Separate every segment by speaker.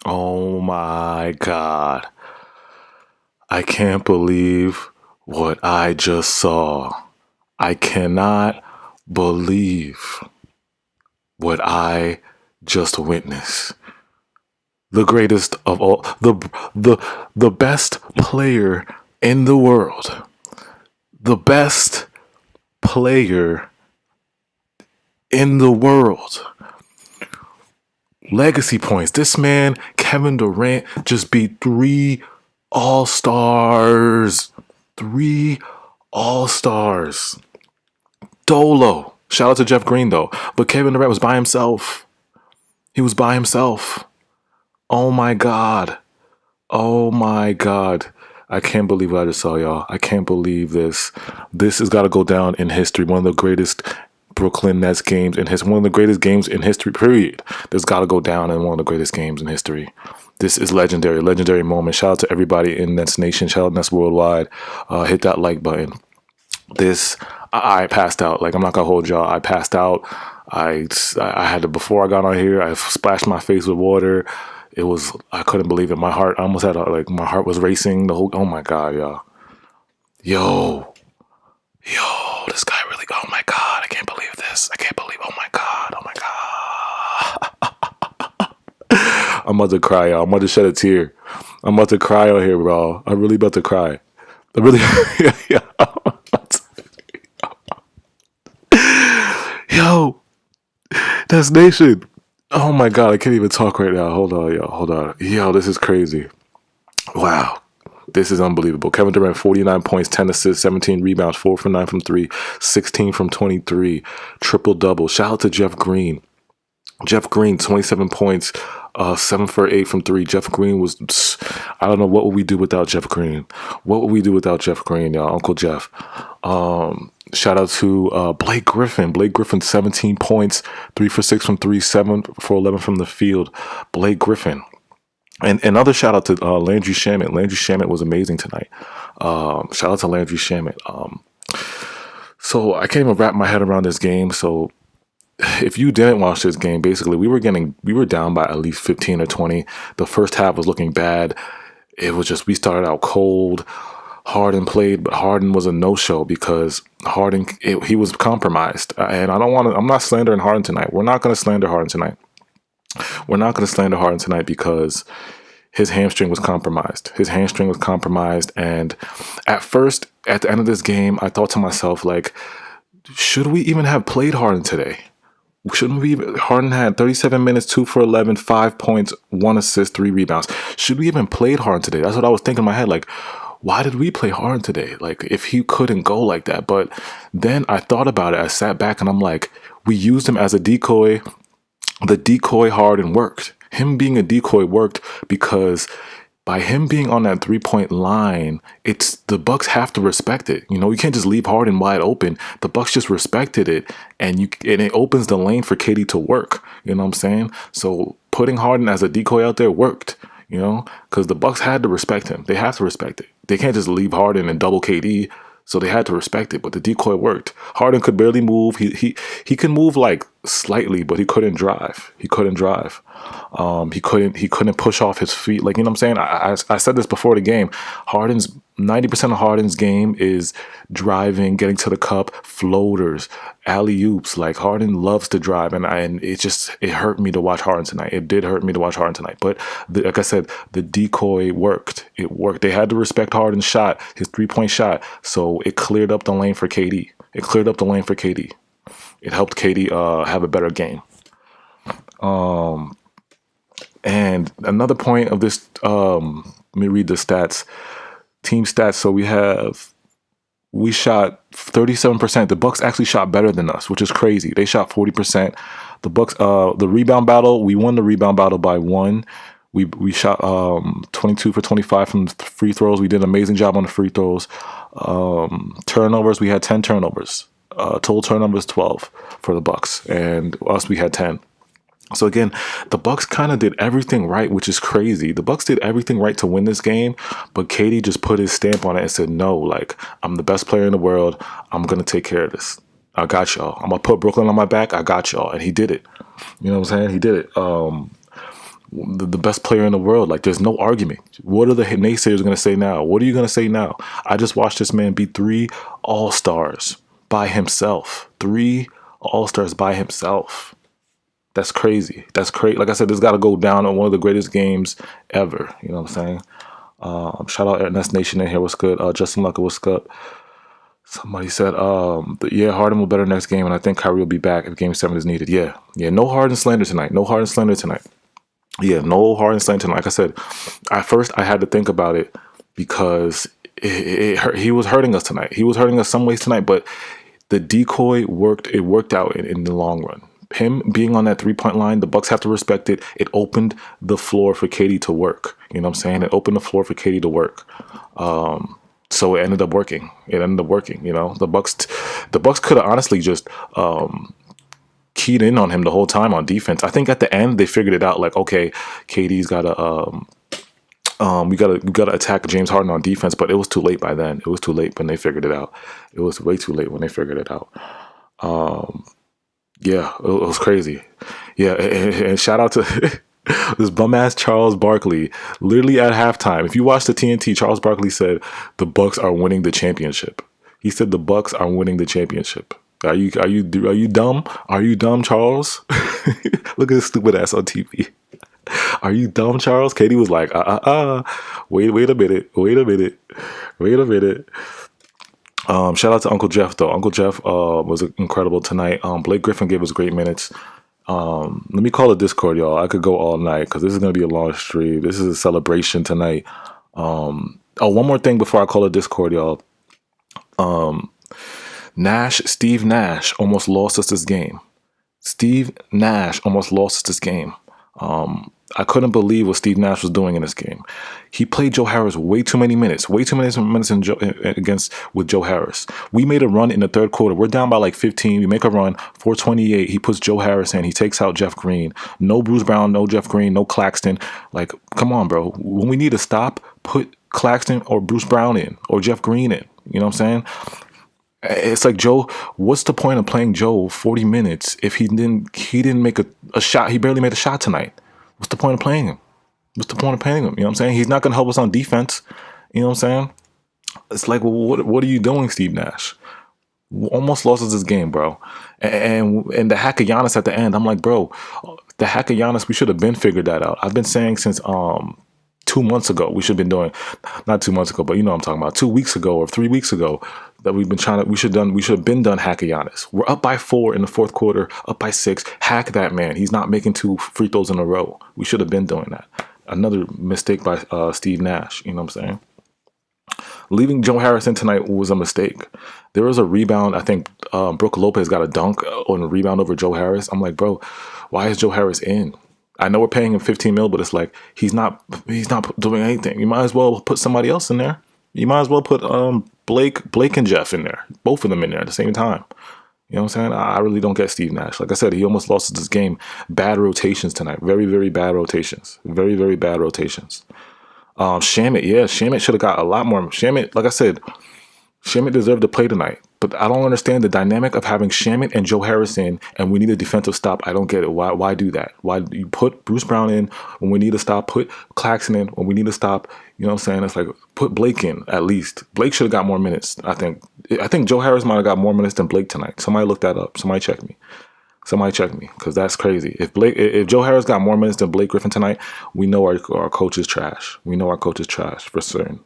Speaker 1: Oh my God. I can't believe what I just saw. I cannot believe what I just witnessed. The greatest of all, the the best player in the world. The best player in the world. Legacy points. This man, Kevin Durant, just beat three All Stars. Three All Stars. Dolo. Shout out to Jeff Green though. But Kevin Durant was by himself. He was by himself. Oh my God. Oh my God. I can't believe what I just saw, y'all. I can't believe this. This has got to go down in history. One of the greatest Brooklyn Nets games in history. One of the greatest games in history, period. This got to go down in one of the greatest games in history. This is legendary. Legendary moment. Shout out to everybody in Nets Nation. Shout out Nets Worldwide. Hit that like button. This, I passed out. Like, I'm not going to hold y'all. I passed out. I had to, before I got on here, I splashed my face with water. It was, I couldn't believe it. My heart, I almost had my heart was racing the whole, oh my God, y'all. Yo, this guy really, oh my God, I can't believe this. I can't believe, oh my God. I'm about to cry, y'all. I'm about to shed a tear. I'm about to cry out here, bro. I'm really about to cry. I really, yeah. Yo, that's Nation. Oh my God, I can't even talk right now. Hold on, y'all. Hold on. Yo, this is crazy. Wow. This is unbelievable. Kevin Durant, 49 points, 10 assists, 17 rebounds, 4 for 9 from 3, 16 from 23, triple double. Shout out to Jeff Green. Jeff Green, 27 points, 7 for 8 from 3. Jeff Green was, I don't know, what would we do without Jeff Green? What would we do without Jeff Green, y'all? Uncle Jeff. Shout out to Blake Griffin. Blake Griffin, 17 points, 3 for 6 from 3, 7 for 11 from the field. Blake Griffin. And another shout out to Landry Shamet. Landry Shamet was amazing tonight. Shout out to Landry Shamet. So I can't even wrap my head around this game. So if you didn't watch this game, basically we were down by at least 15 or 20. The first half was looking bad. It was just, we started out cold. Harden played, but Harden was a no-show because he was compromised. And I'm not slandering Harden tonight. We're not going to slander Harden tonight. We're not going to slander Harden tonight because his hamstring was compromised. His hamstring was compromised. And at first, at the end of this game, I thought to myself, like, should we even have played Harden today? Shouldn't we? Harden had 37 minutes, 2 for 11, 5 points, 1 assist, 3 rebounds. Should we even played Harden today? That's what I was thinking in my head. Like, why did we play Harden today? Like, if he couldn't go like that. But then I thought about it. I sat back and I'm like, we used him as a decoy. The decoy Harden worked. Him being a decoy worked because by him being on that 3-point line, it's the Bucks have to respect it. You know, you can't just leave Harden wide open. The Bucks just respected it, and it opens the lane for KD to work. You know what I'm saying? So putting Harden as a decoy out there worked. You know, because the Bucks had to respect him. They have to respect it. They can't just leave Harden and double KD. So they had to respect it, but the decoy worked. Harden could barely move. He can move like slightly, but he couldn't drive. He couldn't drive. He couldn't push off his feet. Like, you know what I'm saying? I said this before the game. 90% of Harden's game is driving, getting to the cup, floaters, alley oops. Like, Harden loves to drive, and it hurt me to watch Harden tonight. It did hurt me to watch Harden tonight. But like I said, the decoy worked. It worked. They had to respect Harden's shot, his 3-point shot. So it cleared up the lane for KD. It cleared up the lane for KD. It helped KD have a better game. And another point of this, let me read the stats, team stats. So we shot 37%. The Bucks actually shot better than us, which is crazy. They shot 40%. The Bucks, the rebound battle, we won the rebound battle by 1. We shot 22 for 25 from free throws. We did an amazing job on the free throws. Turnovers, we had 10 turnovers. Total turnovers 12 for the Bucks, and us, we had 10. So again, the Bucks kind of did everything right, which is crazy. The Bucks did everything right to win this game, but KD just put his stamp on it and said, "No, like, I'm the best player in the world. I'm gonna take care of this. I got y'all. I'm gonna put Brooklyn on my back. I got y'all," and he did it. You know what I'm saying? He did it. the best player in the world. Like, there's no argument. What are the naysayers going to say now? What are you going to say now? I just watched this man beat 3 All-Stars by himself. 3 All-Stars by himself. That's crazy. That's crazy. Like I said, this got to go down on one of the greatest games ever. You know what I'm saying? Shout out Nets Nation in here. What's good? Justin Lucker, what's good? Somebody said, yeah, Harden will better next game, and I think Kyrie will be back if Game 7 is needed. Yeah. No Harden slander tonight. No Harden slander tonight. Yeah, no Harden slander tonight. Like I said, at first I had to think about it because it hurt. He was hurting us tonight. He was hurting us some ways tonight, but the decoy worked. It worked out in the long run. Him being on that 3-point line, the Bucks have to respect it. It opened the floor for KD to work. You know what I'm saying? It opened the floor for KD to work. So it ended up working. You know, the Bucks could have honestly just keyed in on him the whole time on defense. I think at the end they figured it out. Like, okay, KD's got to we gotta attack James Harden on defense, but it was too late by then. It was too late when they figured it out. It was way too late when they figured it out. Yeah, it was crazy. Yeah, and shout out to this bum ass Charles Barkley. Literally at halftime, if you watch the TNT, Charles Barkley said the Bucks are winning the championship. He said the Bucks are winning the championship. Are you dumb? Are you dumb, Charles? Look at this stupid ass on TV. Are you dumb, Charles? Katie was like, wait a minute. Shout out to Uncle Jeff though. Uncle Jeff was incredible tonight. Blake Griffin gave us great minutes. Let me call a Discord, y'all. I could go all night because this is gonna be a long stream. This is a celebration tonight. One more thing before I call a Discord, y'all. Steve Nash almost lost us this game. I couldn't believe what Steve Nash was doing in this game. He played Joe Harris way too many minutes with Joe Harris. We made a run in the third quarter. We're down by like 15. We make a run, 4:28. He puts Joe Harris in. He takes out Jeff Green. No Bruce Brown, no Jeff Green, no Claxton. Like, come on, bro. When we need to stop, put Claxton or Bruce Brown in or Jeff Green in. You know what I'm saying? It's like, Joe, what's the point of playing Joe 40 minutes if he didn't make a shot? He barely made a shot tonight. What's the point of playing him? You know what I'm saying? He's not going to help us on defense. You know what I'm saying? It's like, well, what are you doing, Steve Nash? Almost lost us this game, bro. And the hack of Giannis at the end, I'm like, bro, the hack of Giannis, we should have been figured that out. I've been saying since 2 months ago, we should have been doing, not 2 months ago, but you know what I'm talking about, 2 weeks ago or 3 weeks ago, that we should have been done hack of Giannis. We're up by 4 in the fourth quarter, up by 6. Hack that man. He's not making 2 free throws in a row. We should have been doing that. Another mistake by Steve Nash. You know what I'm saying? Leaving Joe Harris in tonight was a mistake. There was a rebound. I think Brook Lopez got a dunk on a rebound over Joe Harris. I'm like, bro, why is Joe Harris in? I know we're paying him $15 million, but it's like he's not doing anything. You might as well put somebody else in there. You might as well put Blake and Jeff in there, both of them in there at the same time. You know what I'm saying? I really don't get Steve Nash. Like I said, he almost lost this game. Bad rotations tonight. Very, very bad rotations. Very, very bad rotations. Shamit should have got a lot more. Shamit, like I said, Shamit deserved to play tonight. But I don't understand the dynamic of having Shamit and Joe Harris in, and we need a defensive stop. I don't get it. Why do that? Why do you put Bruce Brown in when we need to stop? Put Claxton in when we need to stop. You know what I'm saying? It's like, put Blake in at least. Blake should have got more minutes, I think. I think Joe Harris might have got more minutes than Blake tonight. Somebody look that up. Somebody check me, because that's crazy. If Joe Harris got more minutes than Blake Griffin tonight, we know our coach is trash. We know our coach is trash for certain.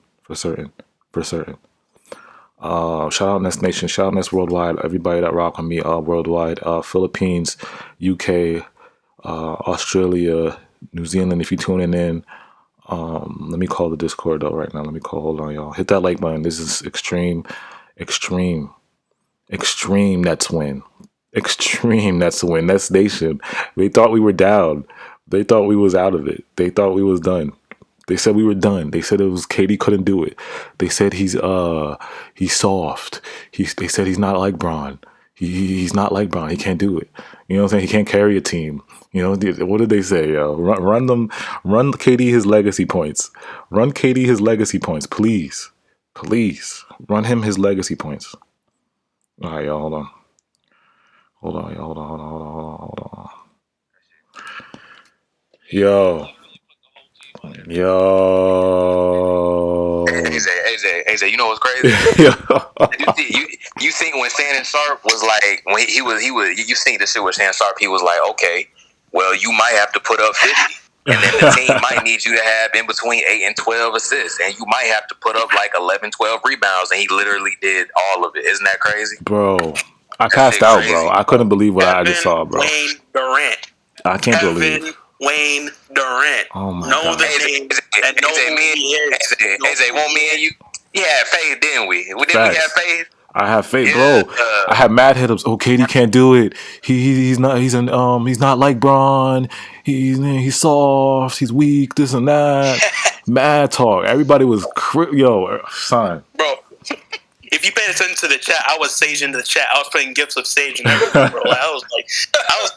Speaker 1: Shout out Nets Nation, shout out Nets Worldwide, everybody that rock with me worldwide, Philippines, UK, Australia, New Zealand, if you're tuning in. Let me call the Discord though right now. Hold on, y'all. Hit that like button. This is extreme Nets win. Extreme Nets win. Nets Nation. They thought we were down. They thought we was out of it. They thought we was done. They said we were done. They said it was KD couldn't do it. They said he's soft. They said he's not like Bron. He's not like Bron. He can't do it. You know what I'm saying? He can't carry a team. You know, what did they say? Run KD his legacy points. Run KD his legacy points, please. Please. Run him his legacy points. All right, y'all, hold on. Hold on. Yo.
Speaker 2: AJ, you know what's crazy? you think when Shannon Sharp was like, when he was, you think the shit with Shannon Sharp, he was like, okay, well, you might have to put up 50. And then the team might need you to have in between 8 and 12 assists. And you might have to put up like 11, 12 rebounds. And he literally did all of it. Isn't that crazy?
Speaker 1: Bro, I passed out, bro. I couldn't believe what I just saw, bro.
Speaker 3: Wayne Durant.
Speaker 1: I can't believe.
Speaker 3: Wayne Durant.
Speaker 1: Oh my
Speaker 3: know
Speaker 1: God.
Speaker 3: the name and know who he is.
Speaker 2: AJ, won't me and you? We had faith, didn't we? Didn't we have faith?
Speaker 1: I have faith, bro. I had mad hit ups. Oh, KD can't do it. He's not like Bron. He's soft. He's weak. This and that. Mad talk. Everybody was son.
Speaker 3: Bro, if you paid attention to the chat, I was saging the chat. I was putting gifts of sage and everything, bro. I was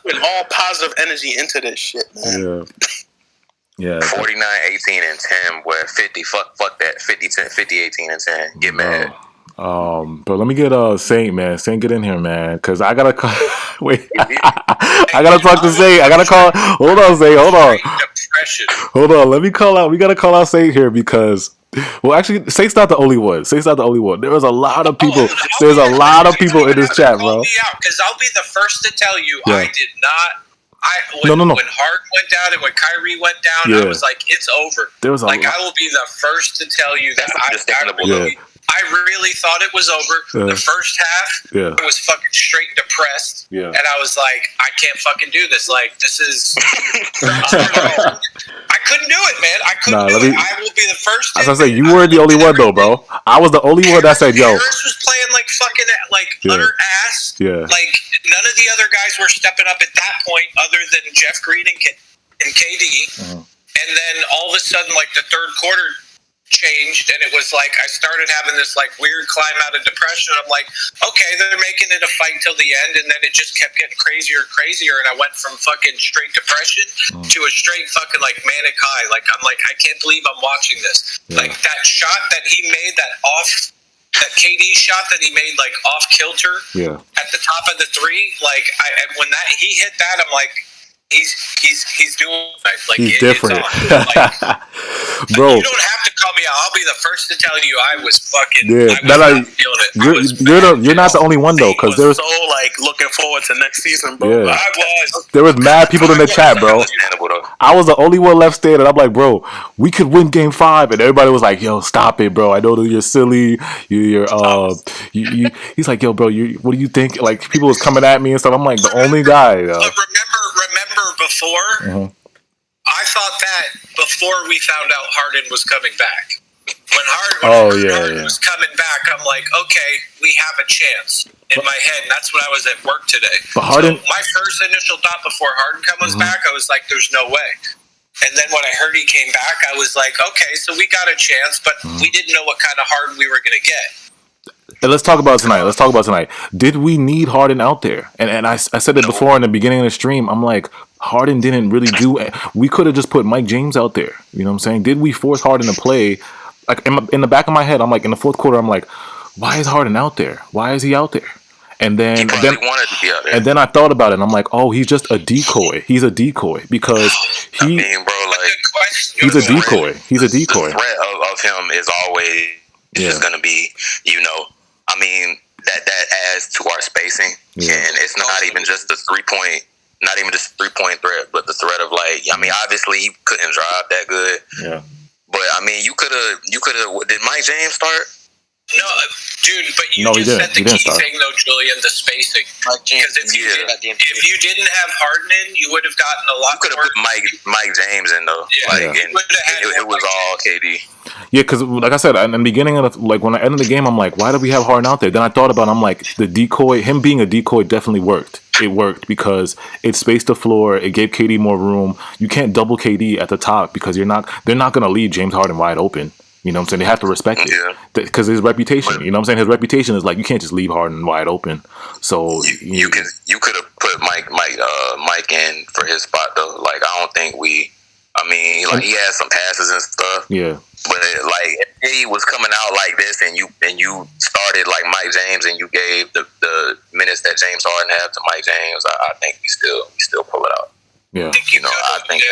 Speaker 3: putting all positive energy into this shit, man.
Speaker 1: Yeah.
Speaker 2: 49, 18, and 10. Where 50? Fuck that. 50, 10, 50, 18, and 10. Get mad.
Speaker 1: But let me get Saint, man. Saint, get in here, man. Cause I gotta call. Wait, I gotta talk to Saint. I gotta call. Hold on, Saint. Hold on. Hold on. Let me call out. We gotta call out Saint here because. Well, actually, Saint's not the only one. Saint's not the only one. There was a lot of people. There's a lot of people in this chat, bro.
Speaker 4: Because I'll be the first to tell you, I did not.
Speaker 1: No.
Speaker 4: When Harden went down and when Kyrie went down, I was like, it's over.
Speaker 1: There was
Speaker 4: I will be the first to tell you that I really thought it was over. The first half, I was fucking straight depressed.
Speaker 1: Yeah.
Speaker 4: And I was like, I can't fucking do this. Like, this is... I couldn't do it, man. I couldn't do it. I will be the first.
Speaker 1: As I say, you were the only one, though, bro. I was the only one that said, yo.
Speaker 4: Harris was playing like fucking, utter ass.
Speaker 1: Yeah.
Speaker 4: Like, none of the other guys were stepping up at that point other than Jeff Green and KD. And then all of a sudden, like, the third quarter changed, and it was like I started having this like weird climb out of depression. I'm like, okay, they're making it a fight till the end, and then it just kept getting crazier and crazier, and I went from fucking straight depression to a straight fucking like manic high. Like I'm like, I can't believe I'm watching this. Like that shot that he made, that KD shot that he made like off kilter at the top of the three. Like when he hit that, I'm like, he's doing it. Like
Speaker 1: he's different.
Speaker 4: Bro, you don't have to call me out. I'll be the first to tell you I was fucking.
Speaker 1: You're not the only one though, because there was
Speaker 3: so like looking forward to next season, bro.
Speaker 1: Yeah.
Speaker 3: I was.
Speaker 1: There was mad people in the chat, bro. I was the only one left standing. I'm like, bro, we could win Game 5, and everybody was like, yo, stop it, bro. I know that you're silly. He's like, yo, bro, what do you think? Like people was coming at me and stuff. I'm like, the only guy.
Speaker 4: Remember before. I thought that before we found out Harden was coming back. When Harden was coming back, I'm like, okay, we have a chance in my head. And that's when I was at work today.
Speaker 1: But Harden,
Speaker 4: so my first initial thought before Harden comes back, I was like, there's no way. And then when I heard he came back, I was like, okay, so we got a chance, but we didn't know what kind of Harden we were going to get.
Speaker 1: And let's talk about tonight. Did we need Harden out there? And I said it before in the beginning of the stream. I'm like, Harden didn't really do it. We could have just put Mike James out there. You know what I'm saying? Did we force Harden to play? Like in the back of my head, I'm like, in the fourth quarter, I'm like, why is Harden out there? Why is he out there? And then I thought about it, and I'm like, oh, he's just a decoy. He's a decoy because he's a decoy. He's a decoy.
Speaker 2: The threat of him is always just going to be, that adds to our spacing, and it's not even just the 3-point. Not even just 3-point threat, but the threat of obviously he couldn't drive that good.
Speaker 1: Yeah.
Speaker 2: But you could have. Did Mike James start?
Speaker 4: No, dude. But you just said the key thing though, Julian, the spacing. Because if you didn't have Harden in, you would have gotten a lot.
Speaker 2: You could have put Mike James in though. And it was all KD.
Speaker 1: Yeah, because like I said, in the beginning of when I ended the game, I'm like, why did we have Harden out there? Then I thought about it, I'm like, the decoy, him being a decoy definitely worked. It worked because it spaced the floor. It gave KD more room. You can't double KD at the top because they're not going to leave James Harden wide open. You know what I'm saying? They have to respect it because his reputation. You know what I'm saying? His reputation is like you can't just leave Harden wide open. So
Speaker 2: you could have put Mike in for his spot though. Like I don't think he had some passes and stuff.
Speaker 1: Yeah.
Speaker 2: But if he was coming out like this, and you started like Mike James, and you gave the minutes that James Harden had to Mike James, I think we still pull it out.
Speaker 1: Yeah.
Speaker 2: You know, I think,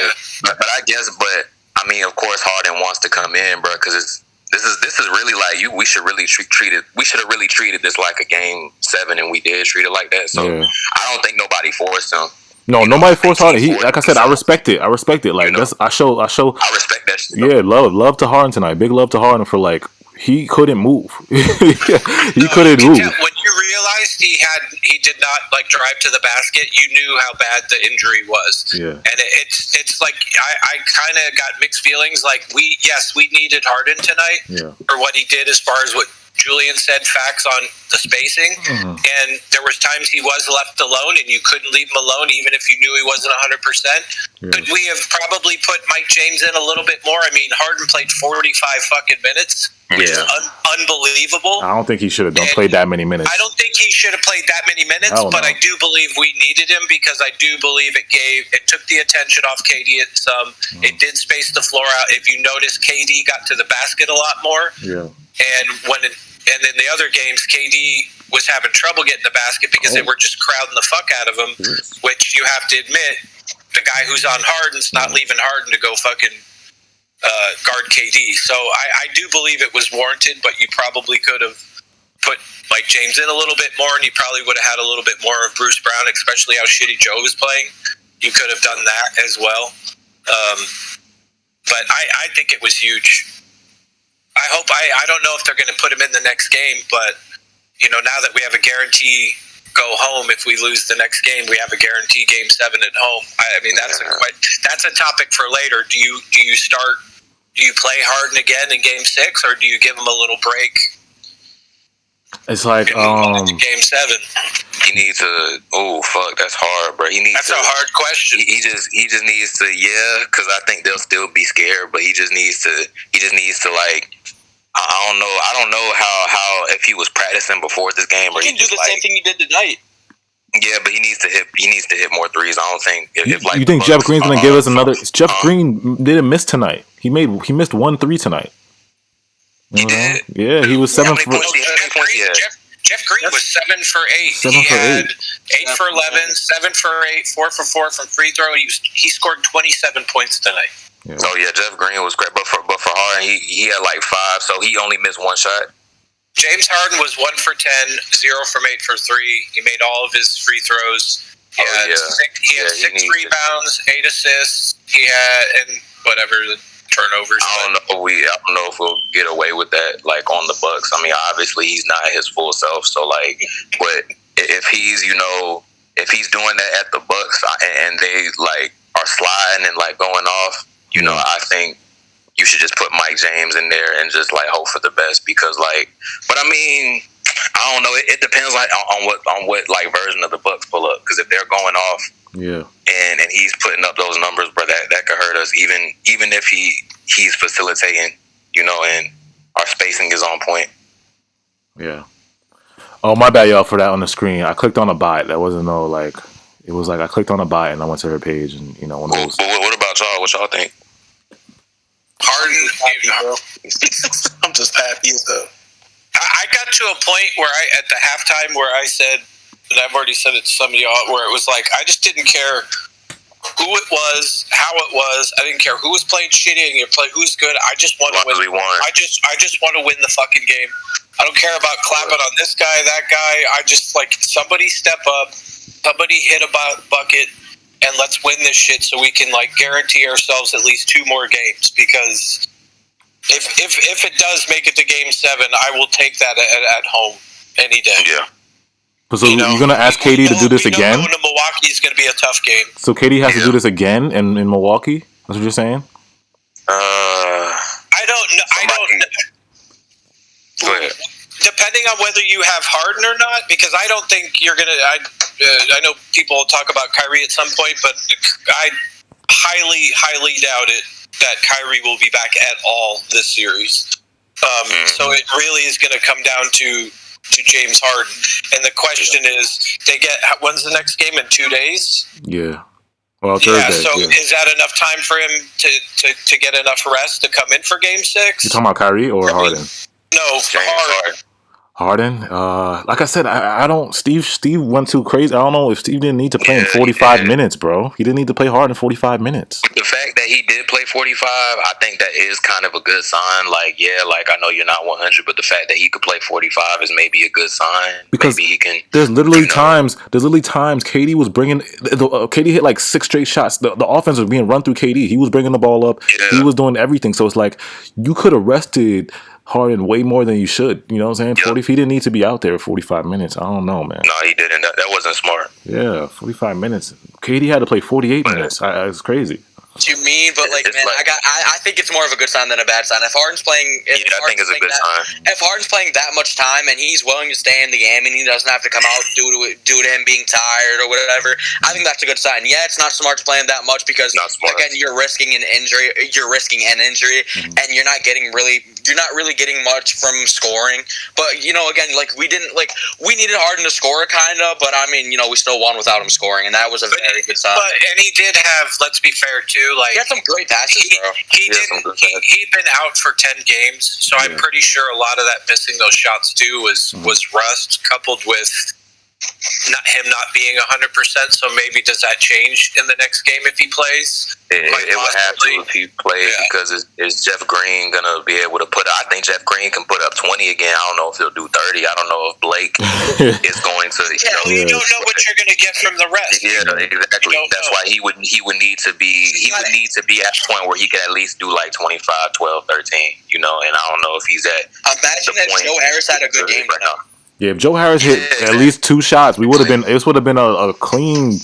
Speaker 2: but I guess, but I mean, of course, Harden wants to come in, bro, because this is really like we should really treat it. We should have really treated this like a game 7, and we did treat it like that. So I don't think nobody forced him.
Speaker 1: No, nobody forced Harden. He, like I said, I respect it. Like, that's I
Speaker 2: respect that shit.
Speaker 1: Yeah, love to Harden tonight. Big love to Harden for, like, he couldn't move. he couldn't move.
Speaker 4: When you realized he did not like drive to the basket, you knew how bad the injury was.
Speaker 1: Yeah,
Speaker 4: and it's like I kind of got mixed feelings. Like we needed Harden tonight for what he did as far as what Julian said, facts on the spacing, and there was times he was left alone, and you couldn't leave him alone even if you knew he wasn't 100%. Could we have probably put Mike James in a little bit more? I mean, Harden played 45 fucking minutes, which is unbelievable.
Speaker 1: I don't think he should have played that many minutes.
Speaker 4: I don't think he should have played that many minutes, but I do believe we needed him because I do believe it took the attention off KD at some. It did space the floor out. If you notice, KD got to the basket a lot more.
Speaker 1: Yeah.
Speaker 4: And in the other games, KD was having trouble getting the basket because they were just crowding the fuck out of him, which you have to admit, the guy who's on Harden's not leaving Harden to go fucking guard KD. So I do believe it was warranted, but you probably could have put Mike James in a little bit more, and you probably would have had a little bit more of Bruce Brown, especially how shitty Joe was playing. You could have done that as well. But I think it was huge. I don't know if they're going to put him in the next game, but you know, now that we have a guarantee go home, if we lose the next game, we have a guarantee game 7 at home. I mean, that's a topic for later. Do you play Harden again in game 6, or do you give him a little break?
Speaker 1: It's like
Speaker 4: game 7.
Speaker 2: He needs to. Oh fuck, that's hard, bro. That's
Speaker 4: a hard question.
Speaker 2: He just needs to, because I think they'll still be scared, but he just needs to like. I don't know how if he was practicing before this game, or
Speaker 3: he can do the same thing he did tonight.
Speaker 2: Yeah, but he needs to hit more threes. I don't think.
Speaker 1: You think Jeff Green's gonna give us another? Jeff Green didn't miss tonight. He missed 1 3 tonight.
Speaker 2: He did.
Speaker 1: Yeah, he was 7 for.
Speaker 4: Jeff Green was 7 for 8.
Speaker 1: 7 for 8.
Speaker 4: 8 for 11, 7 for 8, 4 for 4 from free throw. He scored 27 points tonight.
Speaker 1: Yeah.
Speaker 2: So Jeff Green was great, but for Harden, he had like 5, so he only missed 1 shot.
Speaker 4: James Harden was 1 for 10, 0 from 8 for 3. He made all of his free throws. He had 6 rebounds, 8 assists. He had the turnovers.
Speaker 2: I don't know if we'll get away with that like on the Bucks. I mean, obviously he's not his full self. So like, but if he's doing that at the Bucks and they like are sliding and like going off, you know, I think you should just put Mike James in there and just like hope for the best, because like, but I mean, I don't know. It depends like on what like version of the Bucks pull up, because if they're going off, and he's putting up those numbers, bro, that could hurt us. Even if he's facilitating, you know, and our spacing is on point.
Speaker 1: Yeah. Oh, my bad, y'all, for that on the screen. I clicked on a bot. That wasn't no like. It was like I clicked on a bot and I went to her page, and you know, one of those.
Speaker 2: But what about y'all? What y'all think?
Speaker 3: Harden, I'm just happy as hell.
Speaker 4: I got to a point where at the halftime where I said, and I've already said it to some of y'all, where it was like I just didn't care who it was, how it was. I didn't care who was playing shitty and who's good. I just want to win. I just want to win the fucking game. I don't care about clapping on this guy, that guy. I just like somebody step up, somebody hit a bucket, and let's win this shit so we can like guarantee ourselves at least 2 more games. Because if it does make it to game 7, I will take that at home any day.
Speaker 2: Yeah.
Speaker 1: So you're going to ask KD to do this again?
Speaker 4: Going to Milwaukee is going to be a tough game.
Speaker 1: So KD has to do this again in Milwaukee? That's what you're saying?
Speaker 4: I don't know.
Speaker 2: Go ahead.
Speaker 4: Depending on whether you have Harden or not, because I don't think you're going to... I know people will talk about Kyrie at some point, but I highly, highly doubt it that Kyrie will be back at all this series. So it really is going to come down to James Harden. And the question is, when's the next game? In 2 days?
Speaker 1: Yeah. Well, Thursday.
Speaker 4: So is that enough time for him to get enough rest to come in for game 6?
Speaker 1: You talking about Kyrie or Harden?
Speaker 4: No, Harden.
Speaker 1: Harden, like I said, I don't. Steve went too crazy. I don't know if Steve didn't need to play in 45 minutes, bro. He didn't need to play Harden 45 minutes.
Speaker 2: The fact that he did play 45, I think that is kind of a good sign. Like, yeah, like I know you're not 100, but the fact that he could play 45 is maybe a good sign.
Speaker 1: Because
Speaker 2: maybe he can.
Speaker 1: There's literally times. KD was bringing. KD hit like 6 straight shots. The offense was being run through KD. He was bringing the ball up. Yeah. He was doing everything. So it's like you could have rested Harden way more than you should. You know what I'm saying? Yep. 40. He didn't need to be out there 45 minutes. I don't know, man.
Speaker 2: No, he didn't. That wasn't smart.
Speaker 1: Yeah, 45 minutes. KD had to play 48 minutes. It's crazy.
Speaker 5: What you mean? But like, man, I think it's more of a good sign than a bad sign. If Harden's playing,
Speaker 2: I think it's a good sign.
Speaker 5: If Harden's playing that much time and he's willing to stay in the game and he doesn't have to come out due to him being tired or whatever, I think that's a good sign. Yeah, it's not smart to play him that much because again, you're risking an injury. And you're not really getting much from scoring. But again, like we needed Harden to score kind of, but I mean, we still won without him scoring, and that was a very good sign.
Speaker 4: And he did have. Let's be fair too. Like
Speaker 5: he had some great passes, bro.
Speaker 4: He'd been out for 10 games, so I'm pretty sure a lot of that missing those shots too was rust coupled with not being 100%. So maybe does that change in the next game if he plays?
Speaker 2: It would have to if he plays because is Jeff Green gonna be able to put? I think Jeff Green can put up 20 again. I don't know if he'll do 30. I don't know if Blake is going to.
Speaker 4: You don't know what you're gonna get from the rest.
Speaker 2: Yeah, exactly. That's why he would need to be at a point where he can at least do like 25, 12, 13. And I don't know if he's at.
Speaker 5: Imagine if Joe Harris had a good game right now.
Speaker 1: Yeah, if Joe Harris hit at least 2 shots, this would have been a clean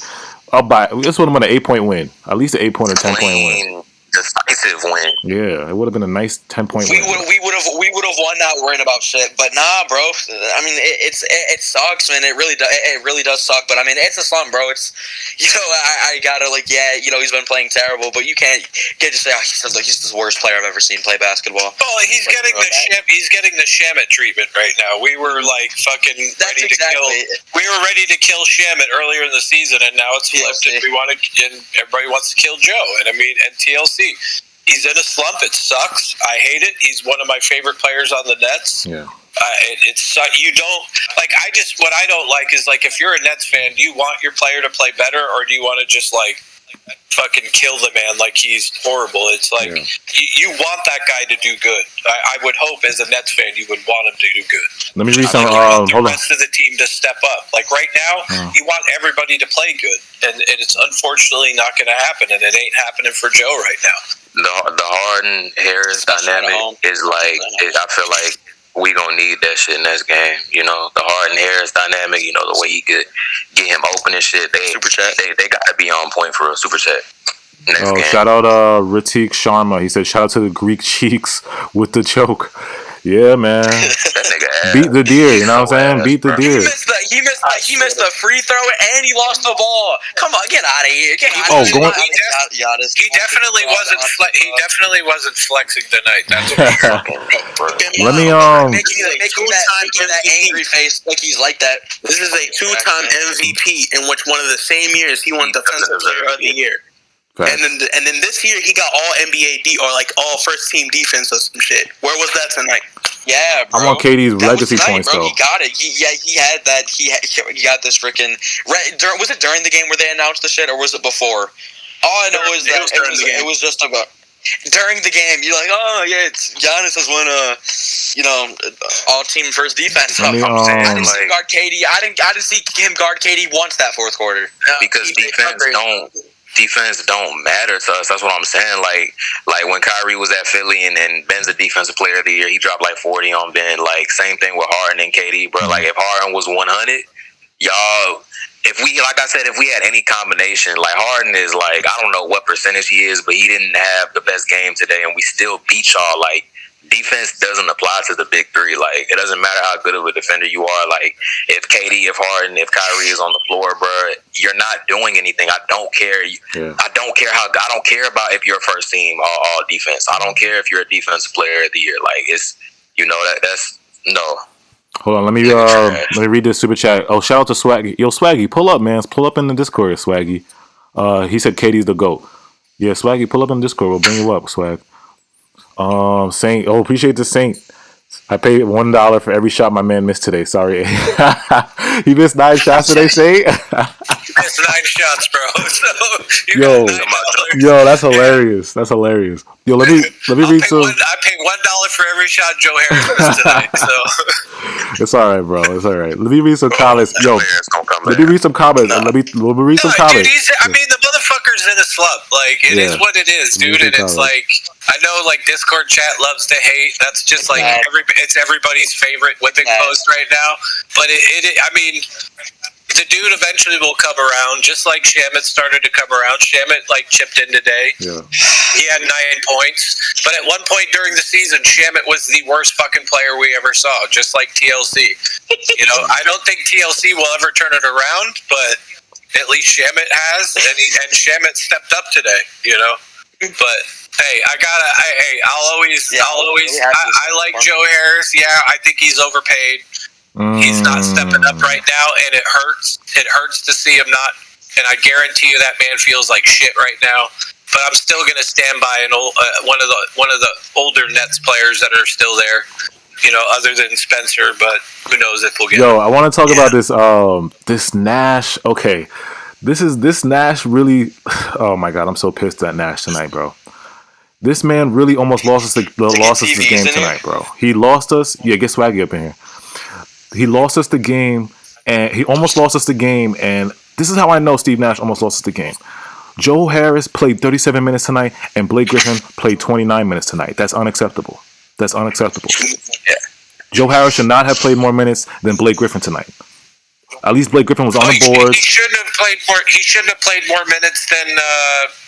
Speaker 1: up by. This would have been an 8-point win, at least an 8-point or 10-point win.
Speaker 2: Decisive win.
Speaker 1: Yeah, it would have been a nice 10-point win.
Speaker 5: We would have won not worrying about shit. But nah, bro. I mean, it sucks, man. It really does suck. But I mean, it's a slump, bro. It's I gotta he's been playing terrible, but you can't just say he's the worst player I've ever seen play basketball.
Speaker 4: Well, he's getting the Shamet treatment right now. We were like fucking ready to kill. We were ready to kill Shamet earlier in the season, and now it's flipped, and everybody wants to kill Joe. And I mean, and TLC. He's in a slump. It sucks. I hate it. He's one of my favorite players on the Nets.
Speaker 1: Yeah.
Speaker 4: You don't like. What I don't like is like if you're a Nets fan, do you want your player to play better, or do you want to just like fucking kill the man like he's horrible? It's like you want that guy to do good. I would hope as a Nets fan you would want him to do good.
Speaker 1: Let me read some.
Speaker 4: The rest of the team to step up. Like right now, you want everybody to play good, and it's unfortunately not going to happen, and it ain't happening for Joe right now.
Speaker 2: The Harden Harris dynamic is like I feel like we don't need that shit in this game. The Harden Harris dynamic. The way he could get him open and shit. They got to be on point for a super chat. Next game.
Speaker 1: Shout out Ritik Sharma. He said shout out to the Greek cheeks with the choke. Yeah, man.
Speaker 2: That nigga
Speaker 1: beat the deer. You know what I'm saying? Beat the deer.
Speaker 5: He missed the free throw and he lost the ball. Come on, get out of here. He
Speaker 4: definitely wasn't flexing tonight. That's what
Speaker 1: Let me
Speaker 5: making that angry face like he's like that.
Speaker 3: This is a 2-time MVP in which one of the same years he won Defensive Player of the Year. And then this year he got all NBA or like all first team defense or some shit. Where was that tonight?
Speaker 5: Yeah, bro.
Speaker 1: I want KD's legacy points though.
Speaker 5: He got it. He had that. He got this freaking. Was it during the game where they announced the shit, or was it before? All I know is that it was just about during the game. You're like, oh yeah, Giannis has won all team first defense. I didn't see guard KD. I didn't see him guard KD once that fourth quarter.
Speaker 2: Because defense don't matter to us. That's what I'm saying. Like when Kyrie was at Philly and Ben's the defensive player of the year, he dropped like 40 on Ben. Like same thing with Harden and KD, bro. Like if Harden was 100, y'all. If we had any combination, like Harden is like I don't know what percentage he is, but he didn't have the best game today, and we still beat y'all. Like defense doesn't apply to the big three. Like it doesn't matter how good of a defender you are. Like if KD, if Harden, if Kyrie is on the floor, bro, you're not doing anything. I don't care. I don't care about if you're first team all defense. I don't care if you're a defensive player of the year. Like it's that's no.
Speaker 1: Hold on, let me read this super chat. Oh, shout out to Swaggy. Yo, Swaggy, pull up, man. Pull up in the Discord, Swaggy. He said KD's the GOAT. Yeah, Swaggy, pull up in the Discord. We'll bring you up, Swag. Saint. Oh, appreciate the Saint. I paid $1 for every shot my man missed today. Sorry. He missed 9 shots today, say?
Speaker 4: He missed 9 shots, bro. So
Speaker 1: yo, that's hilarious. That's hilarious. Yo, let me read some.
Speaker 4: I paid $1 for every shot Joe Harris missed today. So
Speaker 1: it's all right, bro. It's all right. Let me read some comments. Yo, let me read some comments. No. Let me read some comments.
Speaker 4: Dude, I mean, the motherfucker's in a slump. Like, it is what it is, dude. And it's like, I know, like, Discord chat loves to hate. That's just like it's everybody's favorite whipping post right now. But I mean, the dude eventually will come around, just like Shamet started to come around. Shamet, like, chipped in today.
Speaker 1: Yeah.
Speaker 4: He had 9 points. But at one point during the season, Shamet was the worst fucking player we ever saw, just like TLC. You know, I don't think TLC will ever turn it around, but at least Shamet has, and Shamet stepped up today, you know? But, hey, I like Joe Harris. Yeah, I think he's overpaid. He's not stepping up right now, and it hurts. It hurts to see him not. And I guarantee you that man feels like shit right now. But I'm still going to stand by one of the older Nets players that are still there. You know, other than Spencer, but who knows if we'll get.
Speaker 1: Yo, I want to talk about this. This Nash. Okay, this Nash really. Oh my God, I'm so pissed at Nash tonight, bro. This man really almost lost us the game tonight, bro. He lost us. Yeah, get Swaggy up in here. He lost us the game, and he almost lost us the game. And this is how I know Steve Nash almost lost us the game. Joe Harris played 37 minutes tonight, and Blake Griffin played 29 minutes tonight. That's unacceptable. That's unacceptable.
Speaker 2: Yeah.
Speaker 1: Joe Harris should not have played more minutes than Blake Griffin tonight. At least Blake Griffin was on the boards.
Speaker 4: He shouldn't have played more minutes than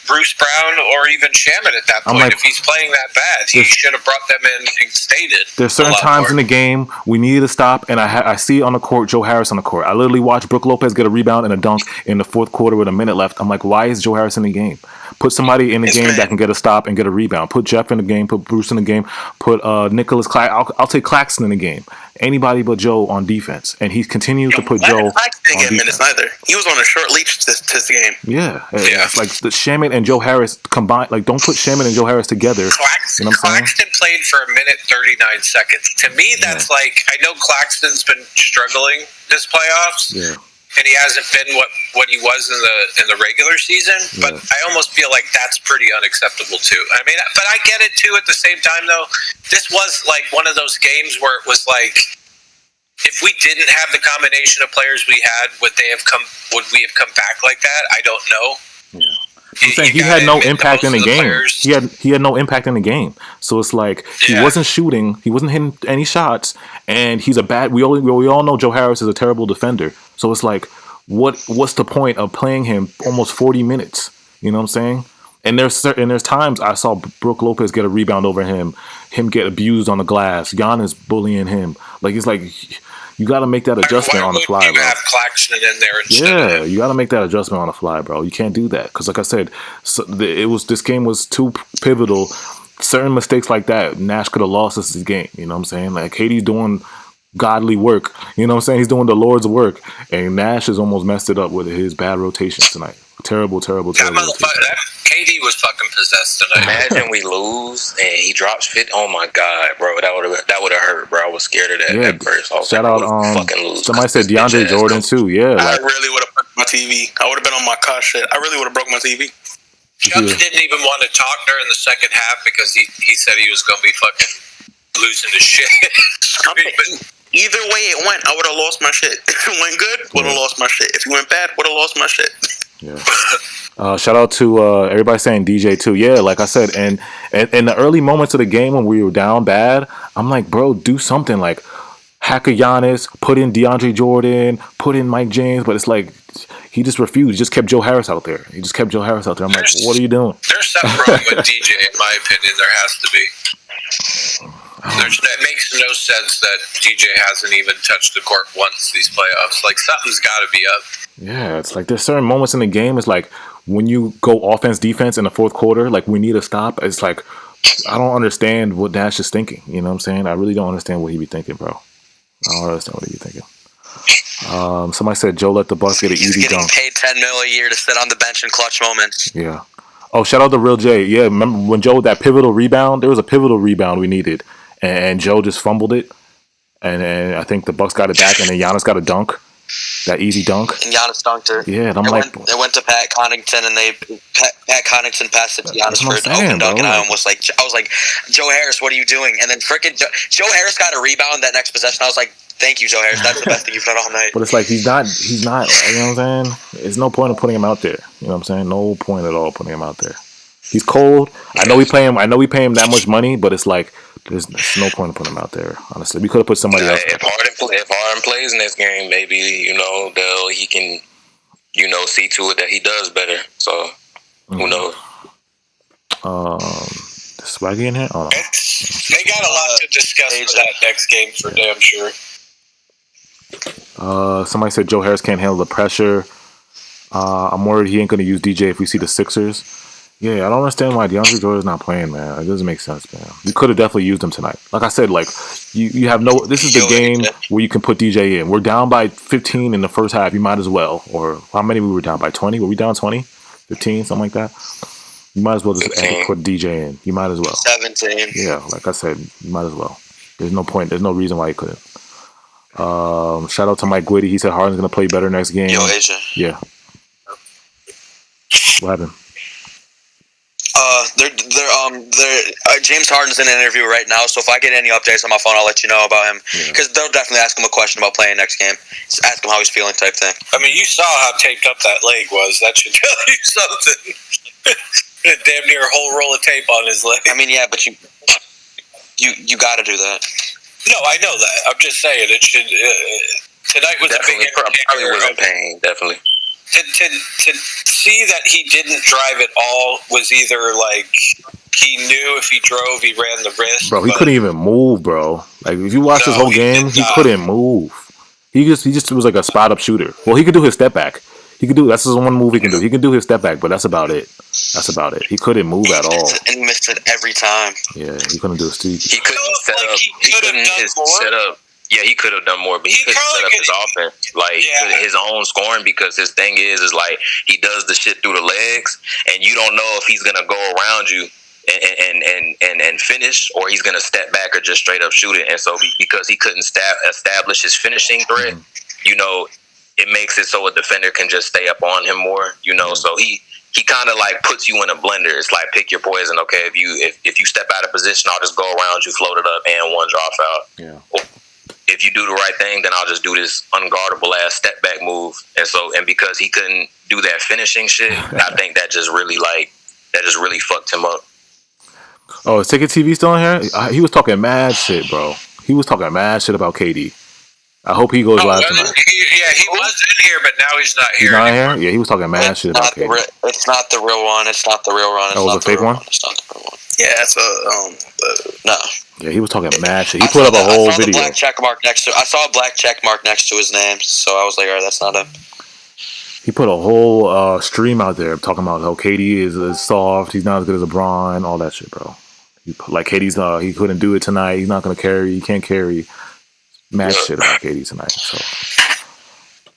Speaker 4: Bruce Brown or even Shamet at that point. Like, if he's playing that bad, he should have brought them in and stated.
Speaker 1: There's certain times in the game we needed to stop, and I see on the court Joe Harris on the court. I literally watched Brook Lopez get a rebound and a dunk in the fourth quarter with a minute left. I'm like, why is Joe Harris in the game? Put somebody in the game that can get a stop and get a rebound. Put Jeff in the game. Put Bruce in the game. Put Nicholas Claxton. I'll take Claxton in the game. Anybody but Joe on defense, and he continues to put Joe.
Speaker 3: Claxton didn't get minutes neither. He was on a short leash this game.
Speaker 1: Yeah. It's like the Shamet and Joe Harris combined. Like, don't put Shamet and Joe Harris together.
Speaker 4: Claxton played for a minute 39 seconds. To me, that's like, I know Claxton's been struggling this playoffs.
Speaker 1: Yeah.
Speaker 4: And he hasn't been what he was in the regular season, but I almost feel like that's pretty unacceptable too. I mean, but I get it too. At the same time, though, this was like one of those games where it was like, if we didn't have the combination of players we had, would we have come back like that? I don't know.
Speaker 1: Yeah. I'm saying he had no impact in the game. He had no impact in the game. So it's like he wasn't shooting, he wasn't hitting any shots, and he's a bad. We all know Joe Harris is a terrible defender. So it's like, what's the point of playing him almost 40 minutes? You know what I'm saying? And there's times I saw Brook Lopez get a rebound over him get abused on the glass. Giannis bullying him. Like, it's like, you got to make that adjustment on the fly, bro.
Speaker 4: Have Claxton in there
Speaker 1: you got to make that adjustment on the fly, bro. You can't do that because, like I said, this game was too pivotal. Certain mistakes like that, Nash could have lost us this game. You know what I'm saying? Like, KD's doing godly work. You know what I'm saying? He's doing the Lord's work, and Nash has almost messed it up with his bad rotations tonight. Terrible.
Speaker 4: That KD was fucking possessed tonight.
Speaker 2: Imagine we lose and he drops 50. Oh my God, bro, that would have hurt, bro. I was scared of that at first.
Speaker 1: Shout out,
Speaker 2: fucking lose.
Speaker 1: Somebody said DeAndre Jordan too. Yeah,
Speaker 3: I really would have broke my TV. I would have been on my car shit. I really would have broke my TV.
Speaker 4: Chubbs didn't even want to talk during the second half because he said he was going to be fucking losing his shit.
Speaker 3: Either way it went, I would have lost my shit. If it went good, would have lost my shit. If it went bad, would have lost my shit.
Speaker 1: Yeah. Shout out to everybody saying DJ too. Yeah, like I said, and in the early moments of the game when we were down bad, I'm like, bro, do something. Like, hack a Giannis, put in DeAndre Jordan, put in Mike James, but it's like he just refused. He just kept Joe Harris out there. I'm like, what are you doing?
Speaker 4: There's something wrong with DJ, in my opinion. There has to be. It makes no sense that DJ hasn't even touched the court once these playoffs. Like, something's got to be up.
Speaker 1: Yeah, it's like there's certain moments in the game. It's like when you go offense, defense in the fourth quarter, like we need to stop. It's like, I don't understand what Nash is thinking. You know what I'm saying? I really don't understand what he be thinking, bro. I don't understand what he be thinking. Somebody said Joe let the Bucks get an easy dunk.
Speaker 5: He's getting paid $10 million a year to sit on the bench in clutch moments.
Speaker 1: Yeah. Oh, shout out to Real J. Yeah, remember when Joe, that pivotal rebound? There was a pivotal rebound we needed. and Joe just fumbled it, and I think the Bucks got it back, and then Giannis got a dunk, that easy dunk.
Speaker 5: And Giannis dunked it.
Speaker 1: Yeah, and I'm
Speaker 5: it went to Pat Connaughton, and Pat Connaughton passed it to Giannis for an open dunk, and I was like, Joe Harris, what are you doing? And then frickin' Joe Harris got a rebound that next possession. I was like, thank you, Joe Harris. That's the best thing you've done all night.
Speaker 1: But it's like he's not. You know what I'm saying? There's no point in putting him out there. You know what I'm saying? No point at all putting him out there. He's cold. I know we pay him that much money, but it's like there's no point in putting him out there. Honestly, we could have put somebody else.
Speaker 2: If Harden plays in this game, maybe he can see to it that he does better. So who knows?
Speaker 1: Is Swaggy in here? Oh, no.
Speaker 4: They got a lot to discuss for that next game for damn sure.
Speaker 1: Somebody said Joe Harris can't handle the pressure. I'm worried he ain't going to use DJ if we see the Sixers. Yeah, I don't understand why DeAndre Jordan's not playing, man. It doesn't make sense, man. You could have definitely used him tonight. Like I said, like you have no. This is the game where you can put DJ in. We're down by 15 in the first half. You might as well. Or how many we were down by? 20? Were we down 20? 15? Something like that. You might as well just put DJ in. You might as well.
Speaker 5: 17.
Speaker 1: Yeah, like I said, you might as well. There's no point. There's no reason why you couldn't. Shout out to Mike Gwitty. He said Harden's gonna play better next game.
Speaker 5: Yo, Asia.
Speaker 1: Yeah. What happened?
Speaker 5: James Harden's in an interview right now, so if I get any updates on my phone, I'll let you know about him. Because they'll definitely ask him a question about playing next game. Just ask him how he's feeling, type thing.
Speaker 4: I mean, you saw how taped up that leg was. That should tell you something. Damn near a whole roll of tape on his leg.
Speaker 5: I mean, yeah, but you got to do that.
Speaker 4: No, I know that. I'm just saying it should. Tonight was
Speaker 2: definitely,
Speaker 4: a big
Speaker 2: probably was in pain. Definitely.
Speaker 4: To see that he didn't drive at all was either like he knew if he drove he ran the risk.
Speaker 1: Bro, he couldn't even move, bro. Like if you watch this whole game, he couldn't move. He just was like a spot up shooter. Well, he could do his step back. That's his one move he can do. He can do his step back, but that's about it. He couldn't move at all.
Speaker 5: And he missed it every time.
Speaker 1: Yeah, he couldn't do a streak.
Speaker 2: He couldn't set up. Yeah, he could have done more, but he couldn't set up his offense, like his own scoring, because his thing is like he does the shit through the legs, and you don't know if he's gonna go around you and finish, or he's gonna step back or just straight up shoot it. And so because he couldn't establish his finishing threat, it makes it so a defender can just stay up on him more. So he kind of like puts you in a blender. It's like pick your poison. Okay, if you step out of position, I'll just go around you, float it up, and one drop out.
Speaker 1: Yeah.
Speaker 2: If you do the right thing, then I'll just do this unguardable ass step back move. And because he couldn't do that finishing shit, I think that just really fucked him up.
Speaker 1: Oh, is Ticket TV still in here? He was talking mad shit, bro. He was talking mad shit about KD. I hope he goes live tonight.
Speaker 4: He was in here, but now he's not here.
Speaker 1: He's not here? Yeah, he was talking mad shit about KD.
Speaker 5: It's not the real one. It's not the real one.
Speaker 1: That was a fake one?
Speaker 5: It's not the real one.
Speaker 3: Yeah, it's
Speaker 5: no.
Speaker 1: Yeah, he was talking mad shit. He put up a whole video.
Speaker 5: I saw a black check mark next to his name, so I was like, all right, that's not him.
Speaker 1: He put a whole stream out there talking about how KD is soft. He's not as good as LeBron. All that shit, bro. Like KD's he couldn't do it tonight. He's not gonna carry. He can't carry. Mad shit about KD tonight. So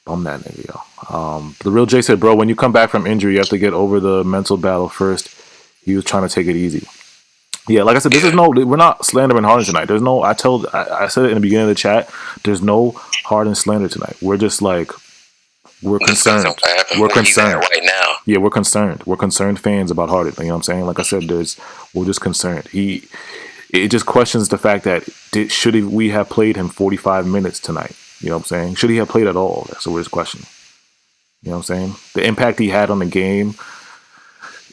Speaker 1: bum that nigga, yo. The real Jay said, bro, when you come back from injury, you have to get over the mental battle first. He was trying to take it easy. Yeah, like I said, we're not slandering Harden tonight. There's no. I said it in the beginning of the chat. There's no Harden slander tonight. We're just like. We're concerned. We're concerned
Speaker 2: right now.
Speaker 1: Yeah, we're concerned. We're concerned fans about Harden. You know what I'm saying? Like I said, we're just concerned. It just questions the fact that should we have played him 45 minutes tonight? You know what I'm saying? Should he have played at all? That's what we're just questioning. You know what I'm saying? The impact he had on the game,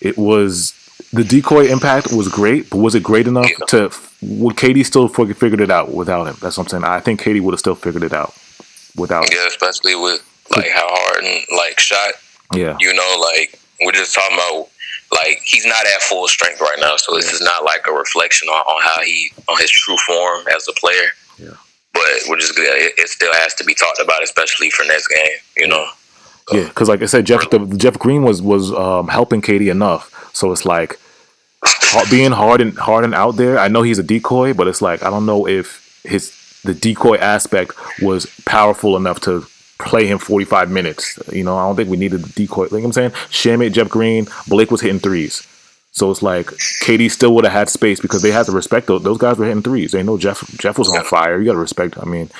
Speaker 1: the decoy impact was great, but was it great enough would KD still figured it out without him? That's what I'm saying. I think KD would have still figured it out without him.
Speaker 2: Yeah, especially with like how Harden shot.
Speaker 1: Yeah.
Speaker 2: Like we're just talking about like he's not at full strength right now, so this is not like a reflection on how on his true form as a player.
Speaker 1: Yeah.
Speaker 2: But we're just it still has to be talked about, especially for next game, So,
Speaker 1: yeah, because like I said, Jeff Green was helping KD enough, so it's like being Harden out there. I know he's a decoy, but it's like I don't know if the decoy aspect was powerful enough to play him 45 minutes. I don't think we needed the decoy. Like I'm saying, Shamit, Jeff Green, Blake was hitting threes. So it's like KD still would have had space because they had to respect those guys were hitting threes. They know Jeff was on fire. You got to respect. I mean,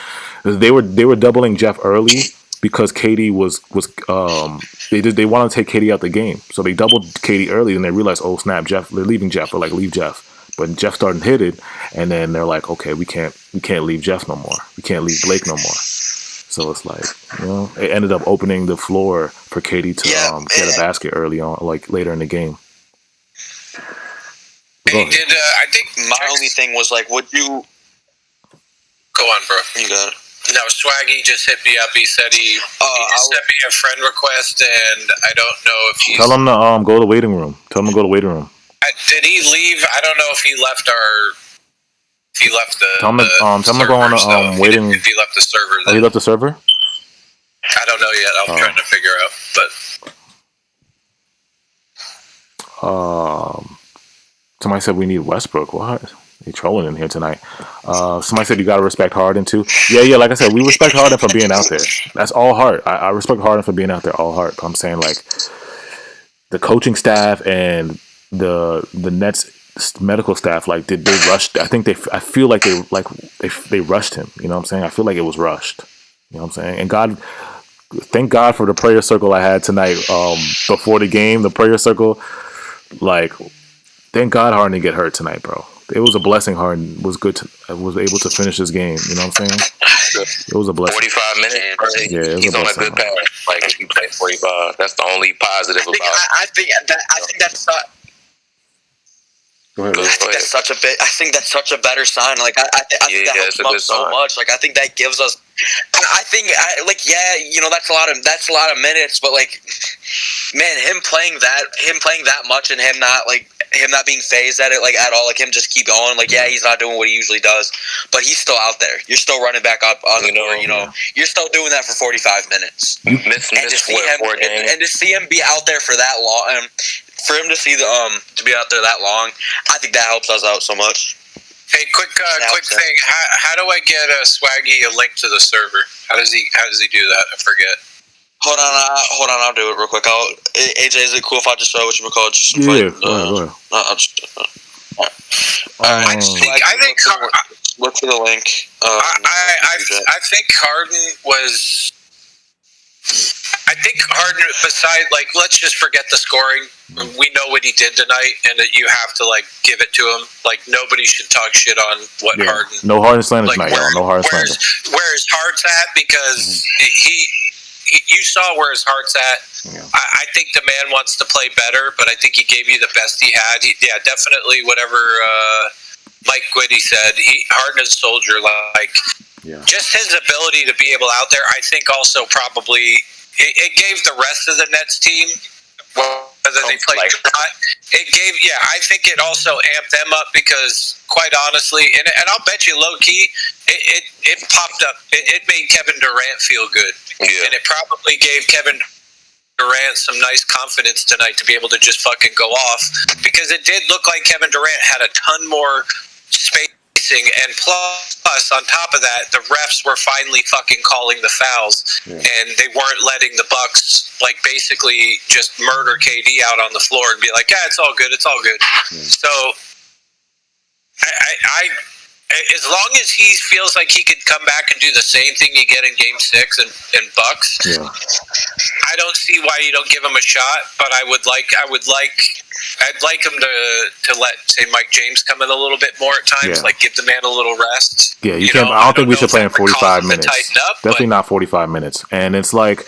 Speaker 1: they were doubling Jeff early because KD was they wanted to take KD out the game. So they doubled KD early and they realized, oh snap, Jeff, they're leaving Jeff. They're like, leave Jeff. But Jeff started to hit it, and then they're like, okay, we can't leave Jeff no more. We can't leave Blake no more. So it's like, it ended up opening the floor for KD to get a basket early on, like later in the game.
Speaker 4: He did. I think
Speaker 5: my only thing was like, would you
Speaker 4: go on, bro?
Speaker 5: You got it.
Speaker 4: No, Swaggy just hit me up. He said he just sent me a friend request, and I don't know if he's...
Speaker 1: Tell him to go to the waiting room. Tell him to go to the waiting room.
Speaker 4: Did he leave? I don't know if he left the.
Speaker 1: Tell him to go on the waiting.
Speaker 4: If he left the server.
Speaker 1: Oh, he left the server?
Speaker 4: I don't know yet. I'm trying to figure out, but.
Speaker 1: Somebody said we need Westbrook. What? They trolling in here tonight. Somebody said you got to respect Harden too. Yeah. Like I said, we respect Harden for being out there. That's all heart. I respect Harden for being out there all heart. But I'm saying like the coaching staff and the Nets medical staff, like, did they rush? I feel like they rushed him. You know what I'm saying? I feel like it was rushed. You know what I'm saying? And thank God for the prayer circle I had tonight. Before the game, the prayer circle, like, thank God Harden didn't get hurt tonight, bro. It was a blessing. Harden was was able to finish this game. You know what I'm saying? It was a blessing.
Speaker 2: 45 minutes. Bro.
Speaker 1: Yeah,
Speaker 2: he's on a good path. Like, if he plays 45, that's the only positive about it.
Speaker 5: I think that's not.
Speaker 1: Go ahead.
Speaker 5: I think that's such a better sign. Like I think that helps him up so much. Like I think that gives us. That's a lot of minutes, but like, man, him playing that much and him not being phased at it like at all, like him just keep going. Like he's not doing what he usually does, but he's still out there. You're still running back up on the floor. You're still doing that for 45 minutes.
Speaker 2: And
Speaker 5: to see him be out there for that long. For him to see to be out there that long, I think that helps us out so much.
Speaker 4: Hey, quick thing. How do I get Swaggy a link to the server? How does he do that? I forget.
Speaker 5: Hold on. I'll do it real quick. AJ, is it cool if I just show what you call? Just
Speaker 1: go ahead.
Speaker 5: I think look for the link.
Speaker 4: I think Harden was. I think Harden, beside, like, let's just forget the scoring. We know what he did tonight, and that you have to, like, give it to him. Like, nobody should talk shit on what Harden.
Speaker 1: No Harden slander tonight, y'all. No Harden slander.
Speaker 4: Where his heart's at, because you saw where his heart's at. Yeah. I think the man wants to play better, but I think he gave you the best he had. Definitely whatever Mike Gwitty said. Harden is a soldier, just his ability to be able out there, I think also probably it gave the rest of the Nets team, whether they played or not, it gave, I think it also amped them up because, quite honestly, and I'll bet you low key, it popped up, it made Kevin Durant feel good. Yeah. And it probably gave Kevin Durant some nice confidence tonight to be able to just fucking go off, because it did look like Kevin Durant had a ton more space. And plus, on top of that, the refs were finally fucking calling the fouls, and they weren't letting the Bucks basically just murder KD out on the floor and be like, "Yeah, it's all good, it's all good." So, I as long as he feels like he could come back and do the same thing you get in Game 6 and Bucks, I don't see why you don't give him a shot. But I'd like him to let, say, Mike James come in a little bit more at times, give the man a little rest.
Speaker 1: Yeah, you can't. I don't think we should play in 45 minutes. Definitely not 45 minutes. And it's like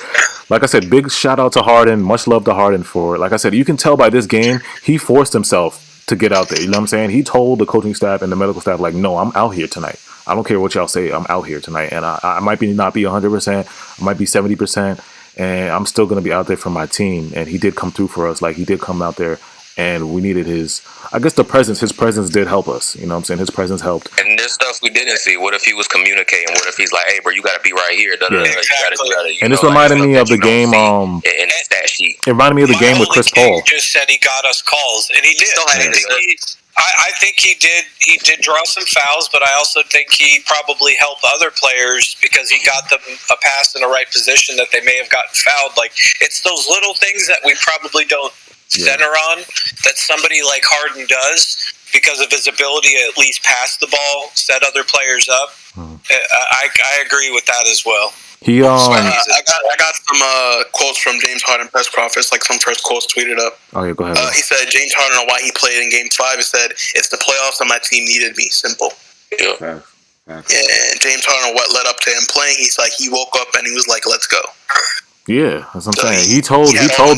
Speaker 1: I said, big shout out to Harden. Much love to Harden for, like I said, you can tell by this game, he forced himself to get out there. You know what I'm saying? He told the coaching staff and the medical staff, like, no, I'm out here tonight. I don't care what y'all say. I'm out here tonight. And I might not be 100%. I might be 70%. And I'm still going to be out there for my team. And he did come through for us. Like, he did come out there. And we needed his presence did help us. You know what I'm saying? His presence helped.
Speaker 2: And there's stuff we didn't see. What if he was communicating? What if he's like, hey, bro, you got to be right here.
Speaker 1: Exactly. And this reminded me of the game. It reminded me of the game with Chris Paul.
Speaker 4: Just said he got us calls. And he did. I think he did draw some fouls, but I also think he probably helped other players because he got them a pass in the right position that they may have gotten fouled. Like, it's those little things that we probably don't center on that somebody like Harden does because of his ability to at least pass the ball, set other players up. I agree with that as well.
Speaker 3: I got some quotes from James Harden press conference, like some first quotes tweeted up.
Speaker 1: Oh yeah, go ahead.
Speaker 3: He said James Harden on why he played in Game 5. He said it's the playoffs and my team needed me. Simple.
Speaker 2: Yeah.
Speaker 3: And James Harden, what led up to him playing? He's like he woke up and he was like, "Let's go."
Speaker 1: Yeah, that's what I'm saying. He told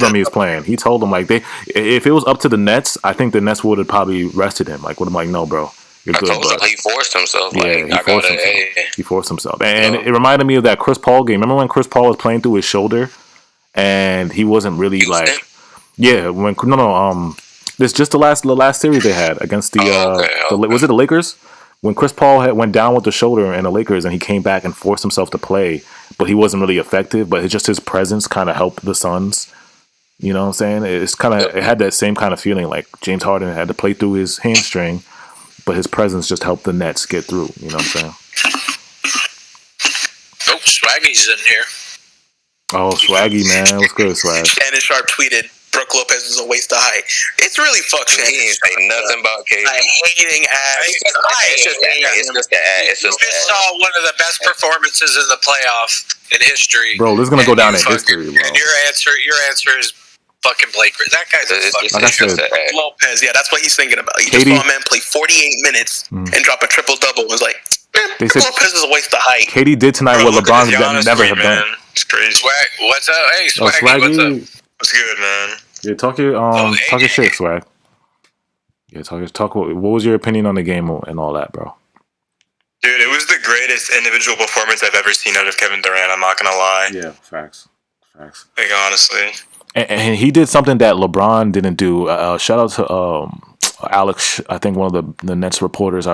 Speaker 1: them he was playing. He told them like if it was up to the Nets, I think the Nets would have probably rested him. Like, would have like, no, bro. You're good, bro.
Speaker 2: He forced himself.
Speaker 1: Yeah, he forced himself. And it reminded me of that Chris Paul game. Remember when Chris Paul was playing through his shoulder, and he wasn't really like, this just the last series they had against was it the Lakers? When Chris Paul went down with the shoulder in the Lakers, and he came back and forced himself to play, but he wasn't really effective. But just his presence kind of helped the Suns. You know what I'm saying? It had that same kind of feeling. Like James Harden had to play through his hamstring, but his presence just helped the Nets get through. You know what I'm saying?
Speaker 4: Oh, Swaggy's in here.
Speaker 1: Oh, Swaggy, man. What's good, Swag?
Speaker 3: Shannon Sharp tweeted, Brook Lopez is a waste of height. It's really fuck Shannon.
Speaker 2: He ain't say nothing about KD.
Speaker 3: Hating ass.
Speaker 2: It's just that.
Speaker 4: You just saw one of the best performances in the playoff in history.
Speaker 1: Bro, this is going to go down in history, bro.
Speaker 4: And your answer is fucking Blake. That guy's
Speaker 3: Lopez. Yeah, that's what he's thinking about. He just saw a man play 48 minutes and drop a triple-double. It was like, Brook Lopez is a waste of height.
Speaker 1: KD did tonight what LeBron never have done.
Speaker 6: It's crazy.
Speaker 4: Swag, what's up? Hey, Swaggy,
Speaker 1: Swaggy.
Speaker 4: what's up?
Speaker 6: What's good, man?
Speaker 1: Yeah, talk your shit, Swag. Yeah, talk. What was your opinion on the game and all that, bro?
Speaker 6: Dude, it was the greatest individual performance I've ever seen out of Kevin Durant. I'm not gonna lie.
Speaker 1: Yeah, facts.
Speaker 6: Like honestly,
Speaker 1: and he did something that LeBron didn't do. Shout out to Alex. I think one of the Nets reporters.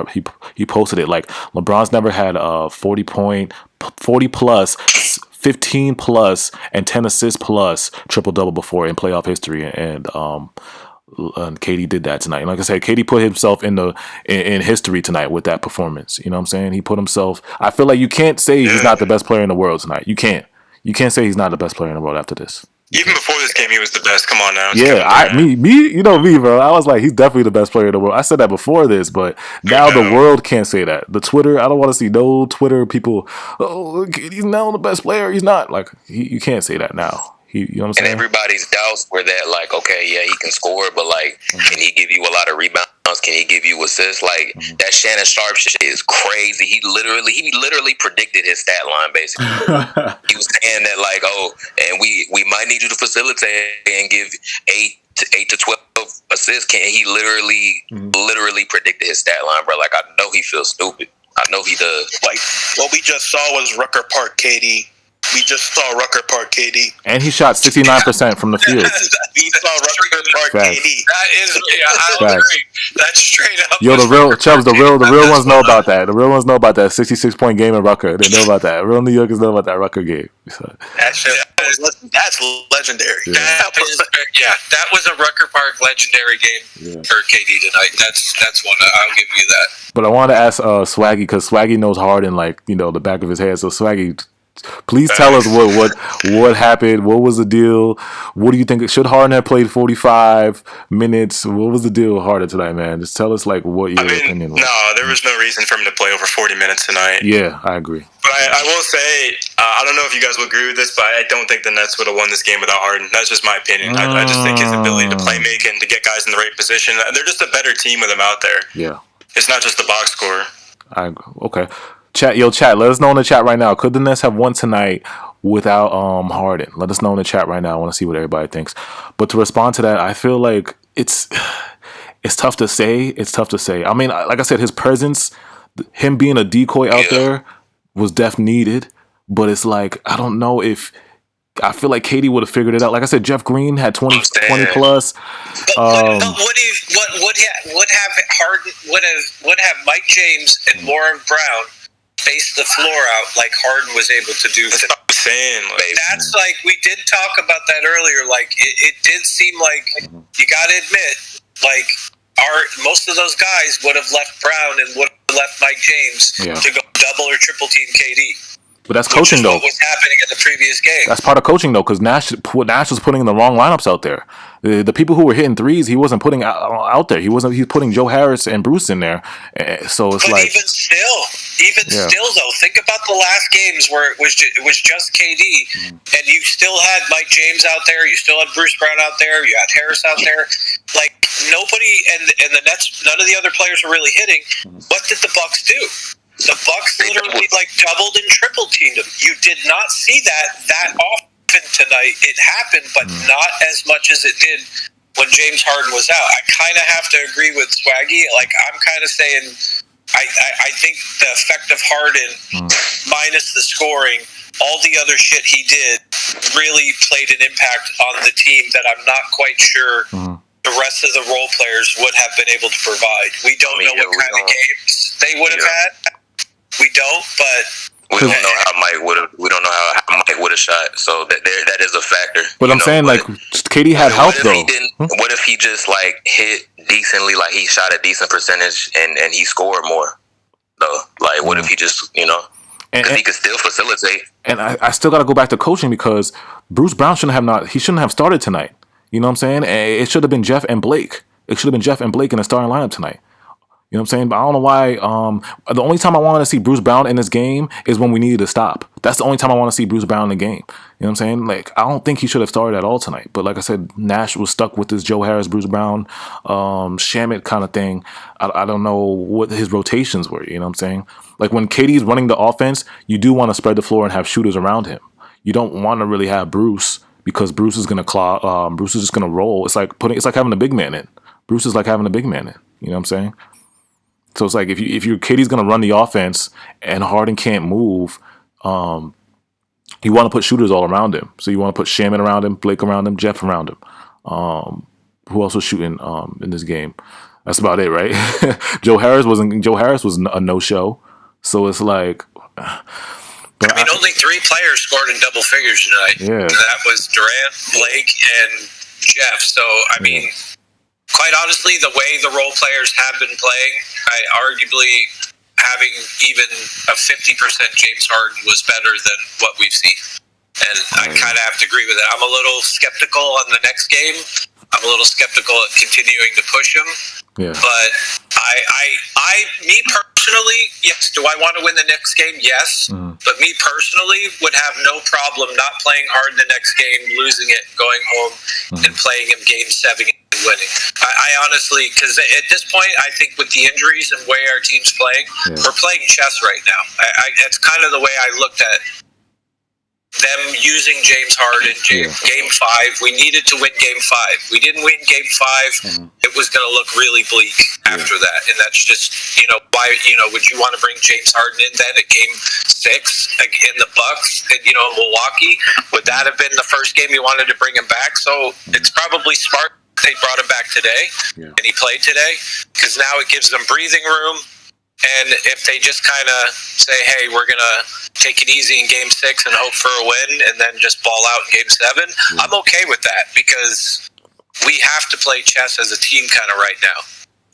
Speaker 1: He posted it like LeBron's never had 40 plus. 15 plus and 10 assists plus triple double before in playoff history, and KD did that tonight. And like I said, KD put himself in history tonight with that performance. You know what I'm saying? He put himself. I feel like you can't say he's not the best player in the world tonight. You can't say he's not the best player in the world after this.
Speaker 6: Even before this game, he was the best. Come on now.
Speaker 1: You know me, bro. I was like, he's definitely the best player in the world. I said that before this, but now the world can't say that. The Twitter, I don't want to see no Twitter people. Oh, he's now the best player. He's not. Like you can't say that now. You know what I'm saying?
Speaker 2: And everybody's doubts were that, like, okay, yeah, he can score, but like, can he give you a lot of rebounds? Can he give you assists? Like that Shannon Sharp shit is crazy. He literally predicted his stat line. Basically, he was saying that like, oh, and we might need you to facilitate and give 8 to 12 assists. He literally predicted his stat line, bro. Like I know he feels stupid. I know he does.
Speaker 3: Like what we just saw was Rucker Park KD. We just saw Rucker Park KD.
Speaker 1: And he shot 69% from the field.
Speaker 3: We saw Rucker Park
Speaker 1: Facts.
Speaker 3: KD.
Speaker 4: I agree. That's straight up.
Speaker 1: Yo, the real ones know about that. The real ones know about that 66-point game in Rucker. They know about that. Real New Yorkers know about that Rucker game. So.
Speaker 3: That's legendary.
Speaker 1: Yeah.
Speaker 4: That was a Rucker Park legendary game for KD tonight. That's one. I'll give you that.
Speaker 1: But I want to ask Swaggy, because Swaggy knows Harden like, the back of his head. So Swaggy, please tell us what happened. What was the deal? What do you think? Should Harden have played 45 minutes? What was the deal with Harden tonight, man? Just tell us like what your opinion was.
Speaker 6: No, there was no reason for him to play over 40 minutes tonight.
Speaker 1: Yeah, I agree.
Speaker 6: But I will say, I don't know if you guys will agree with this, but I don't think the Nets would have won this game without Harden. That's just my opinion. I just think his ability to play make and to get guys in the right position. They're just a better team with him out there.
Speaker 1: Yeah,
Speaker 6: it's not just the box score.
Speaker 1: Okay. Chat, let us know in the chat right now. Could the Nets have won tonight without Harden? Let us know in the chat right now. I want to see what everybody thinks. But to respond to that, I feel like it's tough to say. It's tough to say. I mean, like I said, his presence, him being a decoy out there was needed. But it's like, I don't know if... I feel like KD would have figured it out. Like I said, Jeff Green had 20 plus.
Speaker 4: But would have Mike James and Lauren Brown face the floor out like Harden was able to do?
Speaker 6: That's what I'm saying.
Speaker 4: That's like, we did talk about that earlier. Like it did seem like you got to admit, like most of those guys would have left Brown and would have left Mike James to go double or triple team KD.
Speaker 1: But that's coaching, though.
Speaker 4: What was happening in the previous game.
Speaker 1: That's part of coaching, though, because Nash was putting in the wrong lineups out there. The people who were hitting threes, he wasn't putting out there. He was putting Joe Harris and Bruce in there. So it's
Speaker 4: but even still, though, think about the last games where it was just KD, and you still had Mike James out there. You still had Bruce Brown out there. You had Harris out there. Like nobody, and the Nets, none of the other players were really hitting. What did the Bucks do? The Bucks literally doubled and triple teamed them. You did not see that often tonight. It happened, but not as much as it did when James Harden was out. I kind of have to agree with Swaggy. Like I'm kind of saying, I think the effect of Harden minus the scoring, all the other shit he did, really played an impact on the team that I'm not quite sure the rest of the role players would have been able to provide. We don't know what kind of games they would have had. We don't, but
Speaker 2: we don't know how Mike would have. We don't know how Mike would have shot. So that is a factor.
Speaker 1: But I'm saying, like, KD had help though.
Speaker 2: What if he just like hit decently? Like he shot a decent percentage and he scored more. Though, like, what if he just because he could still facilitate. And
Speaker 1: I still got to go back to coaching because Bruce Brown shouldn't have started tonight. You know what I'm saying? It should have been Jeff and Blake. It should have been Jeff and Blake in the starting lineup tonight. You know what I'm saying? But I don't know why. The only time I wanted to see Bruce Brown in this game is when we needed to stop. That's the only time I want to see Bruce Brown in the game. You know what I'm saying? Like, I don't think he should have started at all tonight. But like I said, Nash was stuck with this Joe Harris, Bruce Brown, Shamit kind of thing. I don't know what his rotations were. You know what I'm saying? Like, when KD's running the offense, you do want to spread the floor and have shooters around him. You don't want to really have Bruce because Bruce is going to claw. Bruce is just going to roll. It's like having a big man in. Bruce is like having a big man in. You know what I'm saying? So it's like if your KD's gonna run the offense and Harden can't move, you want to put shooters all around him. So you want to put Shaman around him, Blake around him, Jeff around him. Who else was shooting in this game? That's about it, right? Joe Harris was a no-show. So it's like,
Speaker 4: only 3 players scored in double figures tonight.
Speaker 1: Yeah,
Speaker 4: and that was Durant, Blake, and Jeff. So I mean. Quite honestly, the way the role players have been playing, arguably having even a 50% James Harden was better than what we've seen. And I kind of have to agree with that. I'm a little skeptical on the next game. I'm a little skeptical at continuing to push him.
Speaker 1: Yeah.
Speaker 4: But me personally, yes. Do I want to win the next game? Yes. But me personally would have no problem not playing hard the next game, losing it, going home, and playing him game 7 and winning. I honestly, because at this point, I think with the injuries and the way our team's playing, we're playing chess right now. That's kind of the way I looked at them using James Harden. Game 5, we needed to win Game 5. We didn't win Game 5. It was going to look really bleak after that, and that's just why would you want to bring James Harden in then at Game 6 in the Bucks and Milwaukee? Would that have been the first game you wanted to bring him back? So it's probably smart they brought him back today, and he played today because now it gives them breathing room. And if they just kind of say, hey, we're going to take it easy in Game 6 and hope for a win and then just ball out in Game 7, I'm okay with that because we have to play chess as a team kind of right now.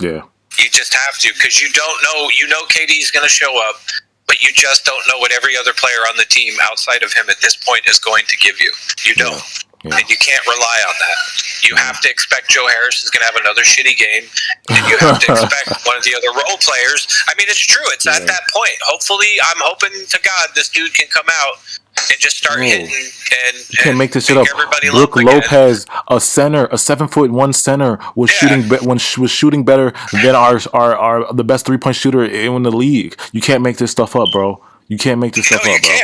Speaker 1: Yeah.
Speaker 4: You just have to because you don't know. You know KD's going to show up, but you just don't know what every other player on the team outside of him at this point is going to give you. You don't. Yeah. And you can't rely on that. You have to expect Joe Harris is going to have another shitty game, and you have to expect one of the other role players. I mean, it's true. It's at that point. Hopefully, I'm hoping to God this dude can come out and just start hitting and
Speaker 1: you can't make this shit up. Brook Lopez, a center, a 7'1" center, was shooting better than our the best 3-point shooter in the league. You can't make this stuff up, bro. You can't make this stuff up, bro.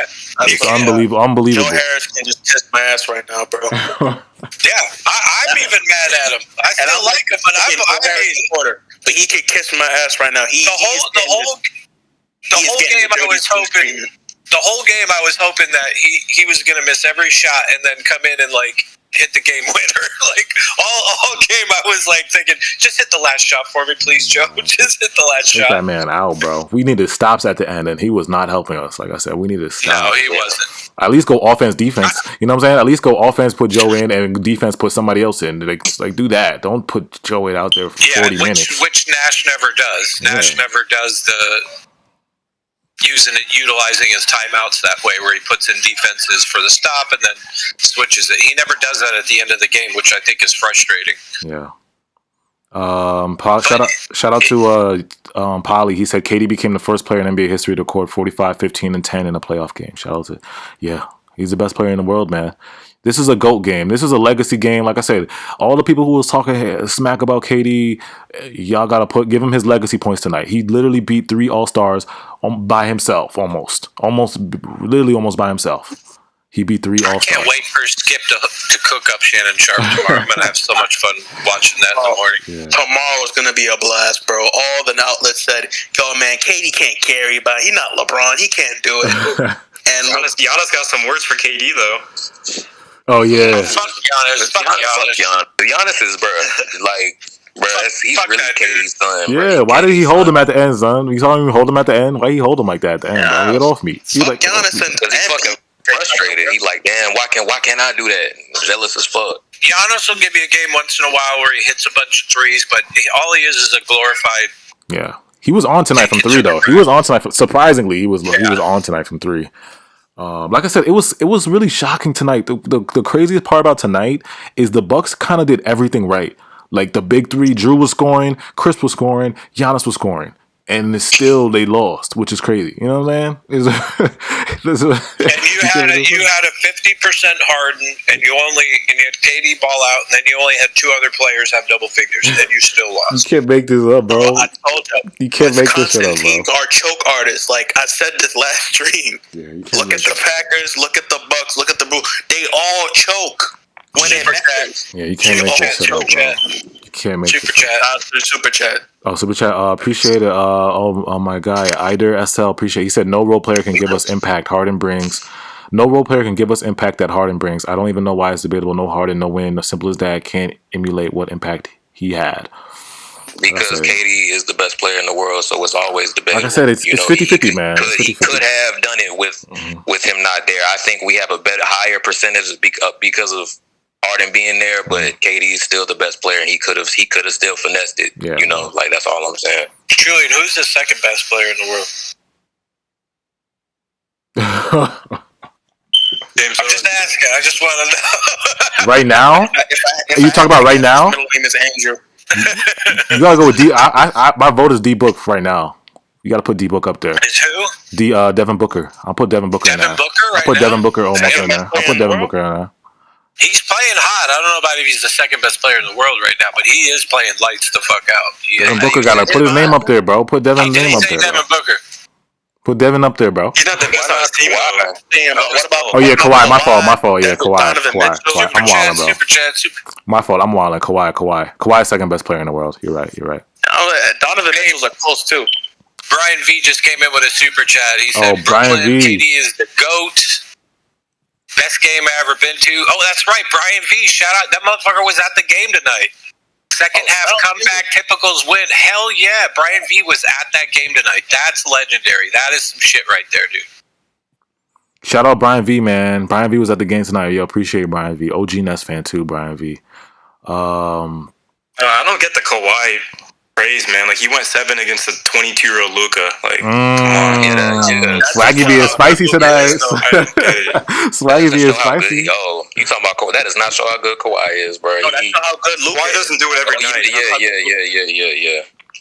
Speaker 1: It's unbelievable.
Speaker 3: Joe Harris can just kiss my ass right now, bro.
Speaker 4: I'm even mad at him. I still like him, but I'm a supporter.
Speaker 3: But he could kiss my ass right now. The whole game
Speaker 4: I was hoping that he was going to miss every shot and then come in and hit the game winner. All game I was thinking, just hit the last shot for me, please, Joe. Just hit the last shot.
Speaker 1: That man out, bro. We needed stops at the end, and he was not helping us. Like I said, we needed stops.
Speaker 4: No, he wasn't.
Speaker 1: At least go offense, defense. You know what I'm saying? At least go offense, put Joe in, and defense, put somebody else in. Do that. Don't put Joe out there for 40 minutes.
Speaker 4: Which Nash never does. Nash never does utilizing his timeouts that way, where he puts in defenses for the stop and then switches it. He never does that at the end of the game, which I think is frustrating.
Speaker 1: Yeah. Shout out to Polly. He said KD became the first player in NBA history to record 45, 15, and 10 in a playoff game. Shout out to, he's the best player in the world, man. This is a GOAT game. This is a legacy game. Like I said, all the people who was talking smack about KD, y'all gotta give him his legacy points tonight. He literally beat 3 All-Stars by himself, almost by himself. He beat 3 All-Stars.
Speaker 4: I can't wait for Skip to cook up Shannon Sharp tomorrow. I'm gonna have so much fun watching that in the morning.
Speaker 3: Yeah. Tomorrow's gonna be a blast, bro. All the outlets said, "Yo, man, KD can't carry, but he's not LeBron. He can't do it."
Speaker 6: And Giannis got some words for KD though.
Speaker 1: Oh yeah.
Speaker 4: Fuck Giannis.
Speaker 2: Giannis is, bro. Like, bro, he's really KD's son.
Speaker 1: Yeah. Why did he hold him at the end, son? You saw him hold him at the end. Why he hold him like that at the end? Bro? Get off me.
Speaker 3: He like Giannis and
Speaker 2: he's fucking frustrated. He's like, damn, why can't I do that? I'm jealous as fuck.
Speaker 4: Giannis will give you a game once in a while where he hits a bunch of threes, but all he is a glorified.
Speaker 1: Yeah. He was on tonight from 3 though. He was on tonight. Surprisingly, he was on tonight from 3. Like I said, it was really shocking tonight. The craziest part about tonight is the Bucks kind of did everything right. Like the big 3, Drew was scoring, Chris was scoring, Giannis was scoring, and still they lost, which is crazy. You know what I'm saying?
Speaker 4: And you had a 50% Harden, and you had KD ball out, and then you only had 2 other players have double figures, and you still lost.
Speaker 1: You can't make this up, bro.
Speaker 3: I told
Speaker 1: you can't make this shit up, bro.
Speaker 3: Teams are choke artists. Like I said this last stream. Look at the Packers. Look at the Bucks. Look at the Bulls. They all choke when it matters.
Speaker 1: Yeah, you can't make this shit up, bro. You can't make
Speaker 3: Super chat. Super chat.
Speaker 1: Oh, super chat. Appreciate it. Oh my guy, Ider SL. Appreciate. He said no role player can give us impact Harden brings. No role player can give us impact that Harden brings. I don't even know why it's debatable. No Harden, no win. As simple as that. Can't emulate what impact he had.
Speaker 2: Because KD is the best player in the world, so it's always debatable.
Speaker 1: Like I said, it's 50-50, man.
Speaker 2: He could have done it with him not there. I think we have a higher percentage because of Harden being there, but KD is still the best player, and he could have still finessed it.
Speaker 1: Yeah.
Speaker 2: You know, like that's all I'm saying.
Speaker 4: Julian, who's the second best player in the world? I'm just asking. I just want to know.
Speaker 1: Right now? Are you talking about right now?
Speaker 3: His middle name is Andrew.
Speaker 1: You gotta go with D. My vote is D Book right now. You gotta put D Book up there.
Speaker 4: Is who?
Speaker 1: Devin Booker. I'll put Devin Booker in there. I'll put Devin Booker almost in there. I'll put Devin Booker in there.
Speaker 4: He's playing hot. I don't know about if he's the second best player in the world right now, but he is playing lights the fuck out.
Speaker 1: Devin Booker gotta put his name up there, bro. Put Devin's name up there.
Speaker 4: Devin Booker.
Speaker 1: Put Devin up there, bro.
Speaker 6: He's not the best on his team.
Speaker 3: What about?
Speaker 1: Oh yeah, Kawhi. My fault. Yeah, Kawhi. I'm wilding, bro.
Speaker 4: Super chat.
Speaker 1: My fault. I'm wilding. Kawhi, second best player in the world. You're right.
Speaker 3: Donovan Mitchell's are close too.
Speaker 4: Brian V just came in with a super chat. He said,
Speaker 1: Brian V.
Speaker 4: KD is the GOAT. Best game I ever been to. Oh, that's right. Brian V. Shout out. That motherfucker was at the game tonight. Second half comeback, typicals win. Hell yeah. Brian V. was at that game tonight. That's legendary. That is some shit right there, dude.
Speaker 1: Shout out Brian V, man. Brian V was at the game tonight. Yo, appreciate Brian V. OG Nets fan too, Brian V.
Speaker 6: I don't get the Kawhi praise, man. Like, he went 7 against the 22-year-old Luka. Like, come on.
Speaker 1: Swaggy being spicy tonight. Swaggy being spicy.
Speaker 2: Yo, you talking about Kawhi? That does not show how good Kawhi is, bro.
Speaker 3: No, that's not how good Luka
Speaker 6: Kawhi doesn't do it every night.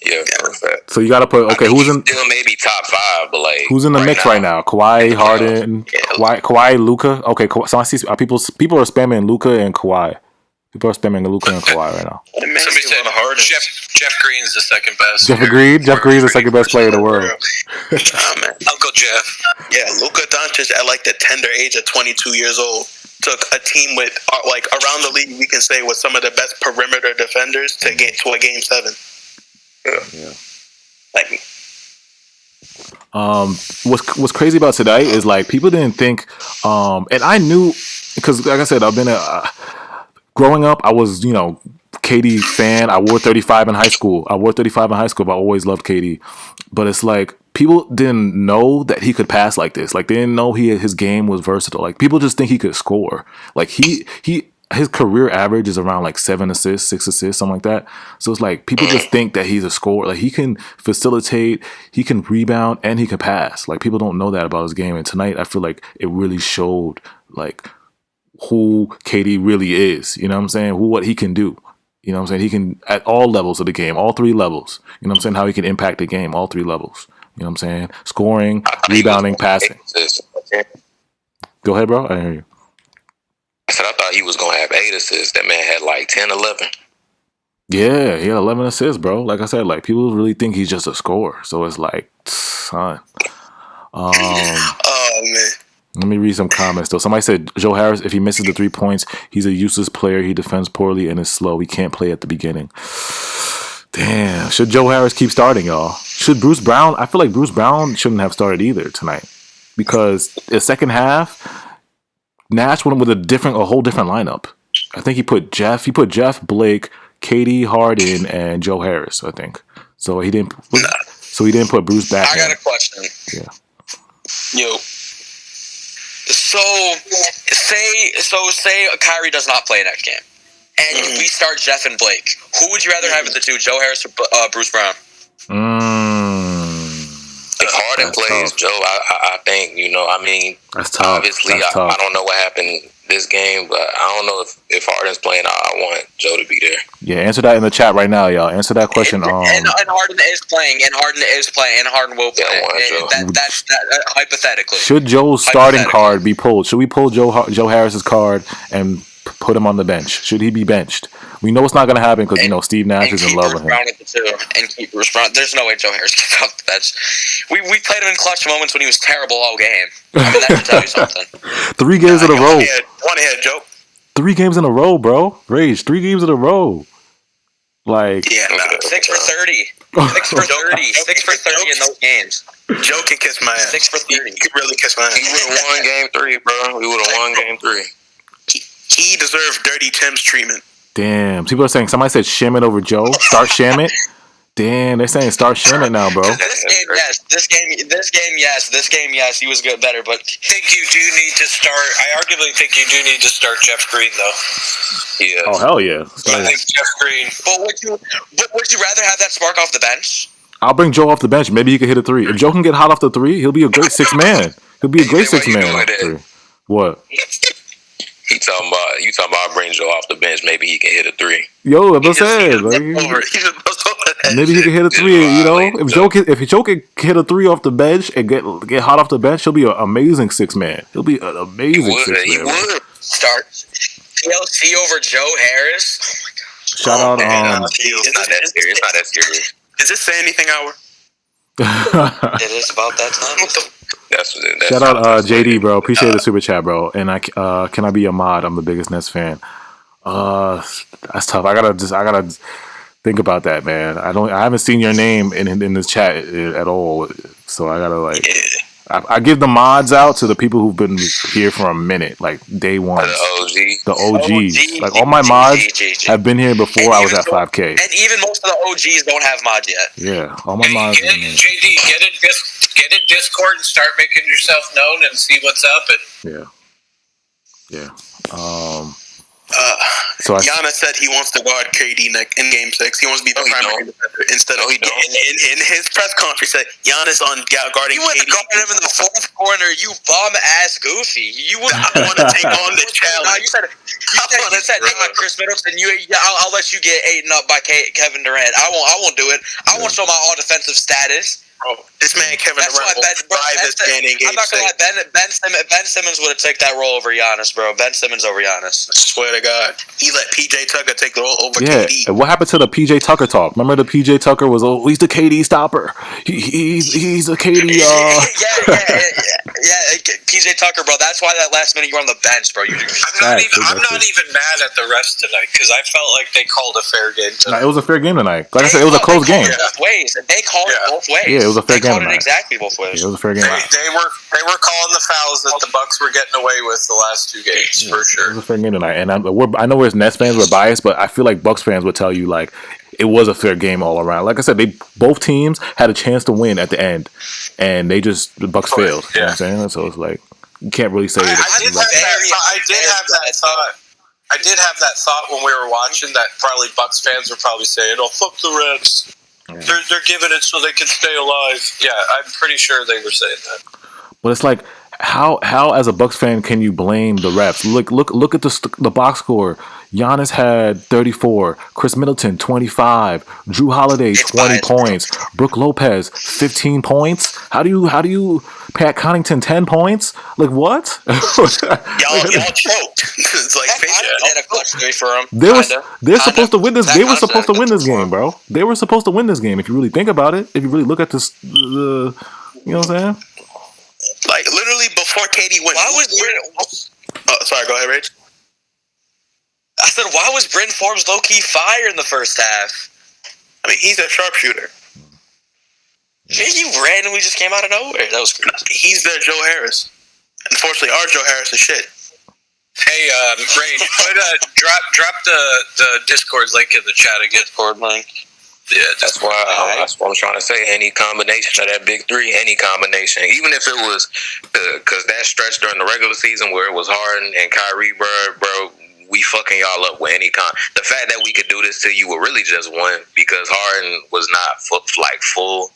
Speaker 2: Yeah, perfect.
Speaker 1: So you got to put, okay, who's in?
Speaker 2: Still maybe top 5, but like.
Speaker 1: Who's in the mix right now? Kawhi, Harden, Kawhi, Luka. Okay, so I see people are spamming Luka and Kawhi. People are spamming Luka and Kawhi right now.
Speaker 4: Somebody said Jeff Green's the second best.
Speaker 1: Jeff agreed. Jeff Green's the second best player in the world.
Speaker 4: Uncle Jeff.
Speaker 3: Yeah, Luka Doncic at like the tender age of 22 years old took a team with like around the league, we can say, with some of the best perimeter defenders to get to a game 7.
Speaker 1: Yeah.
Speaker 3: Like,
Speaker 1: what's crazy about today is like people didn't think, and I knew because like I said, I've been growing up. I was KD fan. I wore 35 in high school. But I always loved KD. But it's like people didn't know that he could pass like this. Like they didn't know his game was versatile. Like people just think he could score. Like he his career average is around like 7 assists, 6 assists, something like that. So it's like people just think that he's a scorer. Like he can facilitate, he can rebound, and he can pass. Like people don't know that about his game. And tonight, I feel like it really showed like who KD really is. You know what I'm saying? What he can do. You know what I'm saying? He can at all levels of the game, all 3 levels. You know what I'm saying? How he can impact the game, all 3 levels. You know what I'm saying? Scoring, rebounding, passing. Go ahead, bro. I hear you.
Speaker 2: I said I thought he was gonna have 8 assists. That man had like 10, 11.
Speaker 1: Yeah, he had 11 assists, bro. Like I said, like people really think he's just a scorer. So it's like, son.
Speaker 3: Oh man.
Speaker 1: Let me read some comments though. Somebody said Joe Harris, if he misses the 3 points, he's a useless player. He defends poorly and is slow. He can't play at the beginning. Damn. Should Joe Harris keep starting, y'all? Should Bruce Brown? I feel like Bruce Brown shouldn't have started either tonight because the second half, Nash went with a whole different lineup. I think he put Jeff, Blake, KD, Harden, and Joe Harris. I think so. He didn't. So he didn't put Bruce back.
Speaker 5: I got a question.
Speaker 1: Yeah.
Speaker 5: Yo. So say Kyrie does not play next game, and we start Jeff and Blake. Who would you rather have at the 2, Joe Harris or Bruce Brown?
Speaker 2: If Harden plays,
Speaker 1: tough.
Speaker 2: Joe, I think, I mean,
Speaker 1: That's tough.
Speaker 2: Obviously, I don't know what happened this game, but I don't know if Harden's playing. I want Joe to be there.
Speaker 1: Yeah, answer that in the chat right now, y'all. Answer that question.
Speaker 5: And Harden is playing, and Harden will play. That's hypothetically.
Speaker 1: Should Joe's starting card be pulled? Should we pull Joe Harris's card and put him on the bench? Should he be benched? We know it's not going to happen because Steve Nash is in love with him.
Speaker 5: And keep Bruce Brown. There's no way Joe Harris gets off the bench. We played him in clutch moments when he was terrible all game. I mean, that should tell you something.
Speaker 1: 3 games in a row.
Speaker 3: One head, Joe.
Speaker 1: 3 games in a row, bro. Rage. 3 games in a row. Like
Speaker 5: 6 for 30. 6 for 30. 6 for 30 in those games.
Speaker 3: Joe can kiss my ass.
Speaker 5: 6 for 30.
Speaker 3: He could really kiss my ass.
Speaker 2: We would have won game 3, bro. We would have won game 3.
Speaker 3: He deserved Dirty Tim's treatment.
Speaker 1: Damn. People are saying somebody said Shamit over Joe. Start Shamit. Damn, they're saying start Shamit now, bro.
Speaker 5: This game, yes. This game, yes. He was good, better, but
Speaker 4: I think you do need to start. I arguably think you do need to start Jeff Green, though.
Speaker 2: Yeah.
Speaker 1: Oh hell yeah.
Speaker 4: I think Jeff Green.
Speaker 5: But would you rather have that spark off the bench?
Speaker 1: I'll bring Joe off the bench. Maybe he can hit a 3. If Joe can get hot off the 3, he'll be a great 6 man. He'll be a great 6 man off the 3. What?
Speaker 2: You talking about bring Joe off the bench? Maybe he can hit a 3.
Speaker 1: Yo, I'm saying. Maybe he can hit a 3. If Joe can hit a 3 off the bench and get hot off the bench, he'll be an amazing 6 man. He'll be an amazing 6 man.
Speaker 2: He would
Speaker 5: start TLC over Joe Harris. Oh my god!
Speaker 1: Shout out.
Speaker 2: It's not that serious.
Speaker 3: Is this Say Anything Hour?
Speaker 5: It is about that time.
Speaker 2: That's
Speaker 1: Shout out JD, bro. Appreciate the super chat, bro. And can I be a mod? I'm the biggest Nets fan. That's tough. I gotta think about that, man. I haven't seen your name in this chat at all, so I gotta I give the mods out to the people who've been here for a minute, like day one. The OGs. Like all my mods have been here before I was at 5K.
Speaker 5: And even most of the OGs don't have mods yet.
Speaker 1: Yeah, all my mods.
Speaker 4: JD, get in Discord and start making yourself known and see what's up. And
Speaker 1: yeah.
Speaker 3: Giannis said he wants to guard KD in Game 6. He wants to be the primary defender instead of in his press conference. He said Giannis on guarding KD.
Speaker 5: You would have guarded him in the 4th corner. You bum ass goofy. You would
Speaker 3: want to take on the challenge.
Speaker 5: You said Chris Middleton. I'll let you get eaten up by Kevin Durant. I won't do it. I won't show my all defensive status.
Speaker 3: Bro, this man Kevin Durant will drive this man in Game 6.
Speaker 5: I'm not gonna lie. Ben Simmons would have taken that role over Giannis, bro. Ben Simmons over Giannis.
Speaker 3: I swear to God, he let PJ Tucker take the role over KD.
Speaker 1: And what happened to the PJ Tucker talk? Remember the PJ Tucker was he's the KD stopper. He's a KD.
Speaker 5: Yeah. PJ Tucker, bro. That's why that last minute you were on the bench, bro.
Speaker 4: I'm not even mad at the refs tonight because I felt like they called a fair game tonight.
Speaker 1: It was a fair game tonight. Like I said, it was a close game.
Speaker 5: Both ways. They called it both ways.
Speaker 1: Yeah, it was a fair game.
Speaker 5: They called it exactly both ways.
Speaker 1: It was a fair game.
Speaker 4: They were calling the fouls that the Bucks were getting away with the last 2 games for sure.
Speaker 1: It was a fair game tonight, and I know we're Nets fans, we're biased, but I feel like Bucks fans would tell you like it was a fair game all around. Like I said, both teams had a chance to win at the end, and the Bucks failed. You know what I'm saying? So it's like you can't really say.
Speaker 4: I did have that thought. I did have that thought when we were watching that probably Bucks fans were probably saying, "Oh, fuck the refs. They're giving it so they can stay alive." Yeah, I'm pretty sure they were saying that.
Speaker 1: But it's like, how as a Bucks fan can you blame the refs? Look at the box score. Giannis had 34, Chris Middleton 25, Drew Holiday 20 points, Brook Lopez 15 points. How do you Pat Connaughton 10 points? Like what?
Speaker 3: y'all choked. It's like
Speaker 5: had a clutch three for him.
Speaker 1: They're supposed to win this. They were supposed to win this game, bro. They were supposed to win this game. If you really think about it, if you really look at this, you know what I'm saying?
Speaker 3: Like literally before KD went.
Speaker 5: Why was
Speaker 3: sorry, go ahead, Rich.
Speaker 5: I said, why was Bryn Forbes low-key fire in the first half?
Speaker 3: I mean, he's a sharpshooter.
Speaker 5: He randomly just came out of nowhere. That was crazy.
Speaker 3: He's their Joe Harris. Unfortunately, our Joe Harris is shit.
Speaker 4: Hey, Ray, drop the Discord link in the chat again.
Speaker 5: Discord link.
Speaker 2: Yeah, that's what I'm trying to say. Any combination of that big three, any combination, even if it was because that stretch during the regular season where it was Harden and Kyrie, bro, we fucking y'all up with any the fact that we could do this to you will really just won because Harden was not full.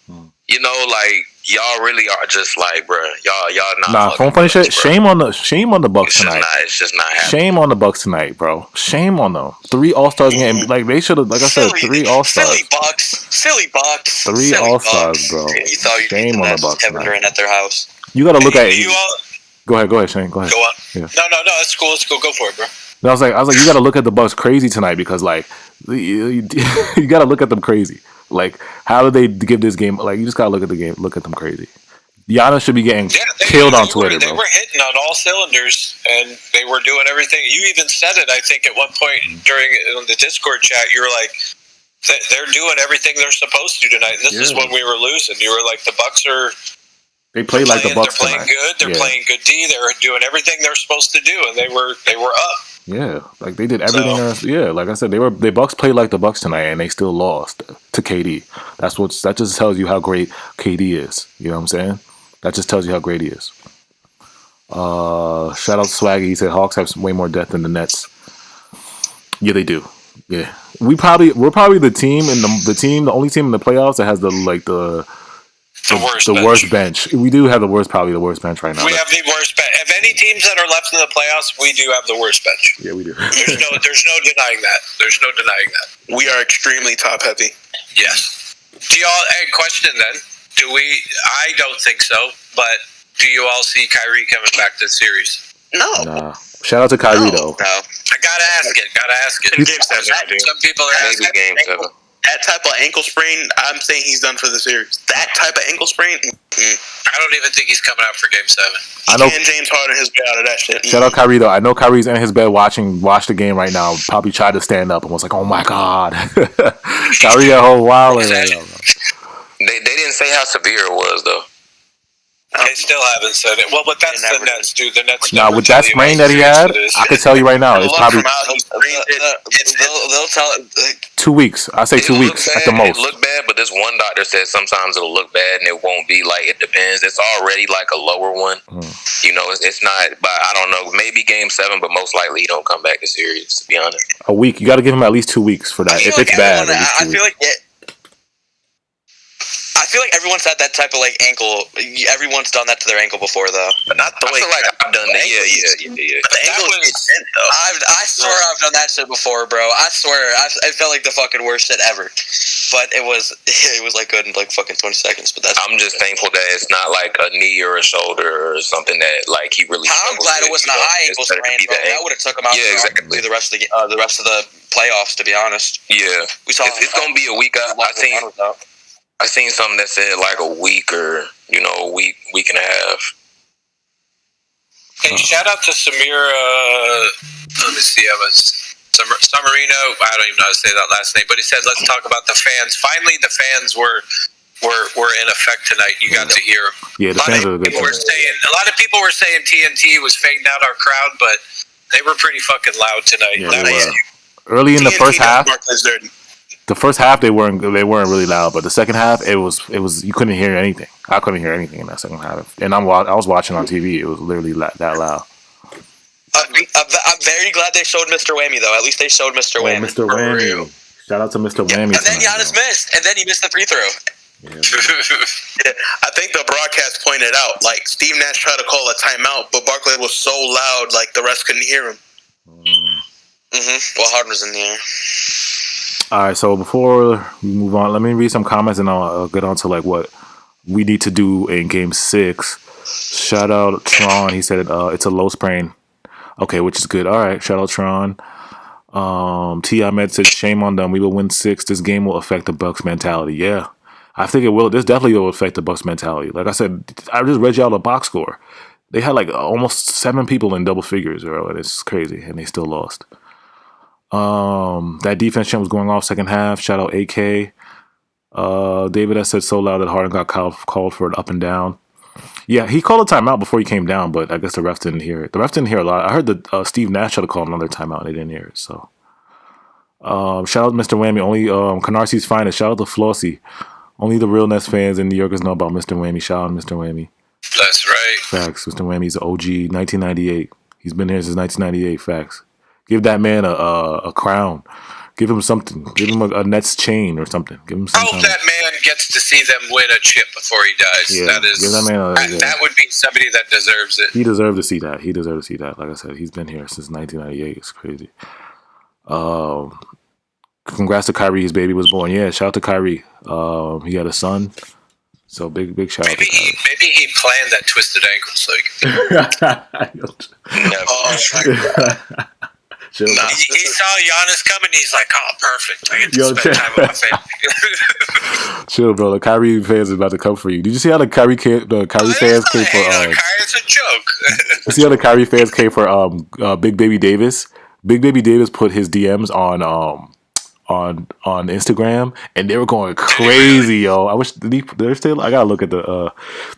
Speaker 2: You know, like y'all really are just like, bro, y'all not.
Speaker 1: Nah, phone funny shit. Shame on the Bucks tonight.
Speaker 2: It's just not happening.
Speaker 1: Shame on the Bucks tonight, bro. Shame on them. 3 All-Stars game. Like they should have. Like I said, 3 All-Stars.
Speaker 5: Silly Bucks.
Speaker 1: 3 All-Stars, bro.
Speaker 5: You thought you'd
Speaker 1: Shame on the Bucks
Speaker 5: Kevin Durant at their house.
Speaker 1: You got to look at.
Speaker 4: You all,
Speaker 1: go ahead, Shane. Go ahead.
Speaker 4: Go on.
Speaker 1: Yeah.
Speaker 4: No, that's cool. Let's go for it, bro.
Speaker 1: I was like, you got to look at the Bucks crazy tonight because like you got to look at them crazy. Like, how did they give this game? Like, you just gotta look at the game. Look at them crazy. Giannis should be getting killed on Twitter,
Speaker 4: bro. They were hitting on all cylinders, and they were doing everything. You even said it, I think, at one point during the Discord chat. You were like, "They're doing everything they're supposed to tonight." This is when we were losing. You were like, "The Bucks are."
Speaker 1: They play like the Bucks.
Speaker 4: They're playing good. They're playing good D. They're doing everything they're supposed to do, and they were up.
Speaker 1: Yeah, like they did everything. Like I said, the Bucks played like the Bucks tonight, and they still lost to KD. That just tells you how great KD is. You know what I'm saying? That just tells you how great he is. Shout out to Swaggy. He said Hawks have way more depth than the Nets. Yeah, they do. Yeah, we're probably the team and the only team in the playoffs that has the worst bench. We do have probably the worst bench right now.
Speaker 4: We have the worst bench. Of any teams that are left in the playoffs, we do have the worst bench.
Speaker 1: Yeah, we do.
Speaker 4: There's no denying that. There's no denying that.
Speaker 3: We are extremely top heavy.
Speaker 4: Yes. Do y'all? Question then? Do we? I don't think so. But do you all see Kyrie coming back to the series?
Speaker 3: No.
Speaker 1: Nah. Shout out to Kyrie though.
Speaker 4: No. I gotta ask it.
Speaker 6: In Game 7, I do.
Speaker 4: Some people are asking.
Speaker 2: Game 7.
Speaker 3: That type of ankle sprain, I'm saying he's done for the series. That type of ankle sprain,
Speaker 4: I don't even think he's coming out for Game 7.
Speaker 3: I know. And James Harden has been out of that shit.
Speaker 1: Shout out Kyrie though. I know Kyrie's in his bed watch the game right now. Probably tried to stand up and was like, "Oh my god." Kyrie a whole while.
Speaker 2: They didn't say how severe it was though.
Speaker 4: They still haven't said it. Well, but that's the Nets, dude. The Nets.
Speaker 1: Now with that sprain that he had, I can tell you right now, it's probably
Speaker 5: they'll tell
Speaker 1: 2 weeks. I say 2 weeks at the most.
Speaker 2: It looked bad, but this one doctor said sometimes it'll look bad and it won't be like it depends. It's already like a lower one. You know, it's not. But I don't know. Maybe Game 7, but most likely he don't come back to series. To be honest,
Speaker 1: a week. You got to give him at least 2 weeks for that. If it's bad,
Speaker 5: I feel like everyone's had that type of like ankle. Everyone's done that to their ankle before, though.
Speaker 2: But not the way. I feel like I've done that. Yeah.
Speaker 3: But the ankle is bent, though.
Speaker 5: I swear I've done that shit before, bro. I swear it felt like the fucking worst shit ever. But it was like good in like fucking 20 seconds. But I'm
Speaker 2: just thankful that it's not like a knee or a shoulder or something that like he really.
Speaker 5: I'm glad it wasn't a high ankle sprain, bro. That would have took him out.
Speaker 2: Yeah, exactly.
Speaker 5: The rest of the playoffs, to be honest.
Speaker 2: Yeah, it's gonna be a week. I seen something that said like a week or a week and a half.
Speaker 4: Hey, shout out to Samira. Let me see. Samarino. I don't even know how to say that last name, but he said, "Let's talk about the fans." Finally, the fans were in effect tonight. You got to hear.
Speaker 1: Yeah, the fans are good.
Speaker 4: A lot of people were saying TNT was fading out our crowd, but they were pretty fucking loud tonight.
Speaker 1: Yeah, they were. Early in the first half. The first half they weren't really loud, but the second half it was you couldn't hear anything. I couldn't hear anything in that second half, and I was watching on TV. It was literally that loud.
Speaker 5: I'm very glad they showed Mr. Whammy, though. At least they showed Mr. Whammy.
Speaker 1: Mr. Whammy. Shout out to Mr. Whammy.
Speaker 5: And then Giannis missed. And then he missed the free throw.
Speaker 3: Yeah, I think the broadcast pointed out, like, Steve Nash tried to call a timeout, but Barkley was so loud, like, the rest couldn't hear him.
Speaker 5: Well, Harden was in the air.
Speaker 1: All right, so before we move on, let me read some comments and I'll get on to, like, what we need to do in Game 6. Shout out Tron. He said it's a low sprain. Okay, which is good. All right, shout out Tron. T. Ahmed said, shame on them. We will win 6. This game will affect the Bucks mentality. Yeah. I think it will. This definitely will affect the Bucks mentality. Like I said, I just read y'all the box score. They had like almost 7 people in double figures, bro. And it's crazy, and they still lost. That defense champ was going off second half. Shout out AK. David has said so loud that Harden got called for an up and down. Yeah, he called a timeout before he came down, but I guess the refs didn't hear it. The refs didn't hear a lot. I heard that Steve Nash tried to call another timeout, and they didn't hear it. So, shout out Mr. Whammy. Only Canarsi's finest. Shout out to Flossie. Only the real Nets fans and New Yorkers know about Mr. Whammy. Shout out Mr. Whammy.
Speaker 4: That's right.
Speaker 1: Facts. Mr. Whammy's an OG, 1998. He's been here since 1998. Facts. Give that man a crown. Give him something. Give him a Nets chain or something. Give him something.
Speaker 4: I hope that man gets to see them win a chip before he dies.
Speaker 1: Yeah,
Speaker 4: that is.
Speaker 1: give that man
Speaker 4: that would be somebody that deserves it.
Speaker 1: He deserved to see that. He deserved to see that. Like I said, he's been here since 1998. It's crazy. Congrats to Kyrie. His baby was born. Yeah, shout out to Kyrie. He had a son. So big shout out to Kyrie.
Speaker 4: Maybe he planned that twisted ankle so he could.
Speaker 1: Chill.
Speaker 4: He saw Giannis coming. He's like, "Oh, perfect! I get to spend time with my family."
Speaker 1: Chill, bro. The Kyrie fans is about to come for you. Did you see how the Kyrie fans came for?
Speaker 4: It's a joke.
Speaker 1: You see how the Kyrie fans came for Big Baby Davis? Big Baby Davis put his DMs on Instagram, and they were going crazy, yo. I wish they're still. I gotta look at the.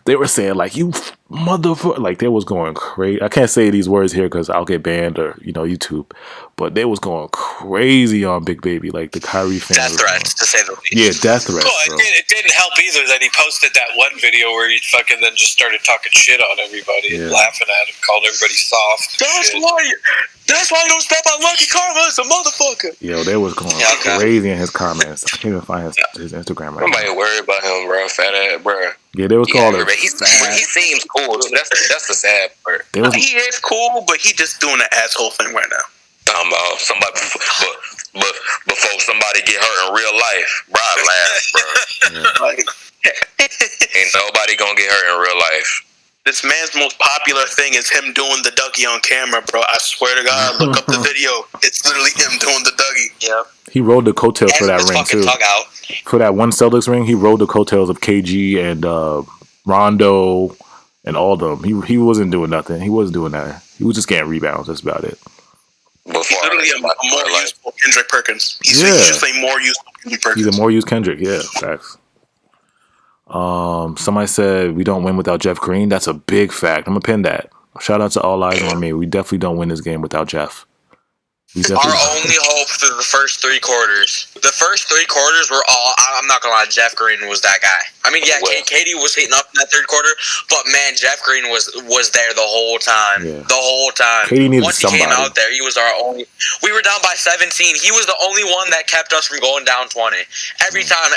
Speaker 1: They were saying like, "You motherfucker!" Like they was going crazy. I can't say these words here because I'll get banned or YouTube. But they was going crazy on Big Baby, like the Kyrie fans.
Speaker 5: Death threats, to say the least.
Speaker 1: Yeah, death threats.
Speaker 4: Well, it didn't help either that he posted that one video where he fucking then just started talking shit on everybody and laughing at him, called everybody soft.
Speaker 5: That's why you don't step on Lucky Karma. It's a motherfucker.
Speaker 1: Yo, they was going crazy in his comments. I can't even find his Instagram right now.
Speaker 2: Nobody worried about him, bro. Fat ass, bro.
Speaker 1: Yeah, they was calling him.
Speaker 2: He seems cool. That's the sad part.
Speaker 3: He is cool, but he just doing an asshole thing right now.
Speaker 2: Talking about somebody, but before somebody get hurt in real life, bro, I laugh, bro. Ain't nobody gonna get hurt in real life.
Speaker 3: This man's most popular thing is him doing the Dougie on camera, bro. I swear to God, look up the video. It's literally him doing the Dougie.
Speaker 5: Yep.
Speaker 1: He rode the coattails for that ring too. For that one Celtics ring, he rode the coattails of KG and Rondo and all of them. He wasn't doing nothing. He wasn't doing that. He was just getting rebounds. That's about it.
Speaker 3: He's literally a more useful Kendrick Perkins. He's just a more useful Kendrick Perkins.
Speaker 1: He's a more used Kendrick. Yeah, facts. Somebody said we don't win without Jeff Green. That's a big fact. I'm gonna pin that. Shout out to All Eyes on Me. We definitely don't win this game without Jeff.
Speaker 5: Our only hope through the first 3 quarters. The first 3 quarters were all. I'm not gonna lie, Jeff Green was that guy. I mean, yeah, Katie was heating up in that 3rd quarter, but man, Jeff Green was there the whole time. Yeah. The whole time.
Speaker 1: Katie needed
Speaker 5: Once
Speaker 1: somebody.
Speaker 5: he came out there, he was our only. We were down by 17. He was the only one that kept us from going down 20. Every time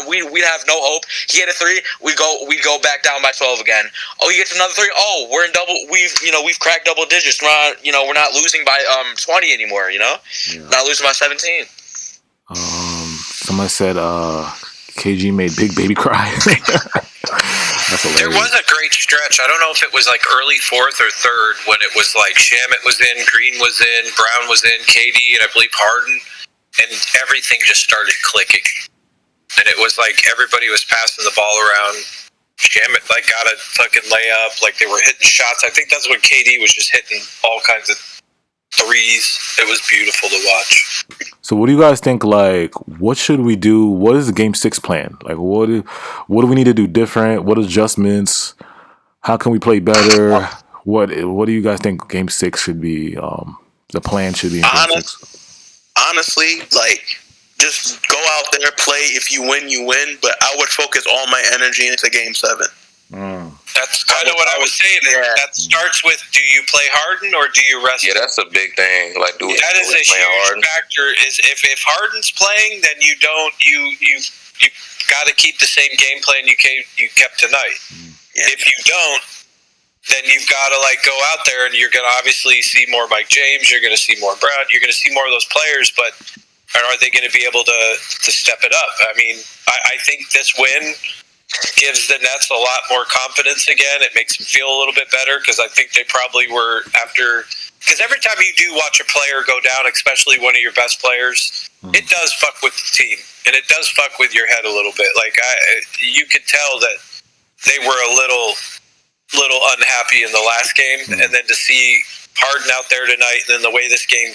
Speaker 5: we'd have no hope. He hit a 3, we'd go back down by 12 again. Oh, he gets another 3. Oh, we're in double. We've cracked double digits. We're not losing by 20 anymore. Not losing by 17.
Speaker 1: Somebody said KG made Big Baby cry. That's hilarious.
Speaker 4: There was a great stretch. I don't know if it was like early 4th or 3rd when it was like Shamet was in, Green was in, Brown was in, KD, and I believe Harden, and everything just started clicking. And it was like everybody was passing the ball around. Shamet got a fucking layup. Like they were hitting shots. I think that's when KD was just hitting all kinds of threes. It was beautiful to watch.
Speaker 1: So what do you guys think, like, what should we do? What is the Game 6 plan? Like, what do we need to do different? What adjustments? How can we play better? What do you guys think Game 6 should be, the plan should be in Game 6?
Speaker 3: Honestly, just go out there, play. If you win, you win. But I would focus all my energy into Game 7.
Speaker 4: That's kind of what I was saying.
Speaker 2: Yeah.
Speaker 4: That starts with, do you play Harden or do you rest?
Speaker 2: Yeah, that's a big thing. Like,
Speaker 4: that is a huge factor. Is if Harden's playing, then you don't you got to keep the same game plan you kept tonight. Yeah. If you don't, then you've got to like go out there and you're going to obviously see more Mike James. You're going to see more Brown. You're going to see more of those players, but are they going to be able to step it up? I mean, I think this win gives the Nets a lot more confidence again. It makes them feel a little bit better because I think they probably were after. Because every time you do watch a player go down, especially one of your best players, it does fuck with the team and it does fuck with your head a little bit. Like you could tell that they were a little unhappy in the last game, and then to see Harden out there tonight, and then the way this game.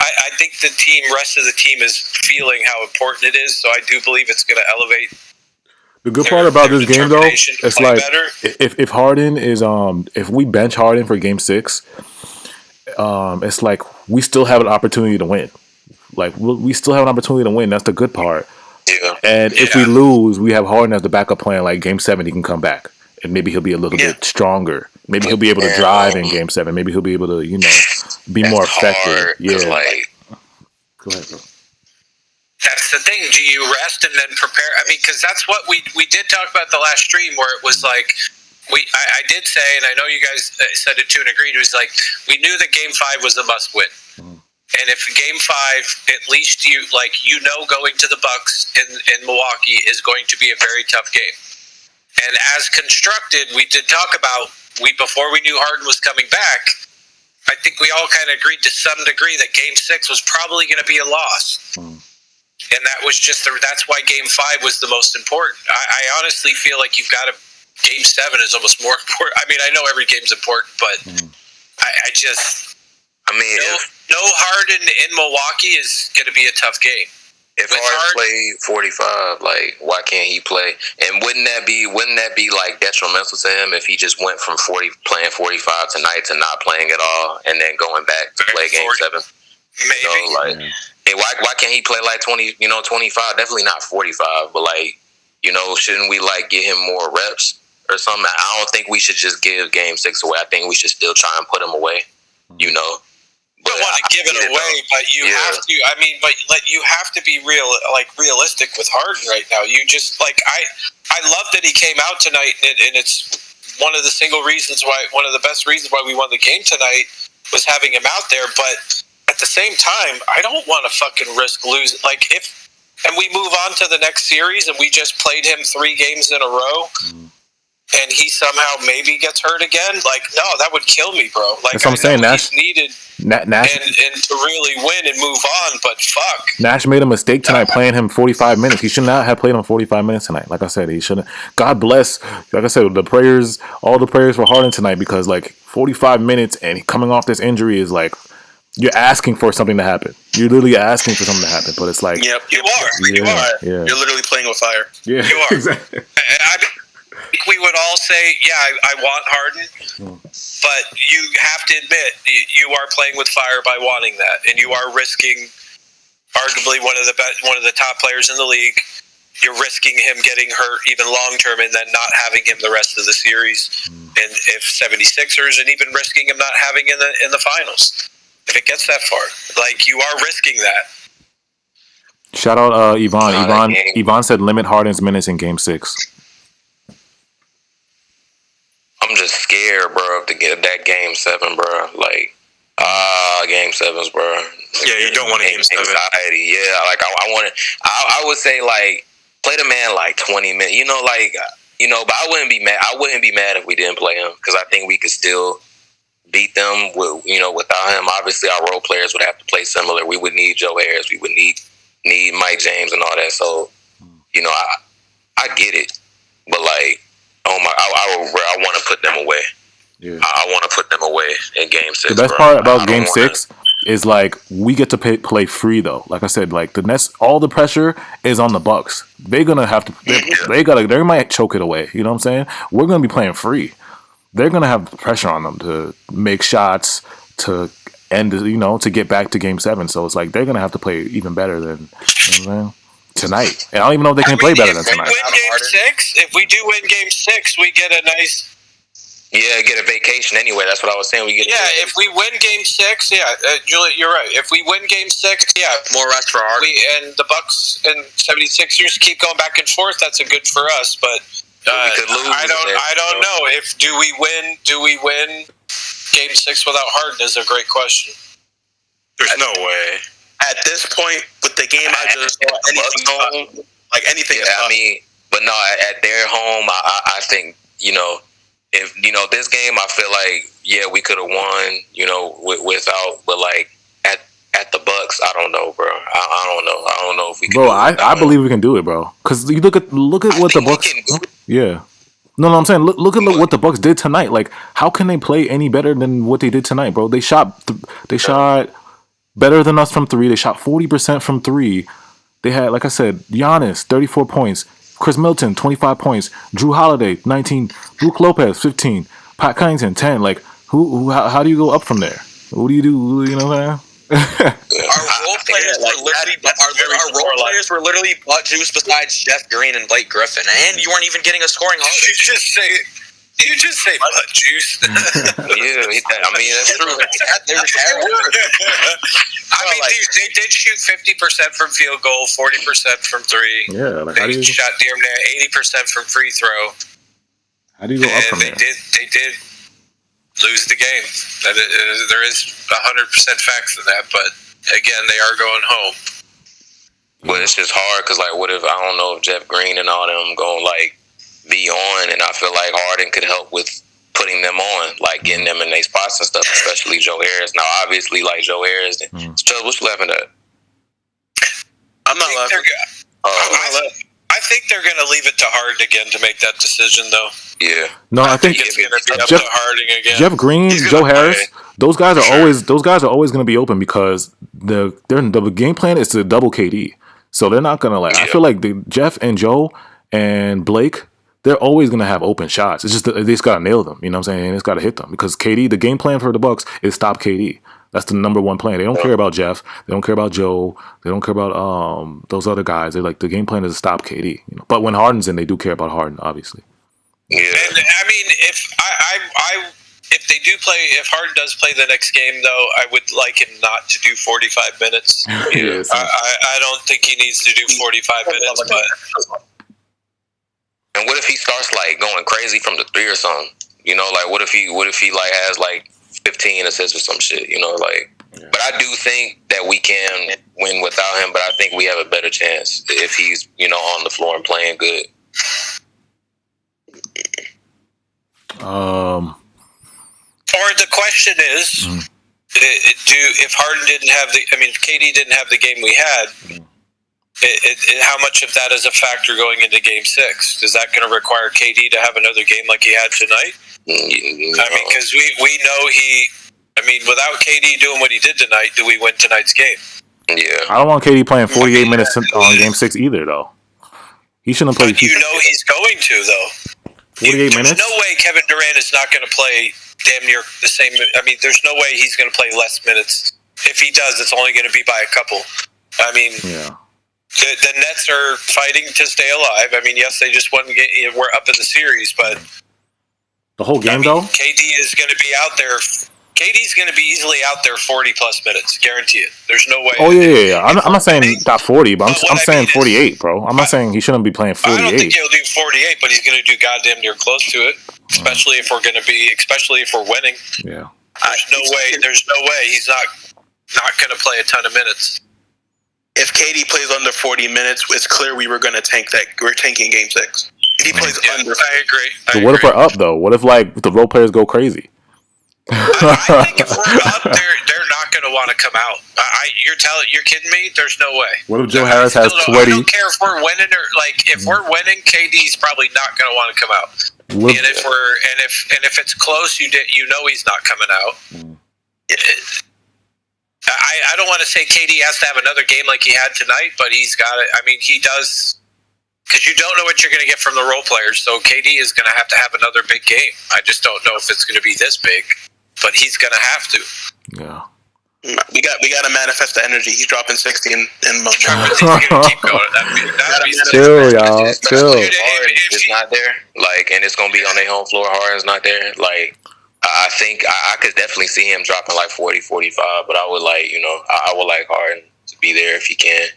Speaker 4: I think the rest of the team is feeling how important it is. So I do believe it's going to elevate.
Speaker 1: The good part about this game, though, it's like if Harden is if we bench Harden for Game 6, it's like we still have an opportunity to win. Like we still have an opportunity to win. That's the good part.
Speaker 2: Yeah.
Speaker 1: And if we lose, we have Harden as the backup plan. Like Game 7, he can come back and maybe he'll be a little bit stronger. Maybe he'll be able to drive in Game 7. Maybe he'll be able to, be more effective. Yeah. Go ahead, bro.
Speaker 4: That's the thing. Do you rest and then prepare? I mean, because that's what we did talk about the last stream, where it was like I did say, and I know you guys said it too and agreed. It was like we knew that Game 5 was a must win, and if Game 5, at least going to the Bucks in Milwaukee is going to be a very tough game. And as constructed, we did talk about before we knew Harden was coming back. I think we all kind of agreed to some degree that Game 6 was probably going to be a loss. And that was that's why Game 5 was the most important. I honestly feel like you've got Game 7 is almost more important. I mean, I know every game's important, but no Harden in Milwaukee is going to be a tough game.
Speaker 2: If Harden played 45, like, why can't he play? And wouldn't that be like detrimental to him if he just went from playing 45 tonight to not playing at all, and then going back to play Game 7?
Speaker 4: Maybe.
Speaker 2: Hey, why can't he play like 20? 25. Definitely not 45, but like, shouldn't we like get him more reps or something? I don't think we should just give Game 6 away. I think we should still try and put him away.
Speaker 4: You don't want to give it away, but you have to. I mean, but you have to be realistic with Harden right now. You just I love that he came out tonight, and it's one of the one of the best reasons why we won the game tonight was having him out there. But at the same time, I don't want to fucking risk losing. Like and we move on to the next series, and we just played him 3 games in a row. And he somehow maybe gets hurt again. Like, no, that would kill me, bro. Like,
Speaker 1: that's what I'm saying. Nash
Speaker 4: needed
Speaker 1: Nash
Speaker 4: and to really win and move on. But fuck,
Speaker 1: Nash made a mistake tonight playing him 45 minutes. He should not have played him 45 minutes tonight. Like I said, he shouldn't. God bless. Like I said, all the prayers for Harden tonight, because like 45 minutes and coming off this injury is like you're asking for something to happen. You're literally asking for something to happen. But it's like,
Speaker 3: yep, you are.
Speaker 1: Yeah.
Speaker 3: You're literally playing with fire.
Speaker 1: Yeah,
Speaker 4: you are.
Speaker 1: Exactly.
Speaker 4: We would all say, I want Harden, but you have to admit you are playing with fire by wanting that, and you are risking arguably one of the top players in the league. You're risking him getting hurt even long term, and then not having him the rest of the series. And if 76ers, and even risking him not having in the finals, if it gets that far, like you are risking that.
Speaker 1: Shout out Yvonne. Yvonne said limit Harden's minutes in Game 6.
Speaker 2: I'm just scared, bro, to get that Game 7, bro. Like, Game 7s, bro.
Speaker 6: Yeah, you don't want a Game 7.
Speaker 2: Anxiety, yeah. Like, I would say, like, play the man, like, 20 minutes. But I wouldn't be mad. I wouldn't be mad if we didn't play him, because I think we could still beat them, without him. Obviously, our role players would have to play similar. We would need Joe Harris. We would need Mike James and all that. So, I get it. But, like, I want to put them away. Yeah. I want to put them away in Game 6.
Speaker 1: The best part about Game 6 is like we get to play free though. Like I said, like the Nets, all the pressure is on the Bucks. They're gonna have to. They might choke it away. You know what I'm saying? We're gonna be playing free. They're gonna have pressure on them to make shots to end. To get back to Game 7. So it's like they're gonna have to play even better than tonight. And I don't even know if they can play better than tonight.
Speaker 4: If we do win Game 6, we get a nice
Speaker 2: Yeah, get a vacation anyway. That's what I was saying.
Speaker 4: If we win Game 6, Juliet, you're right. If we win Game 6,
Speaker 5: more rest for Harden.
Speaker 4: And the Bucks and 76ers keep going back and forth. That's a good for us, but
Speaker 2: we could lose.
Speaker 4: I don't know if do we win Game 6 without Harden is a great question.
Speaker 6: There's no way.
Speaker 3: At this point, with the game I just saw, anything.
Speaker 2: Yeah, I mean, but no, at their home, I think if this game, I feel like we could have won, without, but like at the Bucks, I don't know, bro. I don't know if we can.
Speaker 1: Bro, I believe we can do it, bro. Because you look at what the Bucks. Yeah. No, I'm saying look at what the Bucks did tonight. Like, how can they play any better than what they did tonight, bro? They shot better than us from 3. They shot 40% from 3. They had, like I said, Giannis 34 points, Chris Middleton 25 points, Drew Holiday 19, Brook Lopez 15, Pat Connaughton 10. Like, how do you go up from there? What do you do? You know what I'm saying?
Speaker 5: Our role players were literally butt juice besides Jeff Green and Blake Griffin, and you weren't even getting a scoring Harden.
Speaker 4: You just say butt juice.
Speaker 2: Yeah, I mean that's true.
Speaker 4: They did shoot 50% from field goal, 40% from 3.
Speaker 1: Yeah, like
Speaker 4: they shot damn near 80% from free throw.
Speaker 1: How do you go up from there?
Speaker 4: They did lose the game. There is 100% facts in that, but again, they are going home.
Speaker 2: But it's just hard because, like, what if I don't know if Jeff Green and all them going be on, and I feel like Harden could help with putting them on, like getting them in their spots and stuff, especially Joe Harris. Now, obviously, like Joe Harris, Chubb, what you laughing at?
Speaker 3: I'm not laughing.
Speaker 4: I think they're going to leave it to Harden again to make that decision, though.
Speaker 2: Yeah.
Speaker 1: No, I think
Speaker 4: it's going to be up to Harden again.
Speaker 1: Jeff Green, Joe Harris, those guys are always going to be open because the game plan is to double KD. So they're not going to I feel like Jeff and Joe and Blake, they're always going to have open shots. It's just they just got to nail them. You know what I'm saying? They just got to hit them because KD, the game plan for the Bucks is stop KD. That's the number one plan. They don't care about Jeff. They don't care about Joe. They don't care about those other guys. They're like, the game plan is to stop KD. But when Harden's in, they do care about Harden, obviously.
Speaker 2: Yeah.
Speaker 4: And I mean, if Harden does play the next game, though, I would like him not to do 45 minutes.
Speaker 1: Yes.
Speaker 4: I don't think he needs to do 45 minutes, but.
Speaker 2: And what if he starts going crazy from the 3 or something? What if he has 15 assists or some shit? But I do think that we can win without him. But I think we have a better chance if he's on the floor and playing good.
Speaker 4: Or the question is, if Harden didn't have if KD didn't have the game we had. How much of that is a factor going into Game 6? Is that going to require KD to have another game like he had tonight?
Speaker 2: No.
Speaker 4: I mean, because we know without KD doing what he did tonight, do we win tonight's game?
Speaker 2: Yeah.
Speaker 1: I don't want KD playing 48 minutes on Game 6 either, though. He shouldn't play.
Speaker 4: But he's going to, though.
Speaker 1: 48 minutes?
Speaker 4: There's no way Kevin Durant is not going to play damn near the same. I mean, there's no way he's going to play less minutes. If he does, it's only going to be by a couple. I mean,
Speaker 1: yeah.
Speaker 4: The Nets are fighting to stay alive. I mean, yes, they just won. We're up in the series, but
Speaker 1: the whole game, though.
Speaker 4: KD is going to be out there. KD's going to be easily out there 40+ minutes, guarantee it. There's no way.
Speaker 1: Oh yeah. I'm not saying not 40, but I'm saying 48, bro. I'm not saying he shouldn't be playing 48.
Speaker 4: I don't think he'll do 48, but he's going to do goddamn near close to it. Especially if we're winning.
Speaker 1: Yeah.
Speaker 3: There's no way
Speaker 4: he's not going to play a ton of minutes.
Speaker 3: If KD plays under 40 minutes, it's clear we were going to tank that. We're tanking Game 6. If he plays under.
Speaker 4: I agree.
Speaker 1: So what if we're up though? What if the role players go crazy?
Speaker 4: I think if we're up, they're not going to want to come out. You're kidding me? There's no way.
Speaker 1: What if Joe Harris has 20?
Speaker 4: I don't care if we're winning or if we're winning, KD's probably not going to want to come out. And if it's close, he's not coming out. I don't want to say KD has to have another game like he had tonight, but he's got it. I mean, he does, because you don't know what you're going to get from the role players. So KD is going to have another big game. I just don't know if it's going to be this big, but he's going to have to.
Speaker 1: Yeah.
Speaker 3: We got to manifest the energy. He's dropping 60 in months.
Speaker 2: Keep going.
Speaker 1: Chill, y'all. Chill.
Speaker 2: If he's not there, like, and it's gonna be on their home floor. Harden's not there. Like, I think I could definitely see him dropping like 40, 45. But I would like, I would like Harden to be there if he can.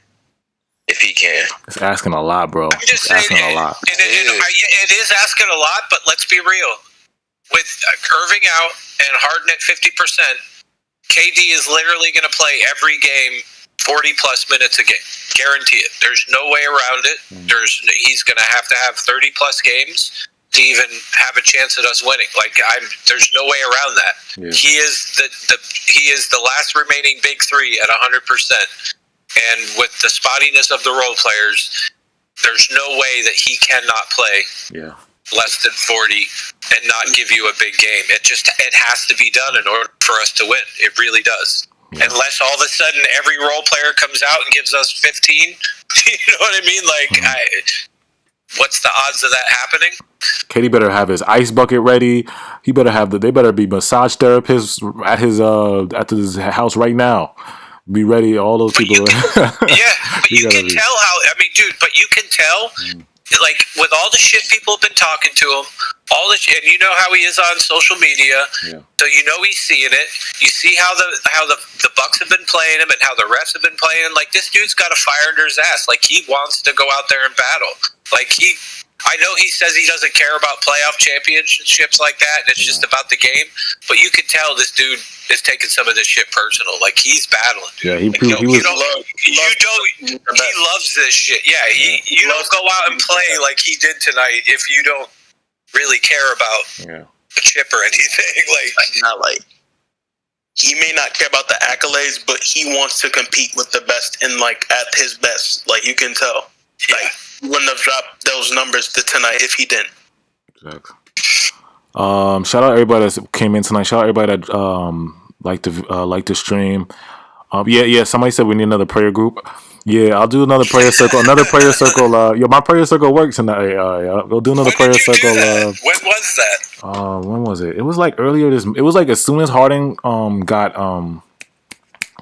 Speaker 2: If he can.
Speaker 1: It's asking a lot, bro.
Speaker 4: I'm just
Speaker 1: saying,
Speaker 4: asking a lot. It is asking a lot, but let's be real. With Irving out and Harden at 50%, KD is literally going to play every game 40-plus minutes a game. Guarantee it. There's no way around it. He's going to have 30-plus games to even have a chance at us winning. There's no way around that. Yeah. He is the last remaining big three at 100%. And with the spottiness of the role players, there's no way that he cannot play less than 40 and not give you a big game. It has to be done in order for us to win. It really does. Yeah. Unless all of a sudden every role player comes out and gives us 15. You know what I mean? What's the odds of that happening?
Speaker 1: KD better have his ice bucket ready. He better have they better be massage therapists at his house right now. Be ready, all those people.
Speaker 4: But you can tell how. I mean, dude. But you can tell, with all the shit people have been talking to him, all this, and you know how he is on social media. Yeah. So you know he's seeing it. You see how the Bucks have been playing him, and how the refs have been playing him. This dude's got a fire under his ass. He wants to go out there and battle. I know he says he doesn't care about playoff championships like that, and it's just about the game. But you can tell this dude is taking some of this shit personal. He's battling. Dude.
Speaker 1: Yeah, he
Speaker 4: loves this shit. Yeah, you don't go out and play like he did tonight if you don't really care about a chip or anything.
Speaker 3: He may not care about the accolades, but he wants to compete with the best and at his best. You can tell.
Speaker 4: Yeah.
Speaker 3: He wouldn't have dropped those numbers tonight if he didn't.
Speaker 1: Exactly. Shout out everybody that came in tonight. Shout out everybody that like the stream. Somebody said we need another prayer group. Yeah, I'll do another prayer circle. Another prayer circle. My prayer circle works tonight. We'll do another prayer circle.
Speaker 4: When was that?
Speaker 1: When was it? It was earlier this. It was as soon as Harden got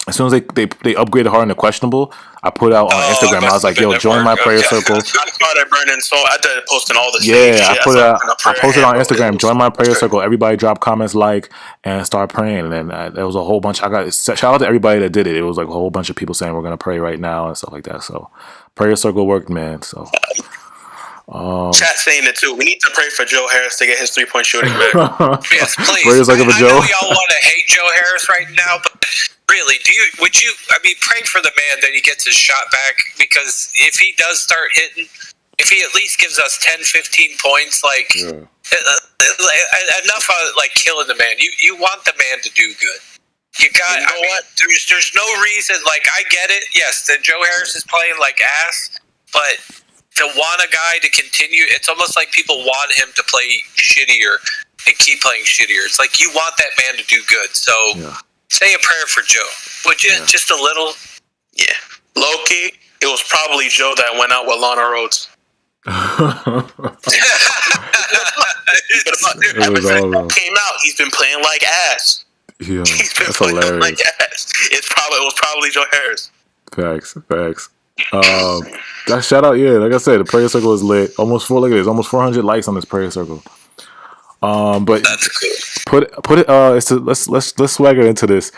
Speaker 1: as soon as they upgraded Harden to questionable, I put out on Instagram. I was like, "Yo, join my prayer circle."
Speaker 3: I started burning, so I did posting all this.
Speaker 1: I posted on Instagram. Join my prayer circle. Everybody drop comments, and start praying. And then there was a whole bunch. I got shout out to everybody that did it. It was a whole bunch of people saying we're gonna pray right now and stuff like that. So prayer circle worked, man. So.
Speaker 3: Chat saying it too. We need to pray for Joe Harris to get his 3-point shooting back.
Speaker 4: Yes, please.
Speaker 1: Prayers
Speaker 4: I
Speaker 1: Joe.
Speaker 4: know y'all want to hate Joe Harris right now, but really, pray for the man that he gets his shot back, because if he does start hitting, if he at least gives us 10, 15 points, enough of killing the man. You want the man to do good. You got. There's no reason. I get it. Yes, that Joe Harris is playing like ass, but to want a guy to continue, it's almost like people want him to play shittier and keep playing shittier. It's you want that man to do good. So say a prayer for Joe. Would you? Yeah. Just a little?
Speaker 3: Yeah. Low-key, it was probably Joe that went out with Lana Rhodes. Ever since Joe came out, he's been playing like ass.
Speaker 1: Yeah,
Speaker 3: he's been playing
Speaker 1: hilarious.
Speaker 3: Like ass. It was probably Joe Harris.
Speaker 1: Facts. That shout out, like I said, the prayer circle is lit. Almost 400 likes on this prayer circle. But
Speaker 4: that's good.
Speaker 1: Put it. Let's swagger into this.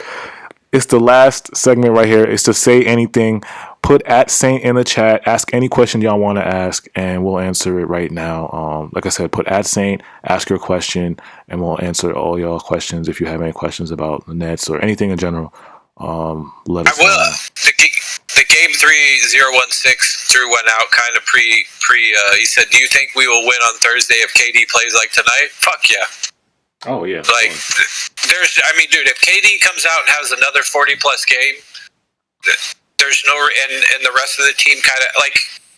Speaker 1: It's the last segment right here. It's to say anything. Put @Saint in the chat. Ask any question y'all want to ask, and we'll answer it right now. Like I said, put @Saint. Ask your question, and we'll answer all y'all questions. If you have any questions about the Nets or anything in general, let us know.
Speaker 4: The game 3016 Drew went out kind of pre. He said, "Do you think we will win on Thursday if KD plays like tonight?" Fuck yeah.
Speaker 1: Oh yeah.
Speaker 4: Dude, if KD comes out and has another 40+ game, there's no, and the rest of the team kind of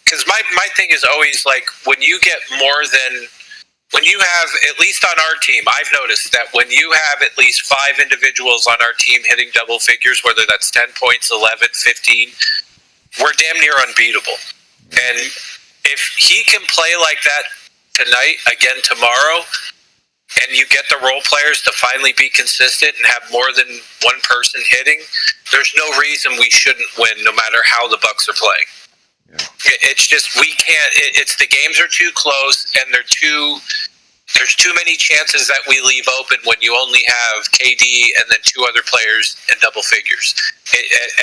Speaker 4: because my thing is always when you get more than. When you have, at least on our team, I've noticed that when you have at least 5 individuals on our team hitting double figures, whether that's 10 points, 11, 15, we're damn near unbeatable. And if he can play like that tonight, again tomorrow, and you get the role players to finally be consistent and have more than one person hitting, there's no reason we shouldn't win no matter how the Bucks are playing. Yeah. It's just we can't. It's the games are too close, and there's too many chances that we leave open when you only have KD and then two other players in double figures.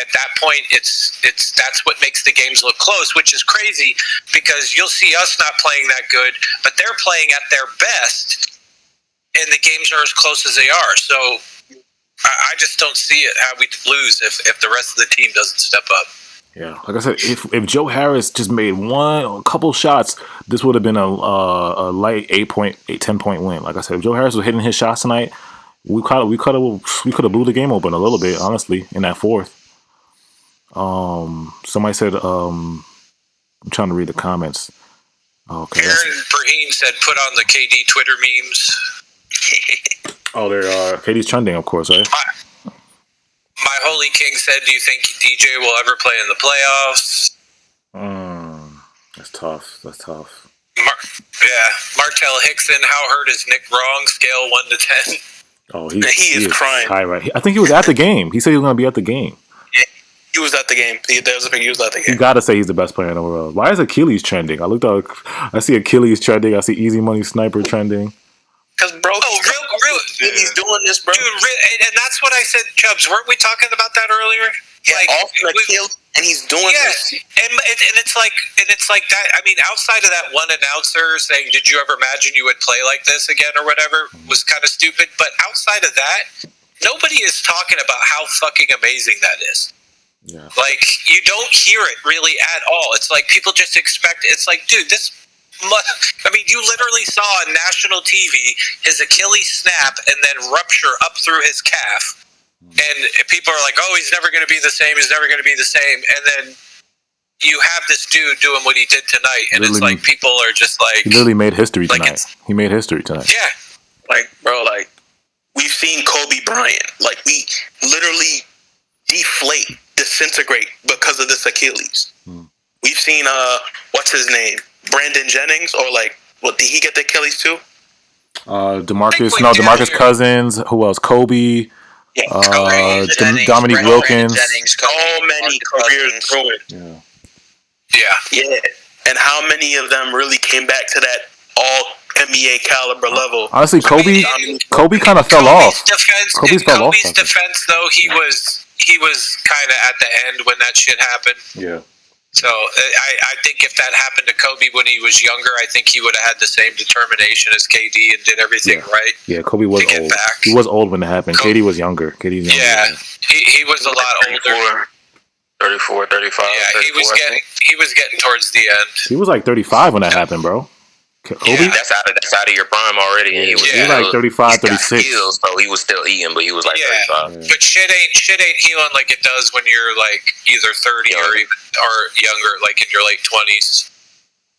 Speaker 4: At that point, that's what makes the games look close, which is crazy because you'll see us not playing that good, but they're playing at their best, and the games are as close as they are. So I just don't see it how we lose if the rest of the team doesn't step up.
Speaker 1: Yeah, like I said, if Joe Harris just made a couple shots, this would have been a light 10-point win. Like I said, if Joe Harris was hitting his shots tonight, we could have blew the game open a little bit, honestly, in that fourth. Somebody said, I'm trying to read the comments. Okay.
Speaker 4: Aaron Brahim said, "Put on the KD Twitter memes."
Speaker 1: Oh, they're KD's trending, of course, right?
Speaker 4: My Holy King said, "Do you think DJ will ever play in the playoffs?"
Speaker 1: That's tough.
Speaker 4: Martell Hickson, how hurt is Nick Wrong? Scale 1 to 10.
Speaker 1: Oh,
Speaker 3: he is crying.
Speaker 1: High, right? I think he was at the game. He said he was going to be at the game.
Speaker 3: Yeah, he was at the game. He was at the game.
Speaker 1: You got to say he's the best player in the world. Why is Achilles trending? I see Achilles trending. I see Easy Money Sniper trending.
Speaker 3: Because, bro, he's doing this, bro. Dude,
Speaker 4: and that's what I said, Chubbs. Weren't we talking about that earlier?
Speaker 3: Yeah, and he's doing this.
Speaker 4: And it's like that. I mean, outside of that one announcer saying, "Did you ever imagine you would play like this again?" or whatever, was kind of stupid. But outside of that, nobody is talking about how fucking amazing that is. Yeah. Like, you don't hear it really at all. It's like people just expect. It's like, dude, this. I mean, you literally saw on national TV his Achilles snap and then rupture up through his calf. And people are like, "Oh, he's never going to be the same. He's never going to be the same." And then you have this dude doing what he did tonight, and it's like people are just like,
Speaker 1: he literally made history tonight. He made history tonight.
Speaker 4: Yeah,
Speaker 3: like, bro, like we've seen Kobe Bryant, like we literally disintegrate because of this Achilles. We've seen what's his name, Brandon Jennings, or like, what, did he get the Achilles too?
Speaker 1: DeMarcus Cousins. Who else? Kobe.
Speaker 5: Yeah,
Speaker 1: Dominique Wilkins.
Speaker 3: So many careers ruined. Yeah. And how many of them really came back to that all NBA caliber level?
Speaker 1: Honestly, Kobe kind of fell off.
Speaker 4: Kobe's defense, though, he was kind of at the end when that shit happened.
Speaker 1: Yeah.
Speaker 4: So I think if that happened to Kobe when he was younger, I think he would have had the same determination as KD and did everything right.
Speaker 1: Yeah, Kobe was old. He was old when it happened. KD was younger.
Speaker 4: Yeah, he was a lot older.
Speaker 2: 34, 35.
Speaker 4: Yeah, he was getting towards the end.
Speaker 1: He was like 35 when that happened, bro. Kobe?
Speaker 2: Yeah, that's out of your prime already. And he was
Speaker 1: like 35, 36.
Speaker 2: Heels, so he was still eating, but he was like 35.
Speaker 4: Yeah. But shit ain't healing like it does when you're like either 30 or younger, like in your late 20s.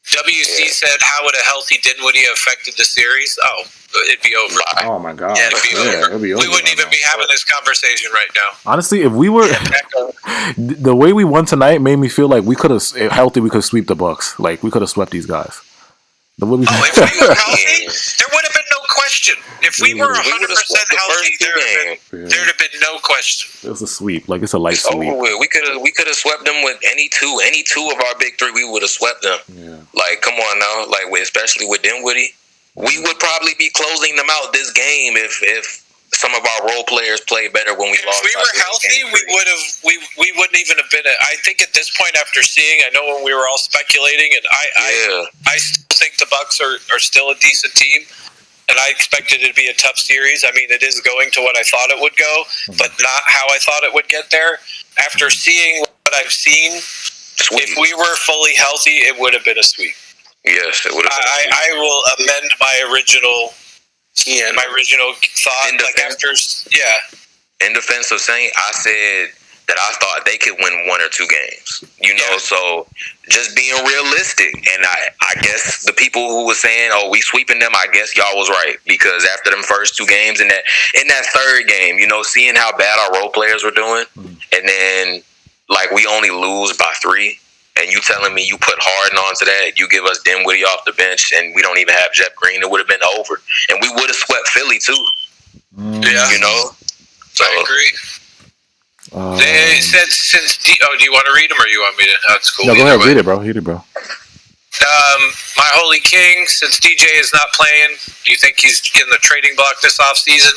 Speaker 4: WC said, "How would a healthy Dinwiddie have affected the series?" Oh, it'd be over.
Speaker 1: Oh my god,
Speaker 4: it'd be over. We wouldn't even be having this conversation right now.
Speaker 1: Honestly, if we were the way we won tonight, made me feel like we could have sweep the Bucks. Like we could have swept these guys.
Speaker 4: If we were healthy, there would have been no question. If we were 100% healthy, there'd have been no question.
Speaker 1: It was a sweep, like it's a light sweep.
Speaker 2: We could have swept them with any two of our big three. We would have swept them. Yeah. Like, come on now, like especially with Dinwiddie, we would probably be closing them out this game if some of our role players played better when we lost.
Speaker 4: If we were healthy, we wouldn't even have been. I think at this point, after seeing, I know when we were all speculating, and I still think the Bucks are still a decent team, and I expected it to be a tough series. I mean, it is going to what I thought it would go, but not how I thought it would get there. After seeing what I've seen, if we were fully healthy, it would have been a sweep.
Speaker 2: Yes, it would have been.
Speaker 4: I will amend my original. Yeah, my original thought.
Speaker 2: In defense of Saint, I said that I thought they could win 1 or 2 games. So just being realistic. And I guess the people who were saying, "Oh, we sweeping them," I guess y'all was right, because after them first 2 games in that third game, seeing how bad our role players were doing, and then like we only lose by 3. and you telling me you put Harden onto that, you give us Dinwiddie off the bench, and we don't even have Jeff Green, it would have been over. And we would have swept Philly, too.
Speaker 4: Yeah.
Speaker 2: You know? So,
Speaker 4: I agree. They said do you want to read them or you want me to? That's cool.
Speaker 1: No, go ahead. Read it, bro.
Speaker 4: My Holy King, since DJ is not playing, do you think he's in the trading block this offseason?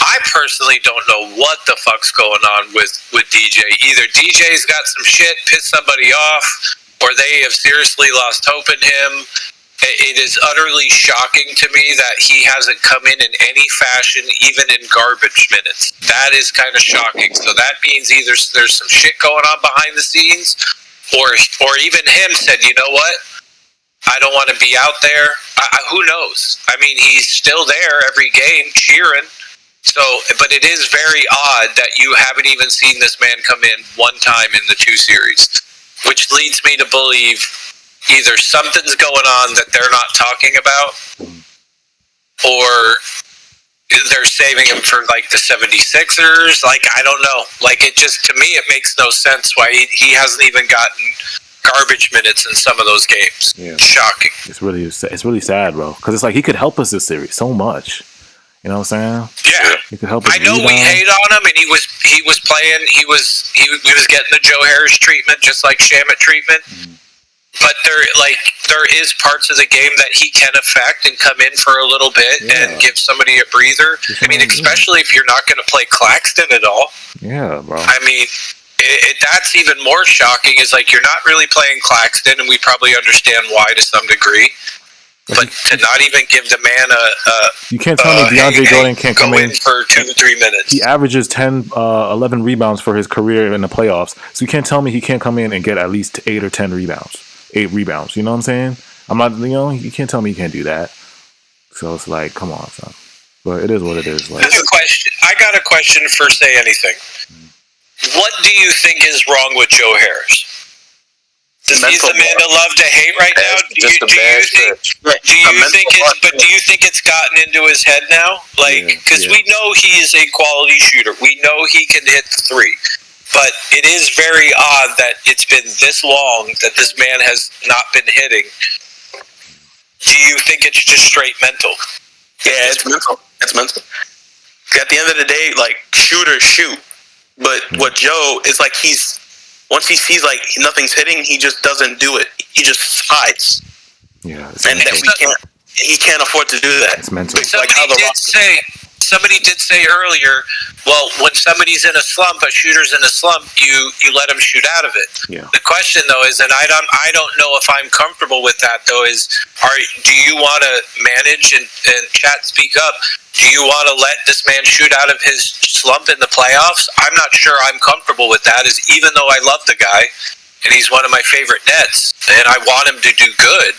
Speaker 4: I personally don't know what the fuck's going on with DJ. Either DJ's got some shit, pissed somebody off, or they have seriously lost hope in him. It is utterly shocking to me that he hasn't come in any fashion, even in garbage minutes. That is kind of shocking. So that means either there's some shit going on behind the scenes, or even him said, you know what? I don't want to be out there. Who knows? I mean, he's still there every game cheering. So, but it is very odd that you haven't even seen this man come in one time in the 2 series, which leads me to believe either something's going on that they're not talking about, or they're saving him for like the 76ers. Like, I don't know. Like, it just, to me, it makes no sense why he hasn't even gotten garbage minutes in some of those games.
Speaker 1: Yeah.
Speaker 4: Shocking.
Speaker 1: It's really sad, bro. Because it's like he could help us this series so much. You know what I'm saying?
Speaker 4: Yeah.
Speaker 1: He could help us.
Speaker 4: I know we hate on him, and he was playing. He was getting the Joe Harris treatment, just like Shamet treatment. But there is parts of the game that he can affect and come in for a little bit and give somebody a breather. I mean, especially if you're not going to play Claxton at all.
Speaker 1: Yeah, bro.
Speaker 4: I mean, that's even more shocking. Is like you're not really playing Claxton, and we probably understand why to some degree. But to not even give the man
Speaker 1: you can't tell me DeAndre Jordan can't come in
Speaker 4: for 2-3 minutes.
Speaker 1: He averages 10, 11 rebounds for his career in the playoffs. So you can't tell me he can't come in and get at least 8 or 10 rebounds. 8 rebounds. You know what I'm saying? I'm not. You can't tell me he can't do that. So it's like, come on, son. But it is what it is. Like,
Speaker 4: I got a question for Say Anything. What do you think is wrong with Joe Harris? He's the man to love to hate right now. Do you think it's gotten into his head now? Like, because we know he is a quality shooter. We know he can hit the 3. But it is very odd that it's been this long that this man has not been hitting. Do you think it's just straight mental?
Speaker 3: Yeah, it's mental. It's mental. At the end of the day, like, shooters shoot. But what Joe is like, once he sees like nothing's hitting, he just doesn't do it. He just hides.
Speaker 1: Yeah,
Speaker 3: and he can't afford to do that.
Speaker 1: It's mental.
Speaker 4: Somebody did say earlier, well, when somebody's in a slump, a shooter's in a slump, you let him shoot out of it.
Speaker 1: Yeah.
Speaker 4: The question though is, and I don't know if I'm comfortable with that though, is do you want to manage and chat speak up? Do you want to let this man shoot out of his slump in the playoffs? I'm not sure I'm comfortable with that, is even though I love the guy and he's one of my favorite Nets and I want him to do good.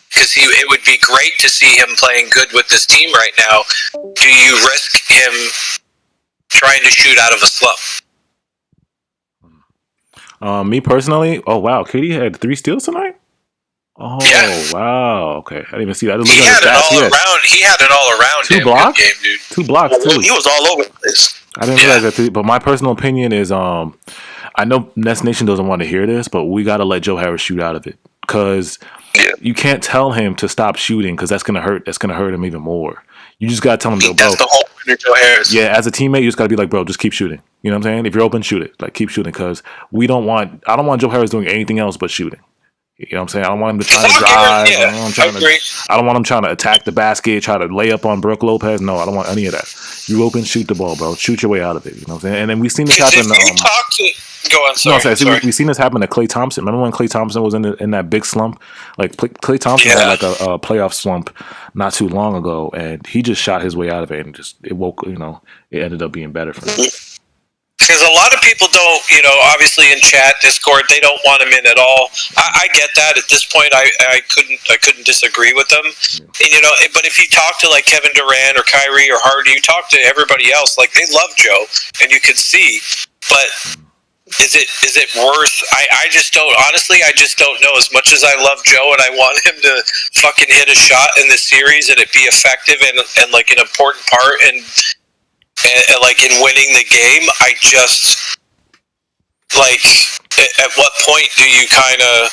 Speaker 4: Because it would be great to see him playing good with this team right now. Do you risk him trying to shoot out of a slump?
Speaker 1: Me personally, oh wow, KD had 3 steals tonight. Oh yeah. Wow, okay, I didn't even see that.
Speaker 4: He had an all around.
Speaker 1: 2 blocks,
Speaker 4: game, dude.
Speaker 1: 2 blocks too.
Speaker 3: He was all over the place.
Speaker 1: I didn't realize that. But my personal opinion is, I know Nets Nation doesn't want to hear this, but we got to let Joe Harris shoot out of it because. You can't tell him to stop shooting because that's gonna hurt. That's gonna hurt him even more. You just gotta tell him, bro.
Speaker 3: That's the whole point of Joe Harris.
Speaker 1: Yeah, as a teammate, you just gotta be like, bro, just keep shooting. You know what I'm saying? If you're open, shoot it. Like, keep shooting because I don't want Joe Harris doing anything else but shooting. You know what I'm saying? I don't want him to try to drive. I don't want him trying to attack the basket, try to lay up on Brook Lopez. No, I don't want any of that. You open, shoot the ball, bro. Shoot your way out of it. You know what I'm saying? And then we've seen this happen.
Speaker 4: Go on, sorry.
Speaker 1: We've seen this happen to Klay Thompson. Remember when Klay Thompson was in that big slump? Like, Klay Thompson had like a playoff slump not too long ago, and he just shot his way out of it, and it ended up being better for him.
Speaker 4: Because a lot of people don't, obviously in chat, Discord, they don't want him in at all. I get that. At this point, I couldn't disagree with them. And, but if you talk to like Kevin Durant or Kyrie or Harden, you talk to everybody else, like they love Joe, and you can see. But is it worth? I just don't. Honestly, I just don't know. As much as I love Joe and I want him to fucking hit a shot in the series and it be effective and like an important part and like in winning the game, I just like At what point do you kind of?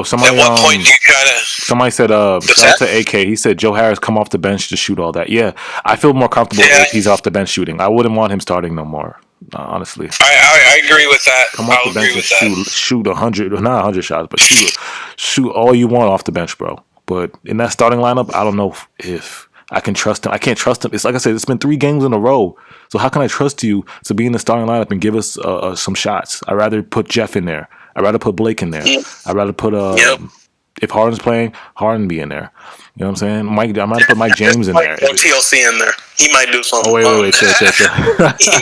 Speaker 1: Somebody.
Speaker 4: At what point do you kind of?
Speaker 1: Somebody said, shout out to AK. He said Joe Harris come off the bench to shoot all that. Yeah, I feel more comfortable if he's off the bench shooting. I wouldn't want him starting no more. Honestly,
Speaker 4: I agree with that.
Speaker 1: Come off the bench and shoot 100, not 100 shots, but shoot all you want off the bench, bro. But in that starting lineup, I don't know if I can trust him. I can't trust him. It's like I said, it's been 3 games in a row. So how can I trust you to be in the starting lineup and give us some shots? I'd rather put Jeff in there. I'd rather put Blake in there. I'd rather put if Harden's playing, Harden be in there. You know what I'm saying? I might put Mike James in there.
Speaker 3: TLC in there. He might do something.
Speaker 1: Oh, wait, chill.
Speaker 3: He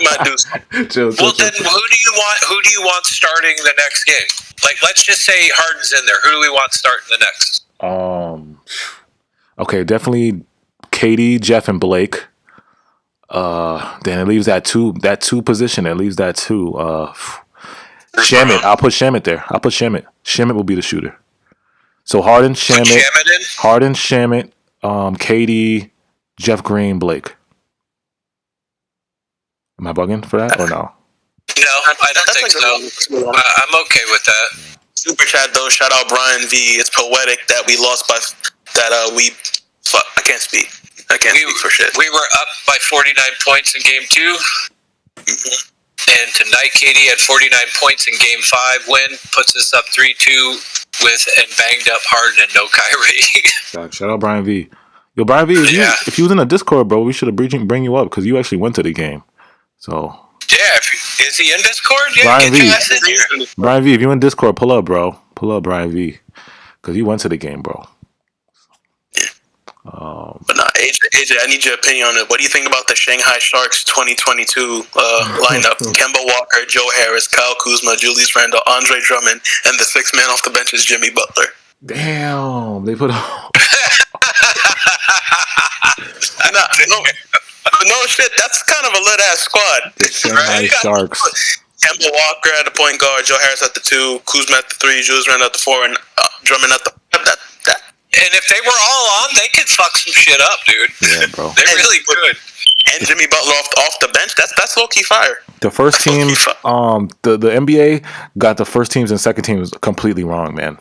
Speaker 3: might do something.
Speaker 1: Chill.
Speaker 4: Then who do you want starting the next game? Like, let's just say Harden's in there. Who do we want starting the next?
Speaker 1: Okay, definitely KD, Jeff, and Blake. Then it leaves that two position. It leaves that 2. Shamit. I'll put Shamit there. Shamit will be the shooter. So Harden, Shamit, KD, Jeff Green, Blake. Am I bugging for that or no?
Speaker 4: No, I don't think so. I'm okay with that.
Speaker 3: Super chat though. Shout out Brian V. It's poetic that we lost by I can't speak. I can't speak for shit.
Speaker 4: We were up by 49 points in Game 2. Mm-hmm. And tonight, KD had 49 points in Game 5 win, puts us up 3-2 with and banged up Harden and no Kyrie.
Speaker 1: Shout out Brian V. Yo, Brian V, if you was in a Discord, bro, we should have bring you up because you actually went to the game. So
Speaker 4: yeah, is he in Discord? Yeah,
Speaker 1: Brian V, if you in Discord, pull up, bro. Pull up, Brian V, because you went to the game, bro.
Speaker 3: But nah, AJ, I need your opinion on it. What do you think about the Shanghai Sharks 2022 lineup? Kemba Walker, Joe Harris, Kyle Kuzma, Julius Randle, Andre Drummond, and the 6th man off the bench is Jimmy Butler.
Speaker 1: Damn, they put
Speaker 3: no shit, that's kind of a lit ass squad.
Speaker 1: The Shanghai Sharks.
Speaker 3: Kemba Walker at the point guard, Joe Harris at the 2, Kuzma at the 3, Julius Randle at the 4, and Drummond at the
Speaker 4: And if they were all on, they could fuck some shit up, dude.
Speaker 1: Yeah, bro.
Speaker 4: They're really good.
Speaker 3: And Jimmy Butler off the bench, that's low key fire.
Speaker 1: The first teams, the NBA got the first teams and second teams completely wrong, man.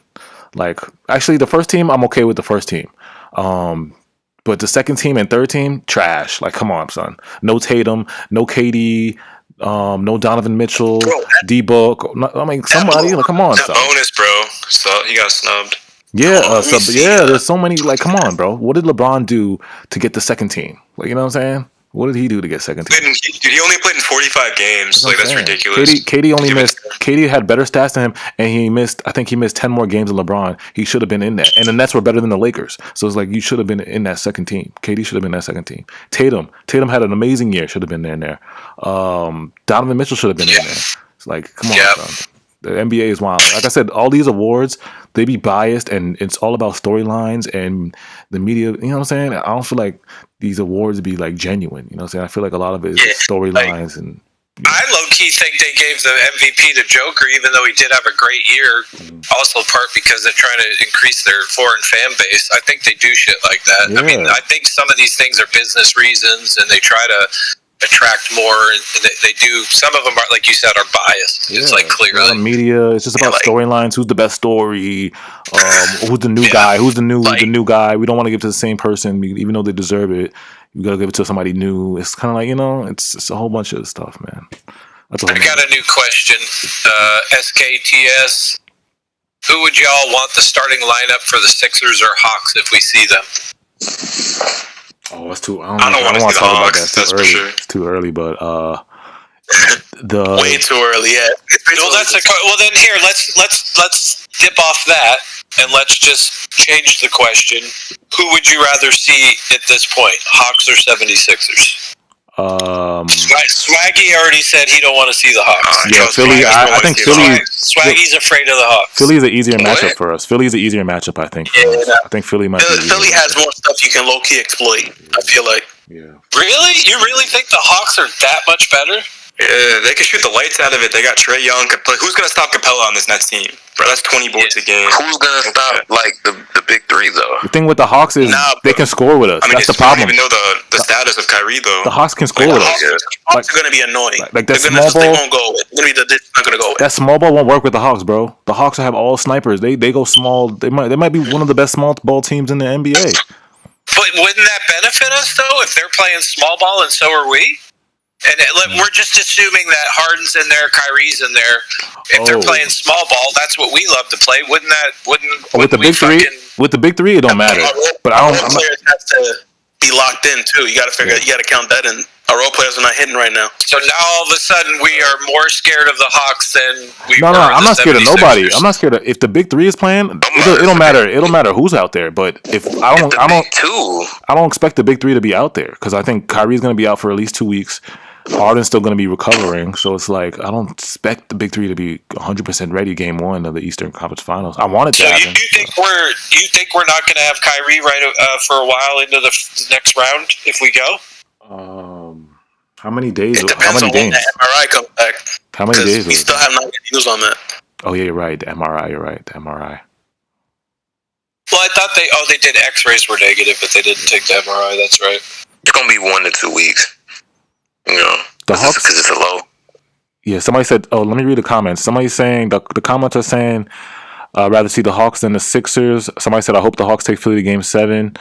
Speaker 1: Like, actually, the first team, I'm okay with the first team. But the second team and third team, trash. Like, come on, son. No Tatum, no KD, no Donovan Mitchell, D-Book. I mean, somebody, like, come on, son.
Speaker 6: Bonus, bro. So he got snubbed.
Speaker 1: Yeah, there's so many. Like, come on, bro. What did LeBron do to get the second team? Like, you know what I'm saying? What did he do to get second team?
Speaker 6: Dude, he only played in 45 games. That's ridiculous.
Speaker 1: KD only missed. KD had better stats than him, and I think he missed 10 more games than LeBron. He should have been in that. And the Nets were better than the Lakers. So it's like, you should have been in that second team. KD should have been in that second team. Tatum had an amazing year. Should have been in there. Donovan Mitchell should have been in there. It's like, come on, son. The NBA is wild. Like I said, all these awards, they be biased, and it's all about storylines and the media. You know what I'm saying? I don't feel like these awards be like genuine. You know what I'm saying? I feel like a lot of it is storylines. And
Speaker 4: I low-key think they gave the MVP to Joker, even though he did have a great year. Also, part because they're trying to increase their foreign fan base. I think they do shit like that. Yeah. I mean, I think some of these things are business reasons, and they try to attract more, and they do. Some of them are, like you said, are biased. Yeah, it's like clearly
Speaker 1: media. It's just about storylines. Who's the best story? Who's the new guy? Who's the new guy? We don't want to give it to the same person, even though they deserve it. You gotta give it to somebody new. It's kind of like, it's a whole bunch of stuff, man.
Speaker 4: I got a new question. SKTS. Who would y'all want the starting lineup for the Sixers or Hawks if we see them?
Speaker 1: Oh, it's too. I don't want to talk about that. It's too early. Sure. It's too early, but
Speaker 3: way too early. Yeah.
Speaker 4: Well, then here let's dip off that and let's just change the question. Who would you rather see at this point, Hawks or 76ers? Swaggy already said he don't want to see the Hawks.
Speaker 1: Yeah, Philly. I think Philly.
Speaker 4: Swaggy's afraid of the Hawks.
Speaker 1: Philly is an easier matchup for us. Philly is an easier matchup, I think. I think Philly might.
Speaker 3: Philly has more stuff you can low key exploit. I feel like.
Speaker 1: Yeah.
Speaker 4: Really? You really think the Hawks are that much better?
Speaker 6: Yeah, they can shoot the lights out of it. They got Trae Young. Who's going to stop Capella on this Nets team? Bro, that's 20 boards a game.
Speaker 2: Who's gonna stop like the big three though?
Speaker 1: The thing with the Hawks is they can score with us. That's the problem.
Speaker 6: I don't even know the status of Kyrie though.
Speaker 1: The Hawks can score with us.
Speaker 3: Hawks are gonna be annoying.
Speaker 1: Like that small ball,
Speaker 3: they won't go away. They're not gonna go away.
Speaker 1: That small ball won't work with the Hawks, bro. The Hawks have all snipers. They go small. They might be one of the best small ball teams in the NBA.
Speaker 4: But wouldn't that benefit us though if they're playing small ball and so are we? And we're just assuming that Harden's in there, Kyrie's in there. If they're playing small ball, that's what we love to play. Wouldn't
Speaker 1: with the big three? With the big three, it don't matter. But
Speaker 3: our role players have to be locked in too. You got to figure. You got to count that in. Our role players are not hitting right now.
Speaker 4: So now all of a sudden we are more scared of the Hawks than we were.
Speaker 1: No, I'm not scared of nobody. I'm not scared of if the big three is playing. It don't matter. It don't matter who's out there. But if I don't expect the big three to be out there because I think Kyrie's going to be out for at least 2 weeks. Harden's still going to be recovering, so it's like I don't expect the big three to be 100% ready game one of the Eastern Conference Finals. I wanted to.
Speaker 4: So you think we're not going to have Kyrie for a while into the next round if we go?
Speaker 1: How many days?
Speaker 3: It depends
Speaker 1: how many
Speaker 3: on
Speaker 1: games?
Speaker 3: when the MRI comes back.
Speaker 1: How many days?
Speaker 3: We still have not yet news on that.
Speaker 1: Oh yeah, you're right. The MRI. You're right. The MRI.
Speaker 4: Well, I thought they did X-rays were negative, but they didn't take the MRI. That's right.
Speaker 2: It's gonna be 1 to 2 weeks. You know,
Speaker 1: the Hawks
Speaker 2: because it's a low.
Speaker 1: Yeah, somebody said. Oh, let me read the comments. Somebody's saying the comments are saying, rather see the Hawks than the Sixers. Somebody said, I hope the Hawks take Philly to Game 7.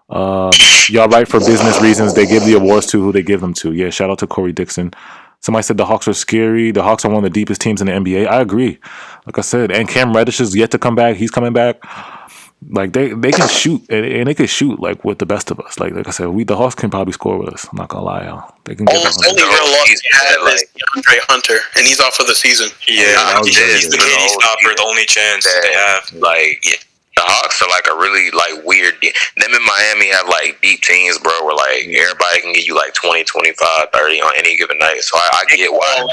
Speaker 1: Y'all right for business reasons. They give the awards to who they give them to. Yeah, shout out to Corey Dixon. Somebody said the Hawks are scary. The Hawks are one of the deepest teams in the NBA. I agree. Like I said, and Cam Reddish is yet to come back. He's coming back. Like they can shoot and they can shoot like with the best of us. Like I said, the Hawks can probably score with us. I'm not gonna lie, y'all. They can get
Speaker 3: only real loss he had is DeAndre Hunter, and he's off for the season.
Speaker 6: Yeah, he's the KD stopper, the only chance they have.
Speaker 2: Like the Hawks are like a really like weird. Them in Miami have like deep teams, bro. Where like everybody can give you like 20, 25, 30 on any given night. So I get why.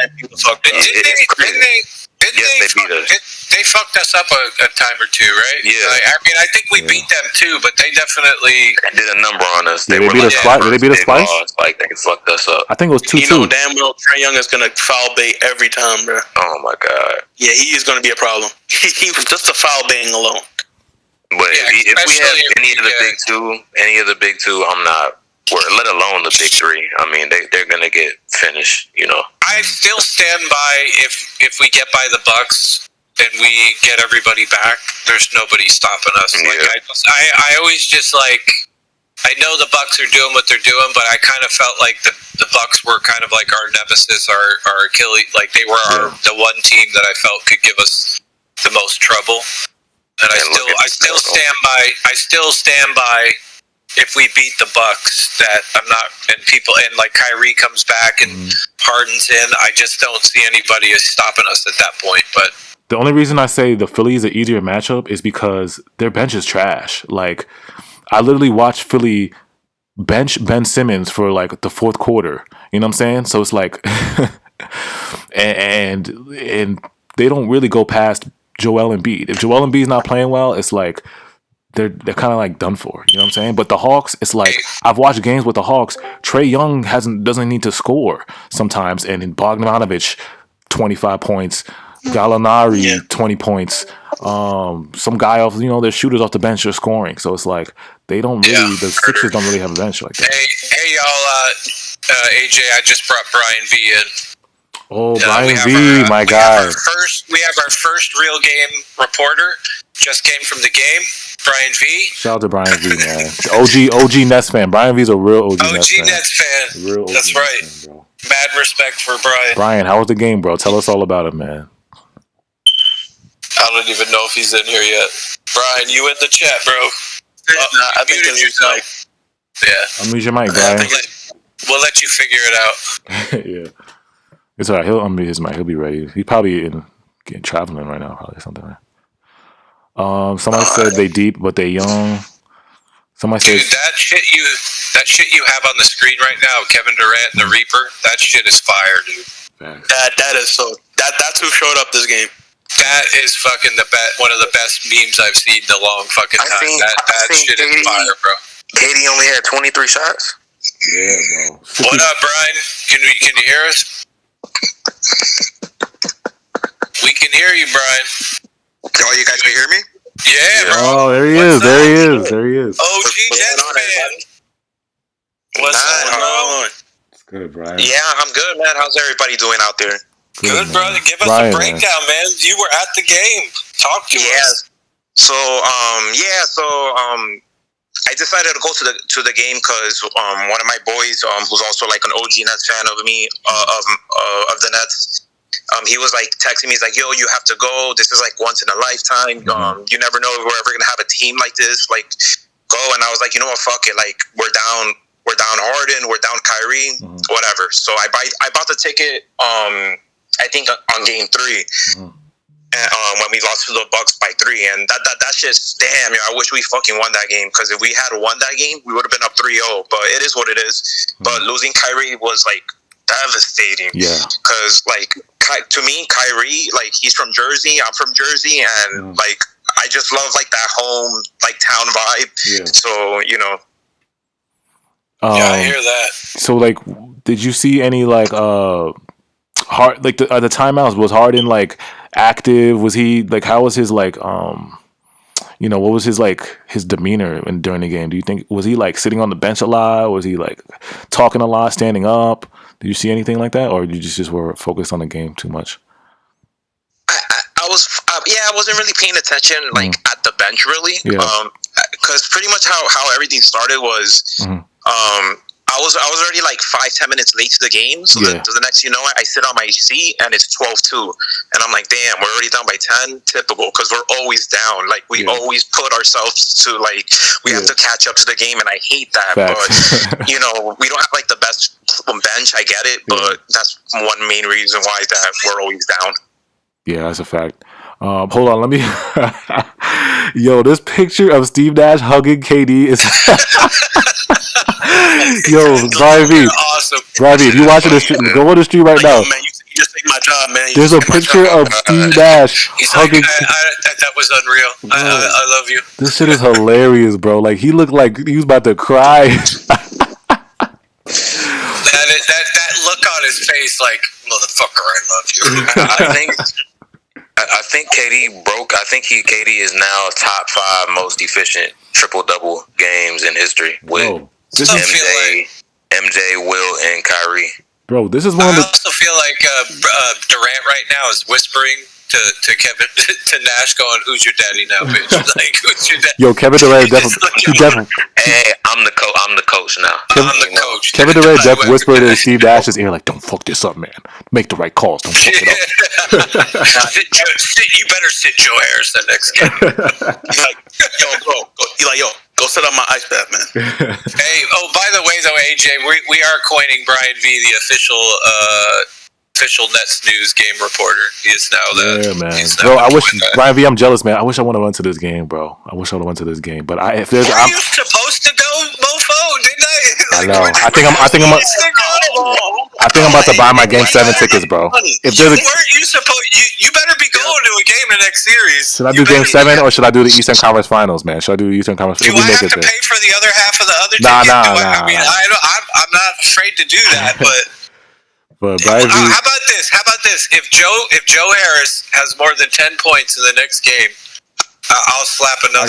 Speaker 4: They fucked us up a time or two, right?
Speaker 2: Yeah.
Speaker 4: Like, I mean, I think we beat them too, but they definitely
Speaker 2: did a number on us.
Speaker 1: They beat us twice. Did they beat us twice?
Speaker 2: Like they fucked us up.
Speaker 1: I think it was 2-2.
Speaker 3: You know damn well Trae Young is gonna foul bait every time, bro.
Speaker 2: Oh my god.
Speaker 3: Yeah, he is gonna be a problem. He was just a foul baiting alone.
Speaker 2: But if we have any of the big two, I'm not. Let alone the big three. I mean, they're gonna get finished. You know.
Speaker 4: I still stand by if we get by the Bucks and we get everybody back, there's nobody stopping us.
Speaker 2: Yeah.
Speaker 4: Like I always just like I know the Bucks are doing what they're doing, but I kind of felt like the Bucks were kind of like our nemesis, our Achilles. Like they were the one team that I felt could give us the most trouble. And I still stand by. If we beat the Bucks, that I'm not, and like Kyrie comes back and Harden's in, I just don't see anybody stopping us at that point. But
Speaker 1: the only reason I say the Philly is an easier matchup is because their bench is trash. Like I literally watched Philly bench Ben Simmons for like the fourth quarter. You know what I'm saying? So it's like, and they don't really go past Joel Embiid. If Joel Embiid's not playing well, it's like. They're kind of like done for, you know what I'm saying? But the Hawks, it's like I've watched games with the Hawks. Trae Young doesn't need to score sometimes, and in Bogdanovic, 25 points, Gallinari 20 points, some guy off, their shooters off the bench are scoring. So it's like they don't really, the Sixers don't really have a bench like that.
Speaker 4: Hey y'all, AJ, I just brought Brian V in.
Speaker 1: Oh, Brian V, my guy.
Speaker 4: We have our first real game reporter. Just came from the game. Brian V.
Speaker 1: Shout out to Brian V, man. OG Nets fan. Brian V's a real OG Nets fan.
Speaker 4: Nets fan.
Speaker 1: Real OG
Speaker 4: That's
Speaker 1: Nets
Speaker 4: right.
Speaker 1: fan, bro.
Speaker 4: Mad respect for Brian.
Speaker 1: Brian, how was the game, bro? Tell us all about it, man.
Speaker 4: I don't even know if he's in here yet. Brian, you in the chat, bro?
Speaker 3: I think it's like,
Speaker 4: yeah.
Speaker 1: Unmute your mic, Brian.
Speaker 4: We'll let you figure it out.
Speaker 1: Yeah. It's all right. He'll unmute his mic. He'll be ready. He's probably traveling right now, probably something like that. Somebody said they deep, but they young. Somebody
Speaker 4: said that shit you have on the screen right now, Kevin Durant and the Reaper. That shit is fire, dude.
Speaker 3: That is so. That's who showed up this game.
Speaker 4: That is fucking one of the best memes I've seen in a long fucking time. That shit is fire, bro.
Speaker 2: KD only had 23 shots.
Speaker 1: Yeah, bro.
Speaker 4: What up, Brian? Can you hear us? We can hear you, Brian. Yeah, bro.
Speaker 1: Oh, there he is. There he is. There he is.
Speaker 4: OG Jets fan. What's going on?
Speaker 1: It's good, Brian.
Speaker 2: Yeah, I'm good, man. How's everybody doing out there?
Speaker 4: Good, brother. Give us a breakdown, man. You were at the game. Talk to us.
Speaker 2: So, I decided to go to the game because one of my boys, who's also like an OG Nets fan of me, of the Nets, he was like texting me. He's like, "Yo, you have to go. This is like once in a lifetime. You never know if we're ever gonna have a team like this. Like, go." And I was like, "You know what? Fuck it. Like, we're down Harden. We're down Kyrie. Whatever." So I bought the ticket. I think on game 3. When we lost to the Bucks by 3, and that's just damn. I wish we fucking won that game, because if we had won that game, we would have been up 3-0. But it is what it is. But losing Kyrie was like devastating. Yeah. Because like to me, Kyrie, like, he's from Jersey. I'm from Jersey, and like I just love like that home like town vibe. Yeah. So yeah,
Speaker 4: I hear that.
Speaker 1: So like, did you see any like hard like the timeouts? Was Harden like active? Was he like, how was his like what was his like his demeanor during the game? Do you think, was he like sitting on the bench a lot? Was he like talking a lot, standing up? Did you see anything like that, or you just were focused on the game too much?
Speaker 2: I wasn't really paying attention like at the bench really. Because pretty much how everything started was I was already like 5-10 minutes late to the game. So the next I sit on my seat and it's 12-2. And I'm like, damn, we're already down by 10. Typical, because we're always down. Like, we always put ourselves to like, we have to catch up to the game, and I hate that. Facts. But, we don't have like the best bench. I get it. But that's one main reason why that we're always down. Yeah,
Speaker 1: that's a fact. Hold on, let me. Yo, this picture of Steve Nash hugging KD is. Yo, Brian V.
Speaker 4: Awesome.
Speaker 1: Brian V, if you're watching this stream, go on the stream right now.
Speaker 3: Man, you just make my job, man.
Speaker 1: There's a picture of Steve Nash hugging.
Speaker 4: That was unreal. I love you.
Speaker 1: This shit is hilarious, bro. Like, he looked like he was about to cry.
Speaker 4: That look on his face, like, motherfucker, I love you.
Speaker 2: I think KD broke. I think KD is now top 5 most efficient triple-double games in history with MJ, Will, and Kyrie.
Speaker 1: Bro, this is one of the.
Speaker 4: I also feel like Durant right now is whispering to Kevin to Nash, going, "Who's your daddy now, bitch?" Like, who's your daddy?
Speaker 1: Yo, Kevin Durant definitely.
Speaker 2: Hey, I'm the coach now.
Speaker 4: I'm the coach.
Speaker 1: Kevin Durant definitely whispered in Steve Nash's ear, like, "Don't fuck this up, man. Make the right calls. Don't fuck it up."
Speaker 4: You better sit Joe Harris the next game.
Speaker 3: He's like, yo, go sit on my ice bath, man.
Speaker 4: Hey, by the way, though, AJ, we are coining Brian V the official Nets news game reporter. He is now the.
Speaker 1: Yeah, man. Bro, I wish Brian V. I'm jealous, man. I wish I would have went to this game, bro. I wish I would have went to this game. But if there's,
Speaker 4: were you supposed to go, mofo? Didn't I?
Speaker 1: I know. I think I'm about to buy my Game 7 tickets, bro. If there's
Speaker 4: weren't you supposed? You better be going to a game the next series.
Speaker 1: Should I do Game 7 or should I do the Eastern Conference Finals, man? Should I do the Eastern Conference?
Speaker 4: Do I have to pay for the other half of the other ticket?
Speaker 1: Nah.
Speaker 4: I mean, I'm not afraid to do that, but.
Speaker 1: But
Speaker 4: how about this? If Joe Harris has more than 10 points in the next game, I'll slap another. I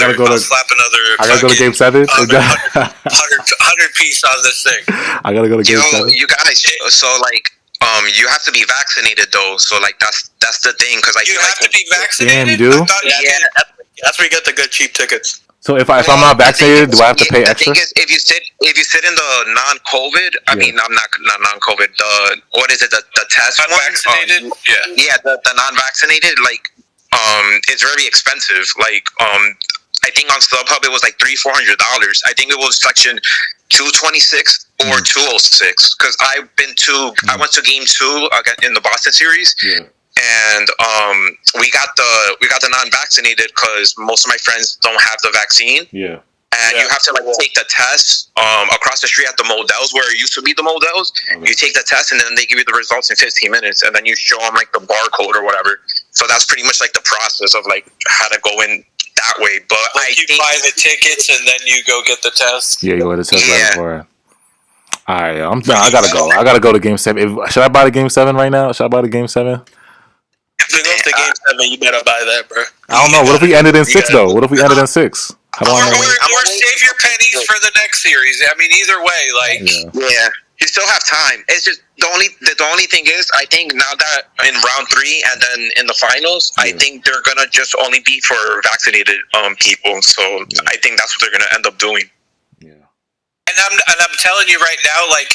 Speaker 4: gotta
Speaker 1: go to Game 7.
Speaker 4: 100 piece on this thing.
Speaker 1: I gotta go to Game 7.
Speaker 2: You guys, so like, you have to be vaccinated though. So like, that's the thing, because
Speaker 4: you have to be vaccinated.
Speaker 1: Damn, you do?
Speaker 3: That's where you get the good cheap tickets.
Speaker 1: So if I'm not vaccinated, do I have to pay extra?
Speaker 2: The thing is, if you sit in the non-COVID, I mean, I'm not non-COVID. What is it? The test
Speaker 4: unvaccinated?
Speaker 2: one? The non-vaccinated. Like, it's very expensive. Like, I think on StubHub it was like $300-$400. I think it was section 226 or 206. Because I went to game 2 in the Boston series. Yeah. And we got the non-vaccinated because most of my friends don't have the vaccine. Yeah. And you have to like take the test across the street at the Models where it used to be the Models. You take the test and then they give you the results in 15 minutes, and then you show them like the barcode or whatever. So that's pretty much like the process of like how to go in that way. But
Speaker 4: like, you buy the tickets and then you go get the test.
Speaker 1: Yeah, you go get the test right before. All right, I gotta go. I gotta go to Game 7. Should I buy the Game 7 right now? Should I buy the Game 7?
Speaker 3: If it goes to game 7, you better buy that, bro.
Speaker 1: I don't know. What if we ended in 6 though? What if we ended in 6? How do I know?
Speaker 4: Or save your pennies for the next series. I mean, either way, like
Speaker 2: yeah, you still have time. It's just the only thing is, I think now that in round 3 and then in the finals, I think they're gonna just only be for vaccinated people. So I think that's what they're gonna end up doing.
Speaker 1: Yeah.
Speaker 4: And I'm telling you right now, like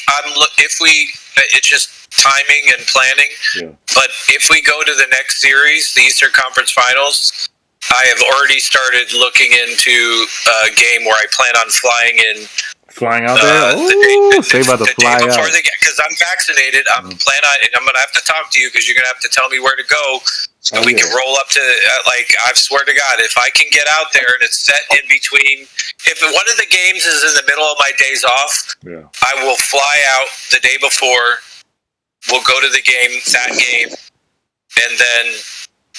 Speaker 4: it's just timing and planning.
Speaker 1: Yeah.
Speaker 4: But if we go to the next series, the Eastern Conference Finals, I have already started looking into a game where I plan on flying in.
Speaker 1: Flying out there? Ooh, say about to fly out.
Speaker 4: Because I'm vaccinated, I'm going to have to talk to you because you're going to have to tell me where to go. So we can roll up to, I swear to God, if I can get out there and it's set in between, if one of the games is in the middle of my days off, I will fly out the day before. We'll go to the game, and then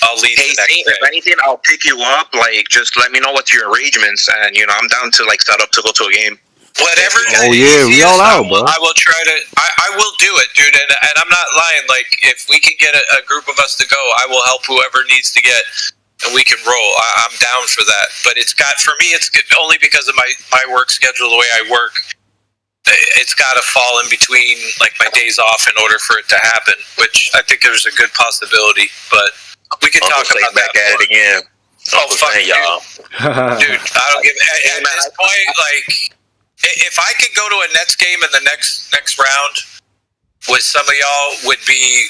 Speaker 4: I'll leave the next day.
Speaker 2: If anything, I'll pick you up. Like, just let me know what's your arrangements, and I'm down to set up to go to a game.
Speaker 4: Whatever.
Speaker 1: We all out, bro.
Speaker 4: I will try to. I will do it, dude. And I'm not lying. Like, if we can get a group of us to go, I will help whoever needs to get, and we can roll. I'm down for that. But it's only because of my work schedule, the way I work. It's got to fall in between my days off in order for it to happen, which I think there's a good possibility. But we can talk about that.
Speaker 2: Back at it again.
Speaker 4: Oh fuck y'all, dude! I don't give. At this point, if I could go to a Nets game in the next round with some of y'all, would be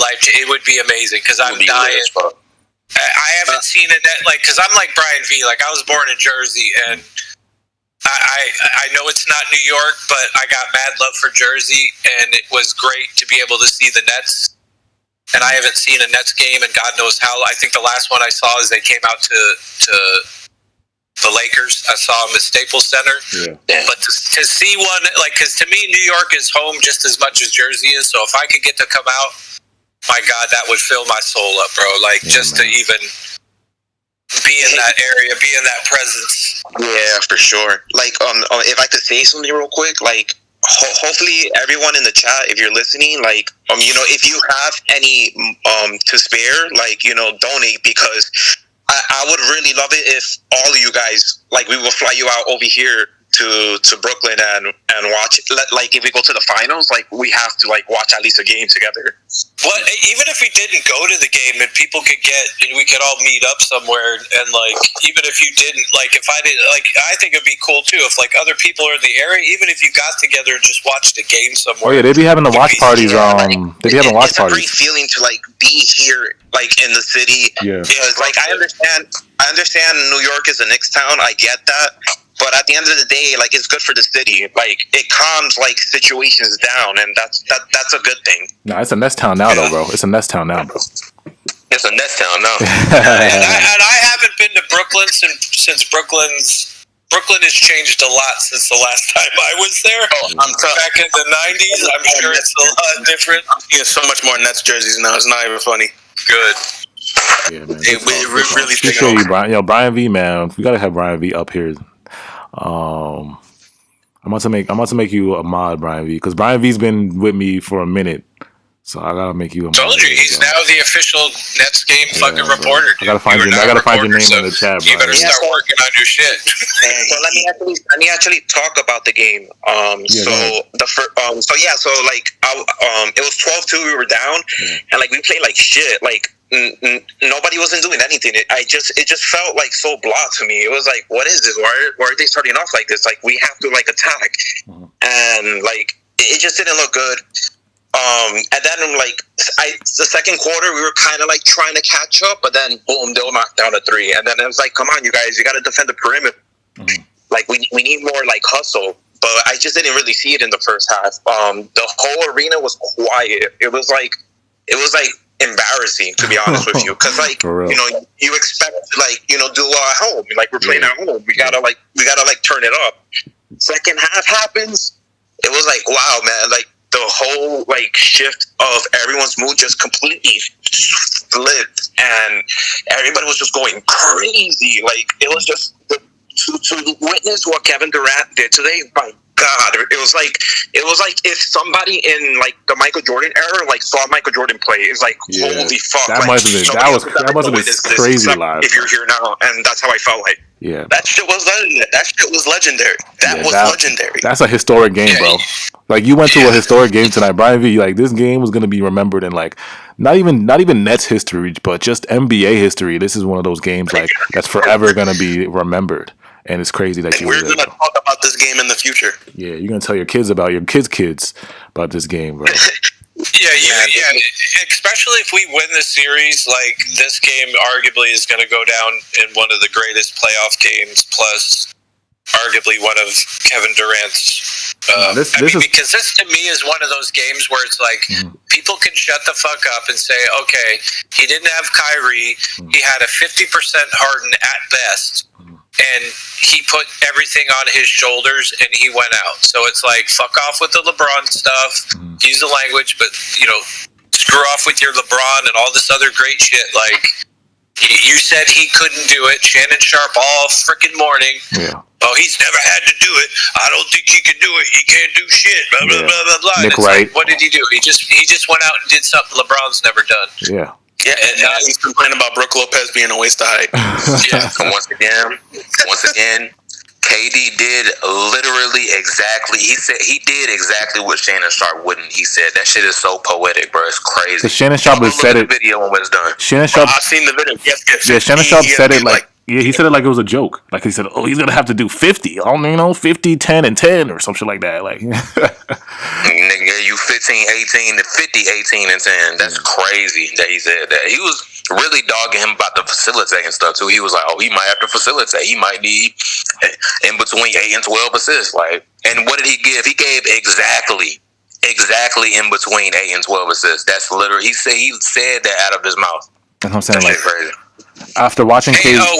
Speaker 4: life. It would be amazing because I'm dying. I haven't seen a net because I'm like Brian V. I was born in Jersey and. I know it's not New York, but I got mad love for Jersey, and it was great to be able to see the Nets. And I haven't seen a Nets game, and God knows how. I think the last one I saw is they came out to the Lakers. I saw them at Staples Center. Yeah. But to see one, because to me, New York is home just as much as Jersey is. So if I could get to come out, my God, that would fill my soul up, bro. To even be in that area, be in that presence.
Speaker 2: Yeah, for sure. If I could say something real quick, hopefully everyone in the chat, if you're listening, if you have any to spare, donate, because I would really love it if all of you guys, we will fly you out over here to Brooklyn and watch. If we go to the finals, we have to watch at least a game together.
Speaker 4: Well, even if we didn't go to the game and people could we could all meet up somewhere, and even if you didn't, if I did, I think it'd be cool too if other people are in the area, even if you got together and just watched a game somewhere.
Speaker 1: Oh yeah, they'd be having the watch parties. They'd be having watch parties.
Speaker 2: It's a great feeling to be here, in the city. Yeah. Because I understand New York is a Knicks town. I get that. But at the end of the day, it's good for the city. It calms situations down, and that's a good thing.
Speaker 1: No, it's a Nets town now, though, bro. It's a Nets town now, bro.
Speaker 2: It's a Nets town now.
Speaker 4: and I haven't been to Brooklyn since Brooklyn has changed a lot since the last time I was there. Back in the 90s, I'm sure it's a lot different.
Speaker 3: I'm seeing so much more Nets jerseys now. It's not even funny.
Speaker 4: Good.
Speaker 1: Yeah, man. Really appreciate you, Brian. Brian V, man. We gotta have Brian V up here. I'm about to make you a mod, Brian V, because Brian V's been with me for a minute, so I gotta make you a mod.
Speaker 4: Told you he's now the official Nets game fucking reporter.
Speaker 1: I gotta find your name in the chat, bro.
Speaker 4: You better start working on your shit.
Speaker 2: So let me actually talk about the game. It was 12-2. We were down, and we played shit. Nobody wasn't doing anything. It just felt so blah to me. It was what is this? Why are they starting off like this? We have to attack, and it just didn't look good. And then the second quarter we were kind of trying to catch up, but then boom, they'll knock down a 3, and then it was come on, you guys, you got to defend the perimeter. We need more hustle. But I just didn't really see it in the first half. The whole arena was quiet. It was embarrassing, to be honest with you, because you expect do well at home. We're playing at home. We gotta turn it up. Second half happens. It was wow, man. The whole shift of everyone's mood just completely flipped, and everybody was just going crazy. It was just
Speaker 3: to witness what Kevin Durant did today, my God, it was like if somebody in like the Michael Jordan era like saw Michael Jordan play, it's like holy fuck.
Speaker 1: That must have been crazy live.
Speaker 3: If you're here now, and that's how I felt like.
Speaker 1: Yeah,
Speaker 3: that shit was legendary. That was legendary.
Speaker 1: That's a historic game, bro. Like you went to a historic game tonight, Brian V. Like this game was gonna be remembered in like not even Nets history, but just NBA history. This is one of those games like that's forever gonna be remembered. And it's crazy that
Speaker 3: we're going to talk about this game in the future.
Speaker 1: Yeah, you're going to tell your kids about your kids about this game, bro.
Speaker 4: Yeah. Especially if we win the series, like this game arguably is going to go down in one of the greatest playoff games, plus arguably one of Kevin Durant's. Because this to me is one of those games where it's like people can shut the fuck up and say, okay, he didn't have Kyrie, he had a 50% Harden at best. And he put everything on his shoulders and he went out. So it's like, fuck off with the LeBron stuff. Use the language, but, screw off with your LeBron and all this other great shit. Like, you said he couldn't do it. Shannon Sharp all freaking morning. Yeah. Oh, he's never had to do it. I don't think he can do it. He can't do shit. Blah, blah, blah, blah, blah.
Speaker 1: Nick Wright.
Speaker 4: Like, what did he do? He just went out and did something LeBron's never done.
Speaker 1: Yeah.
Speaker 3: Yeah, and now he's complaining about Brook Lopez being a waste of height.
Speaker 2: Yeah, and once again, KD did literally exactly. He did exactly what Shannon Sharp wouldn't. He said that shit is so poetic, bro. It's crazy.
Speaker 1: Shannon Sharp has said it.
Speaker 2: Video when it's done.
Speaker 1: Shannon Sharp.
Speaker 3: I've seen the video. Yes.
Speaker 1: Yeah, Shannon Sharp said it like. Yeah, he said it like it was a joke. Like he said, "Oh, he's gonna have to do 50. 50, 10, and 10, or something like that." Like,
Speaker 2: nigga, you 15, 18, to 50, 18, and 10. That's crazy that he said that. He was really dogging him about the facilitating stuff too. He was like, "Oh, he might have to facilitate. He might need in between 8 and 12 assists." Like, and what did he give? He gave exactly in between 8 and 12 assists. That's literally he said that out of his mouth.
Speaker 1: And I'm saying
Speaker 2: that
Speaker 1: like.
Speaker 2: Shit crazy.
Speaker 1: After watching
Speaker 4: go ahead.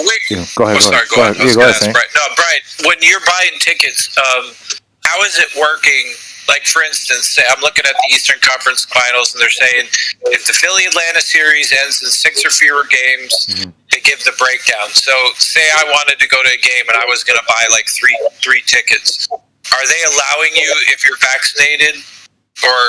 Speaker 1: Go ahead.
Speaker 4: Go ahead. Brian, when you're buying tickets, how is it working? Like, for instance, say I'm looking at the Eastern Conference Finals, and they're saying if the Philly-Atlanta series ends in 6 or fewer games, they give the breakdown. So, say I wanted to go to a game, and I was going to buy like three tickets. Are they allowing you, if you're vaccinated, or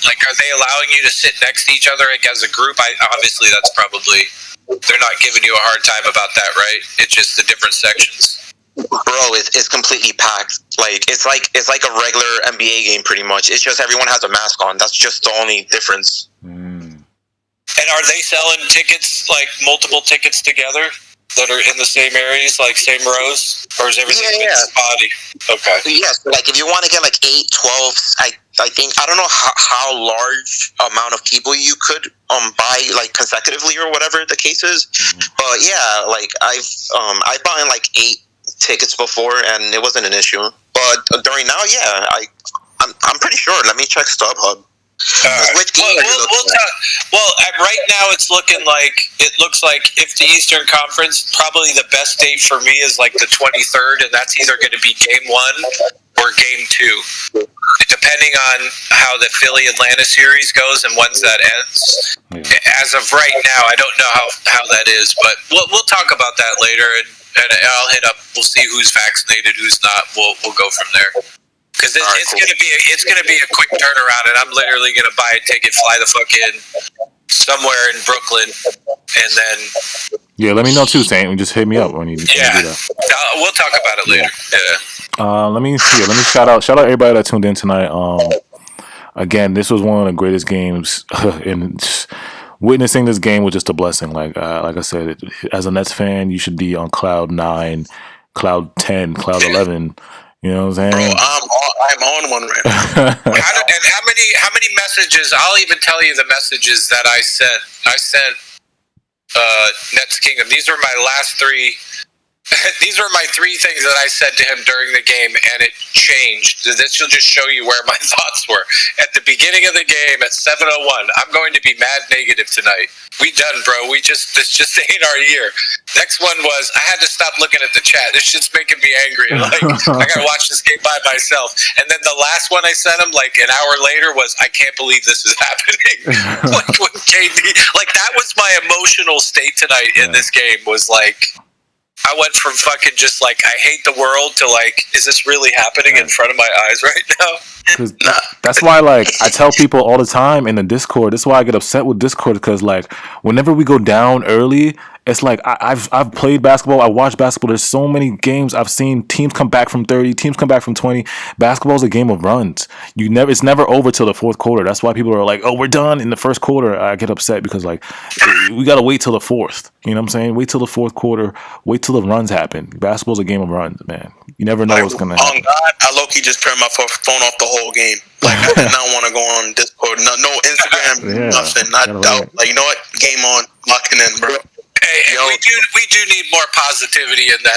Speaker 4: like, are they allowing you to sit next to each other like as a group? Obviously, that's probably. They're not giving you a hard time about that, right? It's just the different sections.
Speaker 3: Bro, it's completely packed. Like it's like a regular NBA game, pretty much. It's just everyone has a mask on. That's just the only difference.
Speaker 4: And are they selling tickets, like multiple tickets together that are in the same areas, like same rows, or is everything spotty? Okay.
Speaker 3: Yes, like if you want to get like 8, 12, I think I don't know how large amount of people you could buy like consecutively or whatever the case is, but yeah, like I've bought like 8 tickets before and it wasn't an issue. But during now, yeah, I'm pretty sure. Let me check StubHub. Which game
Speaker 4: right now it looks like if the Eastern Conference, probably the best date for me is like the 23rd, and that's either going to be Game 1 or Game 2, depending on how the Philly-Atlanta series goes and once that ends. As of right now, I don't know how that is, but we'll talk about that later, and I'll hit up. We'll see who's vaccinated, who's not. We'll go from there. Because it's gonna be a quick turnaround, and I'm literally gonna buy a ticket, fly the fuck in somewhere in Brooklyn, and then.
Speaker 1: Yeah, let me know too, Saint. Just hit me up when you do that.
Speaker 4: We'll talk about it later. Yeah.
Speaker 1: Let me shout out everybody that tuned in tonight. Again, this was one of the greatest games, and witnessing this game was just a blessing. Like I said, as a Nets fan, you should be on cloud 9, cloud 10, cloud 11. You know what I'm saying?
Speaker 3: Bro, I'm on one right now.
Speaker 4: And how many messages? I'll even tell you the messages that I sent. I sent Nets Kingdom. These are my last 3. These were my 3 things that I said to him during the game, and it changed. This will just show you where my thoughts were. At the beginning of the game, at 7:01, I'm going to be mad negative tonight. We done, bro. This just ain't our year. Next one was, I had to stop looking at the chat. This shit's making me angry. Like, I gotta watch this game by myself. And then the last one I sent him, like an hour later, was, I can't believe this is happening. Like, when KD, like, that was my emotional state tonight in this game, was like, I went from fucking just like I hate the world to like, is this really happening in front of my eyes right now?
Speaker 1: Because that's why, like, I tell people all the time in the Discord. That's why I get upset with Discord, because like whenever we go down early, it's like I've played basketball. I watched basketball. There's so many games I've seen teams come back from 30, teams come back from 20. Basketball is a game of runs. It's never over till the fourth quarter. That's why people are like, "Oh, we're done in the first quarter." I get upset because like we gotta wait till the fourth. You know what I'm saying? Wait till the fourth quarter. Wait till the runs happen. Basketball's a game of runs, man. You never know what's gonna happen.
Speaker 3: On God, I low-key just turned my phone off the whole game. Like, I did not want to go on Discord. No Instagram, nothing. I doubt. Like, you know what? Game on. Locking in, bro.
Speaker 4: Hey, we do need more positivity in the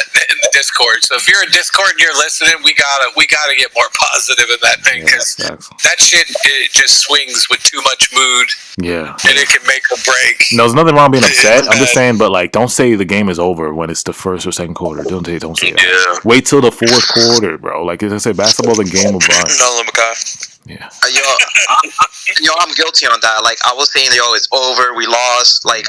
Speaker 4: Discord. So if you're in Discord and you're listening, we gotta get more positive in that thing, because that shit, it just swings with too much mood.
Speaker 1: Yeah,
Speaker 4: and it can make or break.
Speaker 1: No, there's nothing wrong being upset. I'm just saying, but like, don't say the game is over when it's the first or second quarter. Don't say that.
Speaker 2: Yeah.
Speaker 1: Wait till the fourth quarter, bro. Like I said, basketball's a game of runs.
Speaker 3: No,
Speaker 1: Yeah.
Speaker 5: I'm guilty on that. Like, I was saying, it's over, we lost. Like,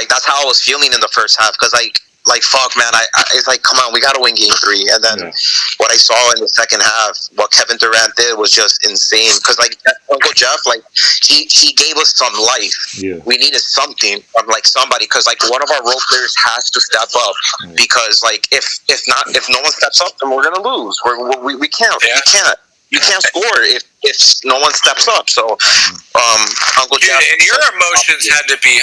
Speaker 5: that's how I was feeling in the first half. Because, like, fuck, man. It's like, come on, we gotta win Game 3. And then what I saw in the second half, what Kevin Durant did was just insane. Because, like, Uncle Jeff, like, he gave us some life. Yeah. We needed something from like somebody. Because, like, one of our role players has to step up. Because, like, if no one steps up, then we're gonna lose. We can't. Yeah. You can't score if no one steps up. So, Uncle Jeff,
Speaker 4: and your emotions had to be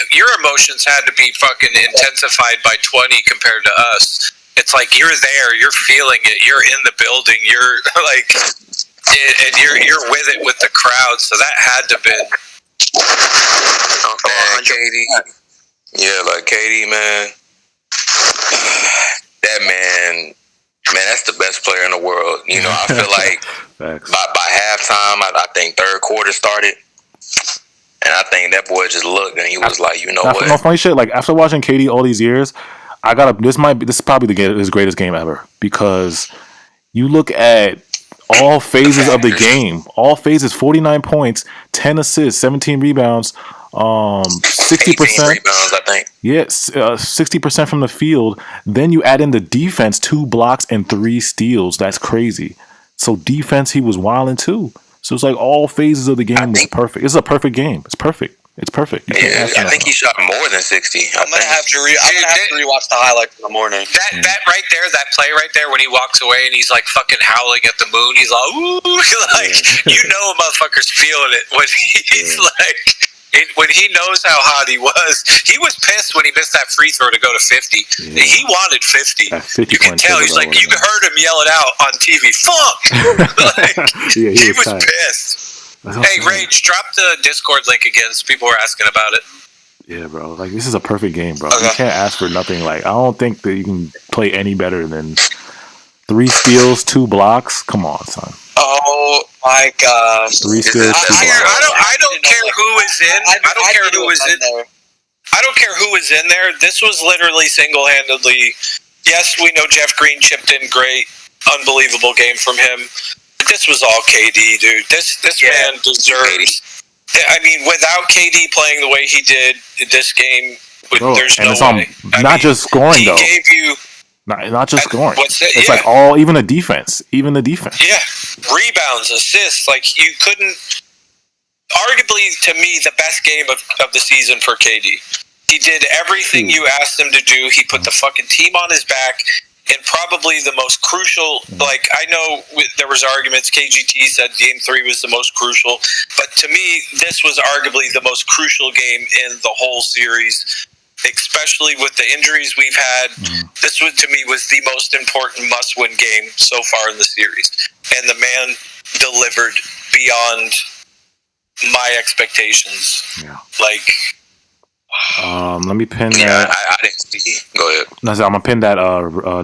Speaker 4: fucking intensified by 20 compared to us. It's like you're there, you're feeling it, you're in the building, you're like, and you're with it with the crowd. So that had to be.
Speaker 2: Man, KD. Yeah, like KD, man. That man, that's the best player in the world. You know, I feel like by halftime, I think third quarter started, and I think that boy just looked and he was like, you know what?
Speaker 1: No funny shit. Like, after watching KD all these years, this is probably his greatest game ever, because you look at all phases of the game. All phases: 49 points, 10 assists, 17 rebounds. 60%.
Speaker 2: Rebounds, I think.
Speaker 1: Yes, 60% from the field. Then you add in the defense, 2 blocks and 3 steals. That's crazy. So defense, he was wilding too. So it's like all phases of the game was perfect. It's a perfect game. It's perfect. It's perfect.
Speaker 2: Yeah, I think he shot more than 60.
Speaker 5: I'm gonna have to rewatch the highlights in the morning.
Speaker 4: That right there, that play right there, when he walks away and he's like fucking howling at the moon. He's like, ooh, like you know, a motherfucker's feeling it when he's like. When he knows how hot he was pissed when he missed that free throw to go to 50. Yeah. He wanted 50. You can tell. He's like, you heard him yell it out on TV. Fuck! Like, he was pissed. Hey, Rage, drop the Discord link again. So people were asking about it.
Speaker 1: Yeah, bro. Like, this is a perfect game, bro. Okay. You can't ask for nothing. Like, I don't think that you can play any better than 3 steals, 2 blocks. Come on, son.
Speaker 5: Oh my gosh!
Speaker 1: 3 steals, 2 blocks.
Speaker 4: I don't care who is in. I don't care who is in there. I don't care who is in there. This was literally single-handedly. Yes, we know Jeff Green chipped in great, unbelievable game from him. But this was all KD, dude. This man deserves. I mean, without KD playing the way he did in this game, there's no way.
Speaker 1: Not just scoring though.
Speaker 4: He gave you.
Speaker 1: Not just scoring. It's like even the defense. Even the defense.
Speaker 4: Yeah. Rebounds, assists. Like, you couldn't. Arguably, to me, the best game of the season for KD. He did everything you asked him to do. He put the fucking team on his back. And probably the most crucial, like, I know there was arguments. KGT said Game 3 was the most crucial. But to me, this was arguably the most crucial game in the whole series. Especially with the injuries we've had, this one to me was the most important must-win game so far in the series, and the man delivered beyond my expectations.
Speaker 1: Yeah.
Speaker 4: Like,
Speaker 1: let me pin that.
Speaker 2: I didn't see. Go ahead.
Speaker 1: No, I'm gonna pin that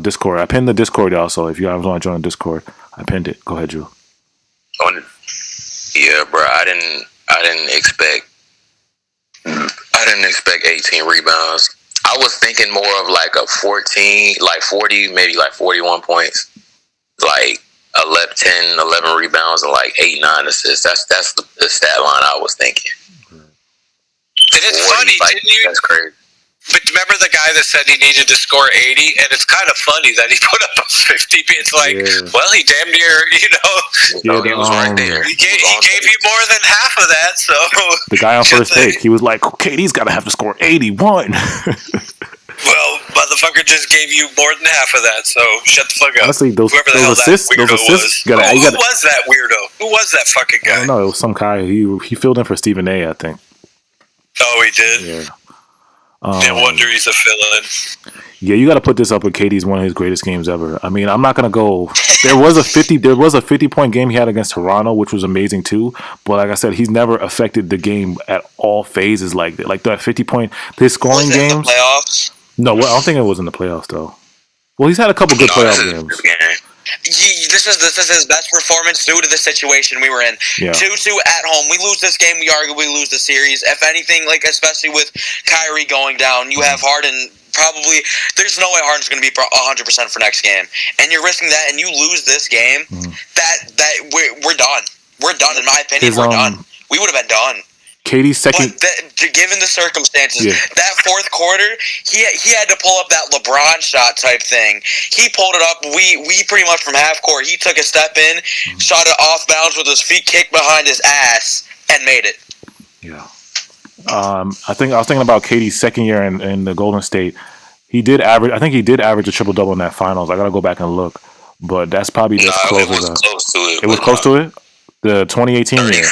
Speaker 1: Discord. I pinned the Discord also. If you guys want to join the Discord, I pinned it. Go ahead, Drew.
Speaker 2: Yeah, bro. I didn't expect 18 rebounds. I was thinking more of like a 14, like 40, maybe like 41 points, like 11 rebounds and like 8-9 assists. That's the stat line I was thinking.
Speaker 4: And it's funny,
Speaker 2: that's crazy.
Speaker 4: But remember the guy that said he needed to score 80, and it's kind of funny that he put up a 50. It's like, well, he damn near,
Speaker 2: he was right there.
Speaker 4: He gave you more than half of that. So
Speaker 1: the guy on First Take, he was like, KD's got to have to score 81.
Speaker 4: Well, motherfucker just gave you more than half of that, so shut the fuck up.
Speaker 1: Honestly, those assists
Speaker 4: was.
Speaker 1: Who was
Speaker 4: that weirdo? Who was that fucking guy?
Speaker 1: I don't know. It was some guy. He filled in for Stephen A, I think.
Speaker 4: Oh, he did?
Speaker 1: Yeah.
Speaker 4: No wonder he's a fill-in.
Speaker 1: Yeah, you got to put this up with KD's one of his greatest games ever. I mean, I'm not gonna go. There was a 50-point game he had against Toronto, which was amazing too. But like I said, he's never affected the game at all phases like that. Like that 50-point, his scoring games.
Speaker 5: The playoffs?
Speaker 1: No, well, I don't think it was in the playoffs though. Well, he's had a couple good playoff games.
Speaker 5: This is his best performance due to the situation we were in. 2-2 at home. We lose this game, we arguably lose the series. If anything, like especially with Kyrie going down, you have Harden. Probably, there's no way Harden's going to be 100% for next game, and you're risking that, and you lose this game. That we're done. We're done, in my opinion. We're done. We would have been done.
Speaker 1: KD's second.
Speaker 5: But given the circumstances, that fourth quarter, he had to pull up that LeBron shot type thing. He pulled it up. We pretty much from half court. He took a step in, shot it off bounds with his feet kicked behind his ass, and made it.
Speaker 1: Yeah. I was thinking about KD's second year in the Golden State. He did average. I think he did average a triple double in that finals. I gotta go back and look, but that's probably just close.
Speaker 2: It was close to it.
Speaker 1: It was close to it. The 2018 year.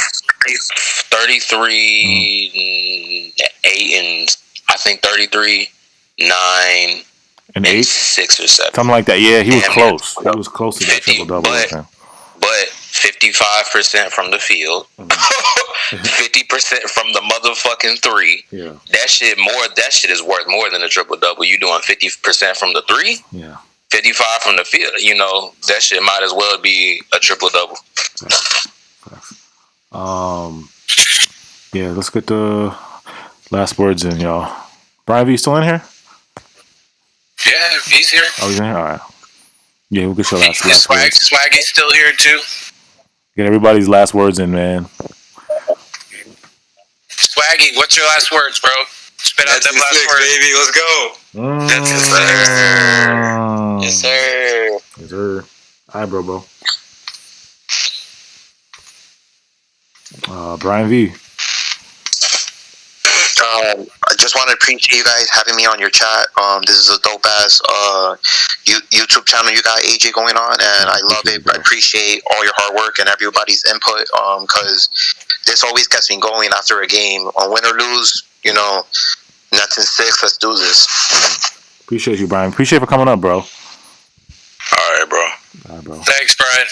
Speaker 2: 33, 8, and I think 33, 9,
Speaker 1: and 8,
Speaker 2: 6 or 7.
Speaker 1: Something like that. Yeah, he was close. He was close to that triple double.
Speaker 2: But 55% from the field, 50% from the motherfucking three.
Speaker 1: Yeah,
Speaker 2: that shit is worth more than a triple double. You doing 50% from the three?
Speaker 1: Yeah.
Speaker 2: 55 from the field. That shit might as well be a triple double.
Speaker 1: Yeah, let's get the last words in, y'all. Brian V, you still in here?
Speaker 4: Yeah, he's here.
Speaker 1: Oh, he's in here? All right. Yeah, we'll get your last words.
Speaker 4: Swaggy's still here, too.
Speaker 1: Get everybody's last words in, man.
Speaker 4: Swaggy, what's your last words, bro? Spit out them last words.
Speaker 6: Baby, let's go.
Speaker 4: That's it,
Speaker 5: Yes, sir.
Speaker 1: Yes, sir. All right, bro. Brian V.
Speaker 7: I just want to appreciate you guys having me on your chat. This is a dope ass YouTube channel you got, AJ, going on, and I love it. I appreciate all your hard work and everybody's input, because this always gets me going after a game. Win or lose, Nets in 6. Let's do this.
Speaker 1: Appreciate you, Brian. Appreciate you for coming up, bro.
Speaker 2: All right, bro.
Speaker 4: Thanks, Brian.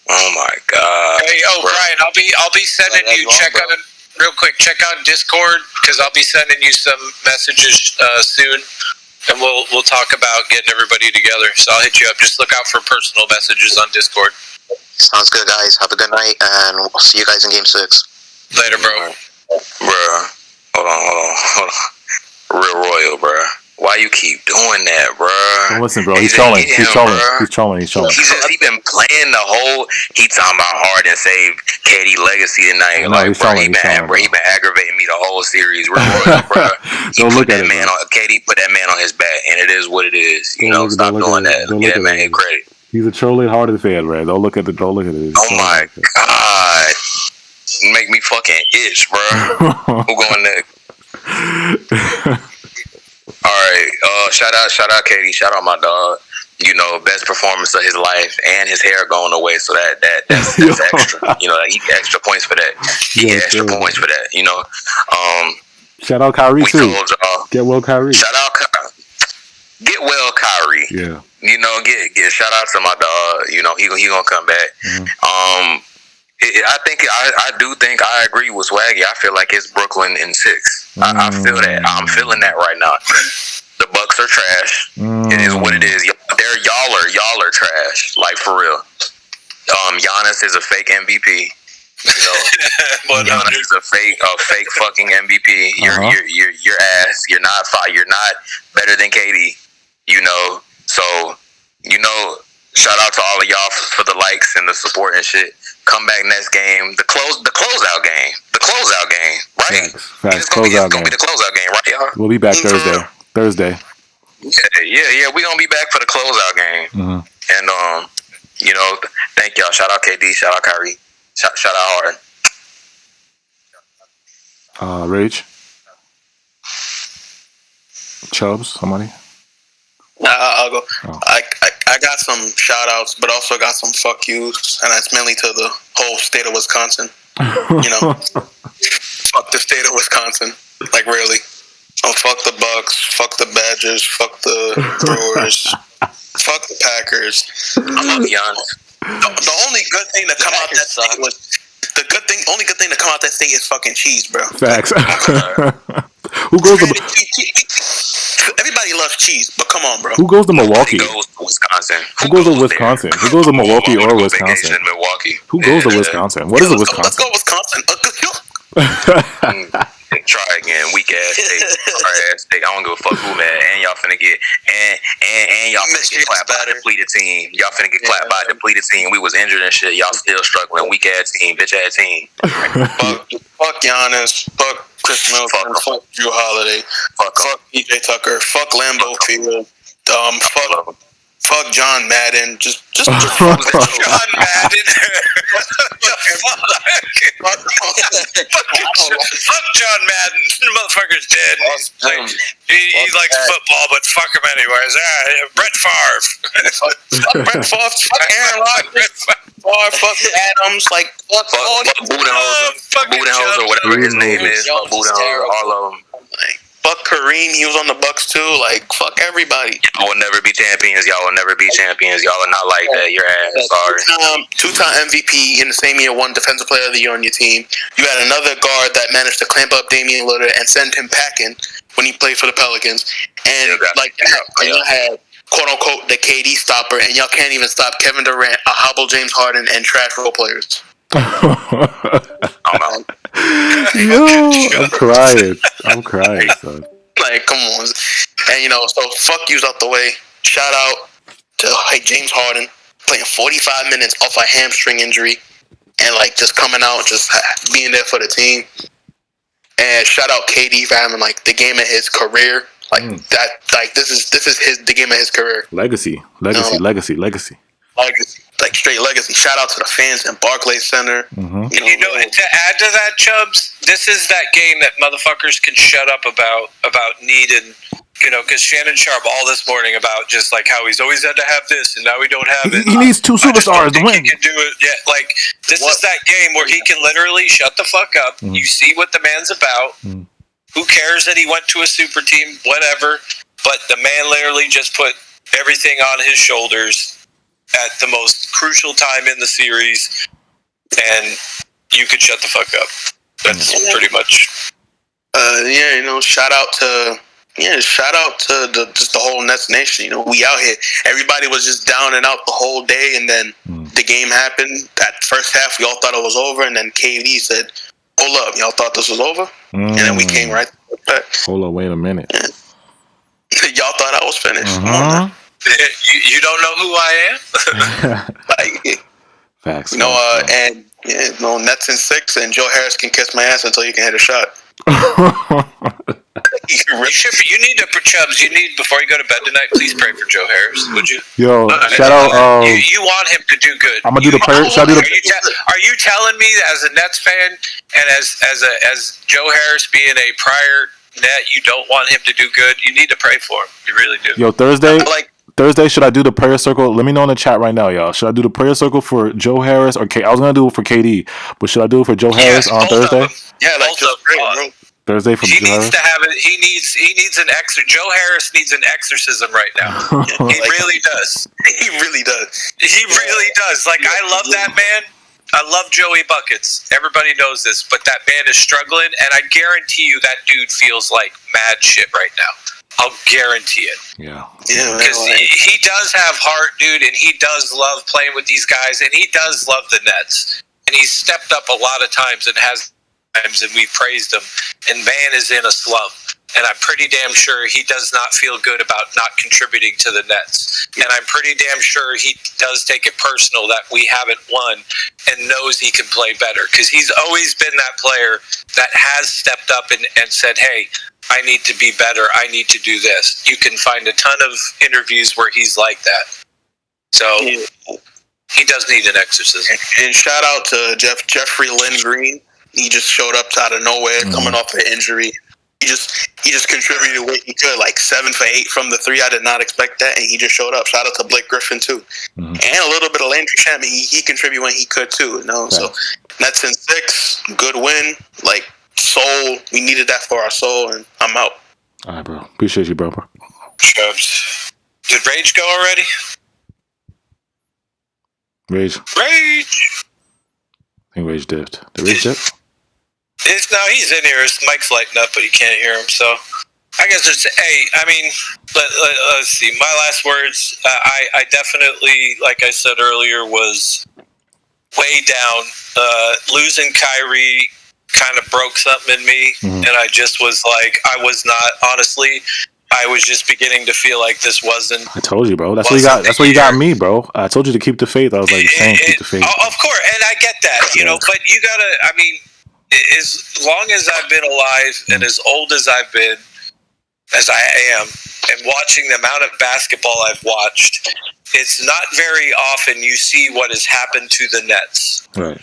Speaker 2: Oh my God.
Speaker 4: Hey, Brian, I'll be sending you real quick. Check out Discord, because I'll be sending you some messages soon, and we'll talk about getting everybody together. So I'll hit you up. Just look out for personal messages on Discord.
Speaker 7: Sounds good, guys. Have a good night, and we'll see you guys in Game 6.
Speaker 4: Later, bro.
Speaker 2: Bruh. Hold on. Real royal, bruh. Why you keep doing that, bruh?
Speaker 1: Listen, bro. He's trolling. He's trolling. He
Speaker 2: been playing the whole. He talking about Harden saved KD legacy tonight. He been aggravating me the whole series. Real royal, bruh.
Speaker 1: Don't look at it.
Speaker 2: KD put that man on his back, and it is what it is. Stop doing that. Get that man credit.
Speaker 1: He's a trolling Harden fan, man. Don't look at it. Oh
Speaker 2: my God. You make me fucking itch, bruh. Who going next? All right, shout out Katie, shout out my dog. Best performance of his life, and his hair going away, so that's extra. He get extra points for that. He get extra points for that.
Speaker 1: Shout out Kyrie too. Get well, Kyrie.
Speaker 2: Shout out, get well, Kyrie.
Speaker 1: Yeah.
Speaker 2: Get shout out to my dog. He gonna come back.
Speaker 1: Mm-hmm.
Speaker 2: I do think I agree with Swaggy. I feel like it's Brooklyn in 6. I feel that. I'm feeling that right now. The Bucks are trash. It is what it is. Y'all are trash. Like, for real. Giannis is a fake MVP. Giannis is a fake fucking MVP. You're ass. You're not better than KD. So shout out to all of y'all for the likes and the support and shit. Come back next game. The closeout game. Right?
Speaker 1: Facts.
Speaker 2: It's gonna be the closeout game, right, y'all?
Speaker 1: We'll be back Thursday. Thursday.
Speaker 2: Yeah. We're gonna be back for the closeout game. And thank y'all. Shout out KD. Shout out Kyrie. Shout out
Speaker 1: Harden. Rage. Chubbs, somebody.
Speaker 3: I'll go.
Speaker 1: Oh.
Speaker 3: I got some shout outs, but also got some fuck yous, and that's mainly to the whole state of Wisconsin. Fuck the state of Wisconsin. Like, really. Oh, fuck the Bucks, fuck the Badgers, fuck the Brewers, fuck the Packers. I love Giannis. The only good thing to come out that state was only good thing to come out that state is fucking cheese, bro.
Speaker 1: Facts. Who goes to
Speaker 3: everybody loves cheese, but come on, bro.
Speaker 1: Who goes to Milwaukee?
Speaker 2: Who goes to Wisconsin?
Speaker 1: Who goes to Wisconsin? Who goes to Milwaukee or Wisconsin?
Speaker 2: Milwaukee.
Speaker 1: Who goes to Wisconsin? What is a Wisconsin?
Speaker 3: Let's go Wisconsin.
Speaker 2: Try again, weak ass state. I don't give a fuck who mad. And y'all finna get and y'all finna get clapped by a depleted team. Y'all finna get clapped by a depleted team. We was injured and shit. Y'all still struggling. Weak ass team, bitch ass team.
Speaker 3: Fuck Giannis. Fuck Chris Middleton. Fuck Drew Holiday. Fuck PJ Tucker. Fuck Lambeau Field. Fuck John Madden. Just John Madden.
Speaker 4: Fuck John Madden. The motherfucker's dead. He likes football, but fuck him anyways. Brett Favre.
Speaker 3: Fuck Brett Favre. Fuck Aaron Rodgers. Fuck Adams. Like fuck
Speaker 2: Budenholzer, whatever his name is. Fuck Budenholzer, all of them.
Speaker 3: Fuck Kareem, he was on the Bucks too. Like, fuck everybody.
Speaker 2: Y'all will never be champions. Y'all will never be champions. Y'all are not like that. Your ass. Sorry.
Speaker 3: Two-time MVP in the same year, won Defensive Player of the Year on your team. You had another guard that managed to clamp up Damian Lillard and send him packing when he played for the Pelicans. And y'all had quote-unquote the KD stopper, and y'all can't even stop Kevin Durant, a hobble James Harden, and trash role players.
Speaker 1: Yo, I'm crying, son.
Speaker 3: Like, come on. And so fuck yous out the way. Shout out to James Harden playing 45 minutes off a hamstring injury and just coming out, just being there for the team. And shout out KD for having the game of his career. This is the game of his career.
Speaker 1: Legacy.
Speaker 3: Like straight legacy. Shout out to the fans in Barclays Center.
Speaker 4: And to add to that, Chubbs, this is that game that motherfuckers can shut up about needing, because Shannon Sharp all this morning about just how he's always had to have this and now we don't have it.
Speaker 1: He needs two superstars to win.
Speaker 4: He can do it. Yeah, this is that game where he can literally shut the fuck up. You see what the man's about. Who cares that he went to a super team? Whatever. But the man literally just put everything on his shoulders at the most crucial time in the series, and you could shut the fuck up. That's pretty much.
Speaker 3: Shout out to the whole Nets Nation. We out here. Everybody was just down and out the whole day, and then the game happened. That first half, we all thought it was over, and then KD said, "Hold up, y'all thought this was over?" And then we came right back.
Speaker 1: Hold up, wait a minute.
Speaker 3: Y'all thought I was finished.
Speaker 4: You don't know who I am?
Speaker 1: Facts.
Speaker 3: Nets in 6, and Joe Harris can kiss my ass until you can hit a shot.
Speaker 4: You need to, Chubbs. Before you go to bed tonight, please pray for Joe Harris. Would you?
Speaker 1: Yo, shout out.
Speaker 4: You want him to do good.
Speaker 1: I'm gonna do the prayer. Should I do the?
Speaker 4: Are you telling me that as a Nets fan and as Joe Harris being a prior Net, you don't want him to do good? You need to pray for him. You really do.
Speaker 1: Yo, Thursday, should I do the prayer circle? Let me know in the chat right now, y'all. Should I do the prayer circle for Joe Harris or I was gonna do it for KD, but should I do it for Joe Harris on Thursday?
Speaker 3: Yeah, just pray, bro.
Speaker 1: Thursday for Joe Harris.
Speaker 4: He needs an Joe Harris needs an exorcism right now. He really does.
Speaker 3: He really does.
Speaker 4: He really does. I love that man. I love Joey Buckets. Everybody knows this, but that man is struggling, and I guarantee you that dude feels like mad shit right now. I'll guarantee it.
Speaker 1: Yeah.
Speaker 4: Because he does have heart, dude, and he does love playing with these guys, and he does love the Nets. And he's stepped up a lot of times and has times, and we've praised him. And man is in a slump. And I'm pretty damn sure he does not feel good about not contributing to the Nets. And I'm pretty damn sure he does take it personal that we haven't won and knows he can play better. Because he's always been that player that has stepped up and said, hey, I need to be better. I need to do this. You can find a ton of interviews where he's like that. So he does need an exorcism.
Speaker 3: And shout out to Jeffrey Lynn Green. He just showed up out of nowhere, coming off an injury. He just contributed what he could, like 7 for 8 from the 3. I did not expect that, and he just showed up. Shout out to Blake Griffin too, and a little bit of Landry Shamet. He contributed when he could too. So Nets in 6, good win. Like soul, we needed that for our soul, and I'm out.
Speaker 1: All right, bro. Appreciate you, bro.
Speaker 4: Chubbs. Did Rage go already?
Speaker 1: Rage.
Speaker 4: I
Speaker 1: think Rage dipped. Did Rage dip?
Speaker 4: No, he's in here. His mic's lighting up, but you can't hear him. So I guess let's see. My last words, I definitely, like I said earlier, was way down. Losing Kyrie kind of broke something in me, and I just was like, I was just beginning to feel like this wasn't.
Speaker 1: I told you, bro. That's what you got. That's what you got me, bro. I told you to keep the faith. I was like, keep the faith.
Speaker 4: Of course, and I get that, but you gotta. As long as I've been alive and as old as I've been, as I am, and watching the amount of basketball I've watched, it's not very often you see what has happened to the Nets.
Speaker 1: Right.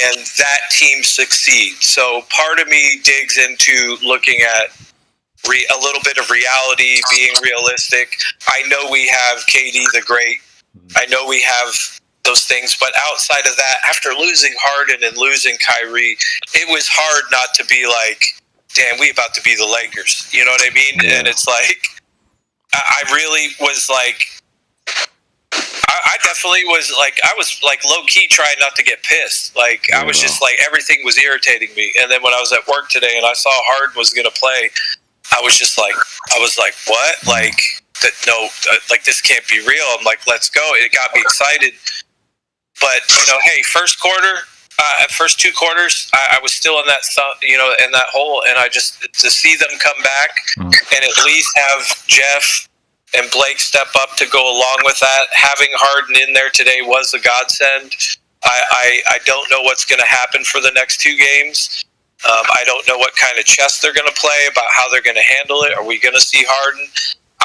Speaker 4: And that team succeeds. So part of me digs into looking at a little bit of reality, being realistic. I know we have KD the Great. I know we have those things, but outside of that, after losing Harden and losing Kyrie, it was hard not to be like, damn, we about to be the Lakers. You know what I mean? Yeah. And it's like, I really was like, I definitely was like, I was like low key trying not to get pissed. Like I was just like, everything was irritating me. And then when I was at work today and I saw Harden was going to play, I was like, what? Like like this can't be real. I'm like, let's go. It got me excited. But, hey, first 2 quarters, I was still in that, in that hole. And to see them come back and at least have Jeff and Blake step up to go along with that. Having Harden in there today was a godsend. I don't know what's going to happen for the next 2 games. I don't know what kind of chess they're going to play, about how they're going to handle it. Are we going to see Harden?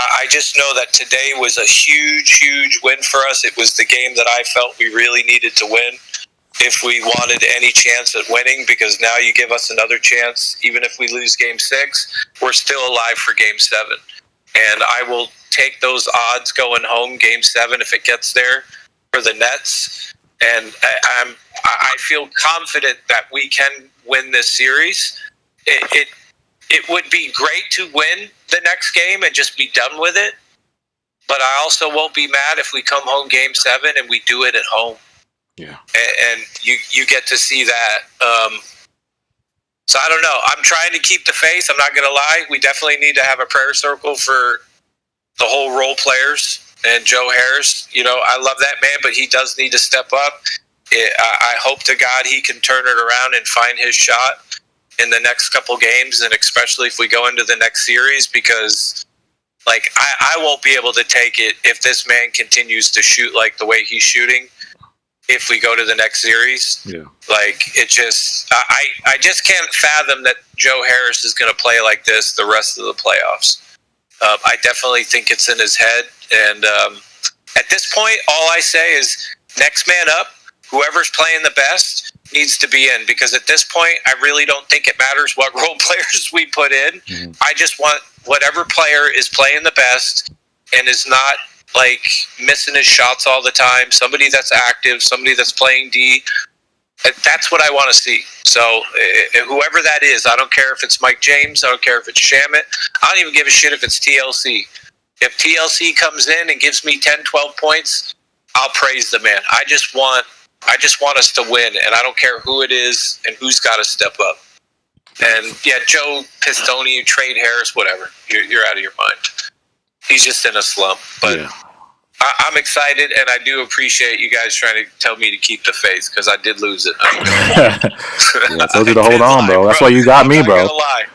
Speaker 4: I just know that today was a huge, huge win for us. It was the game that I felt we really needed to win if we wanted any chance at winning, because now you give us another chance. Even if we lose Game 6, we're still alive for Game 7. And I will take those odds going home, Game 7, if it gets there, for the Nets. And I feel confident that we can win this series. It would be great to win the next game and just be done with it. But I also won't be mad if we come home Game 7 and we do it at home.
Speaker 1: Yeah.
Speaker 4: And you get to see that. So I don't know. I'm trying to keep the faith. I'm not going to lie. We definitely need to have a prayer circle for the whole role players. And Joe Harris, I love that man, but he does need to step up. I hope to God he can turn it around and find his shot in the next couple games, and especially if we go into the next series, because I won't be able to take it if this man continues to shoot like the way he's shooting if we go to the next series.
Speaker 1: Yeah.
Speaker 4: It just I just can't fathom that Joe Harris is going to play like this the rest of the playoffs. I definitely think it's in his head, and at this point all I say is next man up. Whoever's playing the best needs to be in, because at this point, I really don't think it matters what role players we put in. Mm-hmm. I just want whatever player is playing the best and is not missing his shots all the time, somebody that's active, somebody that's playing D. That's what I want to see. So whoever that is, I don't care if it's Mike James, I don't care if it's Shamet, I don't even give a shit if it's TLC. If TLC comes in and gives me 10, 12 points, I'll praise the man. I just want us to win, and I don't care who it is and who's got to step up. And yeah, Joe Pistone, trade Harris, whatever. You're out of your mind. He's just in a slump. But yeah. I'm excited, and I do appreciate you guys trying to tell me to keep the faith, because I did lose it.
Speaker 1: I told you to hold on, bro. That's why you got me, bro.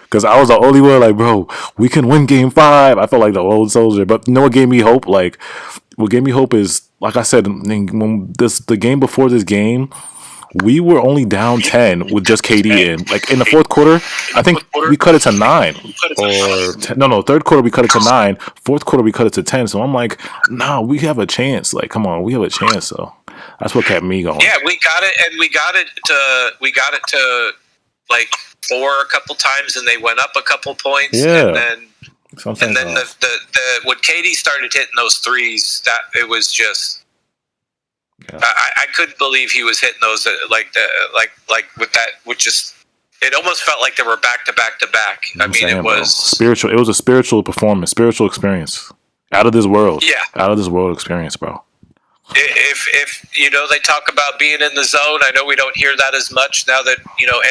Speaker 1: Because I was the only one bro, we can win Game 5. I felt like the old soldier. But you know what gave me hope? What gave me hope is, like I said, when the game before this game, we were only down 10 with just KD in. Like in the fourth quarter, I think we cut it to 9. Or 10, no, third quarter we cut it to 9. Fourth quarter we cut it to 10. So I'm like, nah, we have a chance. Like, come on, we have a chance. So that's what kept me going.
Speaker 4: Yeah, we got it, and we got it to like 4 a couple times, and they went up a couple points.
Speaker 1: Yeah.
Speaker 4: And then when KD started hitting those threes, that it was just. Yeah. I couldn't believe he was hitting those like with that, which just it almost felt like they were back to back to back. I mean, it was
Speaker 1: spiritual. It was a spiritual performance, spiritual experience, out of this world.
Speaker 4: Yeah,
Speaker 1: out of this world experience, bro.
Speaker 4: If you know, they talk about being in the zone. I know we don't hear that as much now that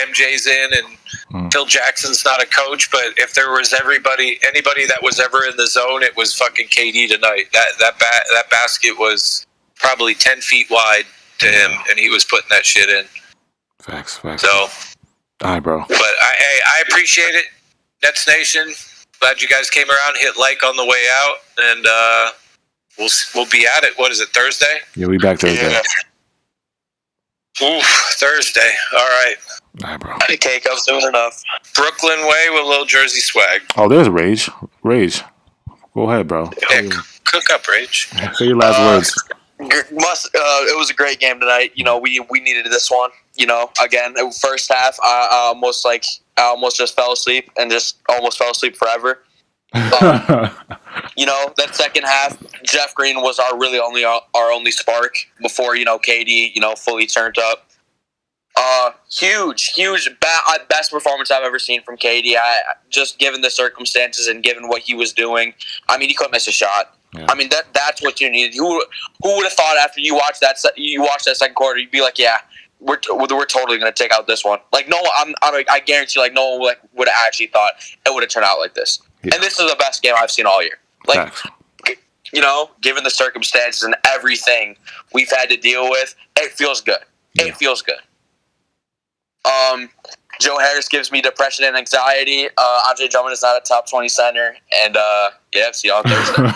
Speaker 4: MJ's in and Phil Jackson's not a coach. But if there was anybody that was ever in the zone, it was fucking KD tonight. That basket was probably 10 feet wide to him, and he was putting that shit in.
Speaker 1: Facts.
Speaker 4: So,
Speaker 1: all right, bro.
Speaker 4: But I appreciate it, Nets Nation. Glad you guys came around, hit like on the way out, and we'll be at it. What is it, Thursday?
Speaker 1: Yeah, we'll be back Thursday.
Speaker 4: Yeah. Oof, Thursday. All right.
Speaker 1: All right, bro.
Speaker 3: Cake up soon enough.
Speaker 4: Brooklyn way with a little Jersey swag.
Speaker 1: Oh, there's Rage. Go ahead, bro.
Speaker 4: Yeah, cook up, Rage.
Speaker 1: Say your last words.
Speaker 3: It was a great game tonight. We needed this one. Again, first half, I almost just fell asleep and just almost fell asleep forever. That second half, Jeff Green was our only spark before KD fully turned up. Huge best performance I've ever seen from KD. Just given the circumstances and given what he was doing, I mean, he couldn't miss a shot. Yeah. I mean, that's what you needed. Who would have thought after you watched that second quarter, you'd be like, yeah, we're totally going to take out this one. Like, no, I guarantee, like, no one would have actually thought it would have turned out like this. Yeah. And this is the best game I've seen all year. Like, given the circumstances and everything we've had to deal with, it feels good. Yeah. It feels good. Joe Harris gives me depression and anxiety. Andre Drummond is not a top 20 center. And, see you on Thursday.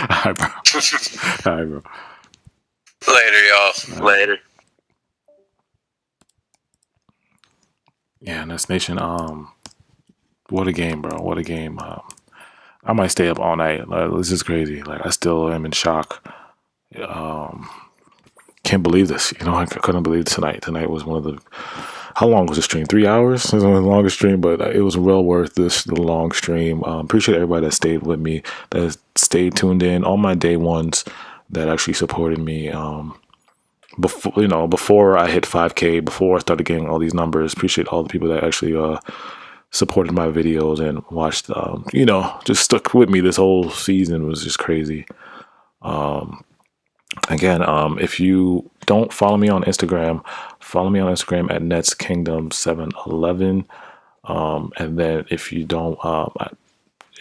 Speaker 1: All right, bro.
Speaker 4: Later, y'all. Later.
Speaker 1: Yeah, Nets Nation. What a game, bro. What a game. I might stay up all night. This is crazy. Like, I still am in shock. Can't believe this. I couldn't believe tonight. Tonight was one of the... How long was the stream? 3 hours? It was one of the longest stream, but it was well worth the long stream. Appreciate everybody that stayed with me, that stayed tuned in. All my day ones that actually supported me. Before I hit 5K, before I started getting all these numbers. Appreciate all the people that actually supported my videos and watched. Just stuck with me this whole season. It was just crazy. Again, if you don't follow me on Instagram, follow me on Instagram at NetsKingdom711. And then if you don't,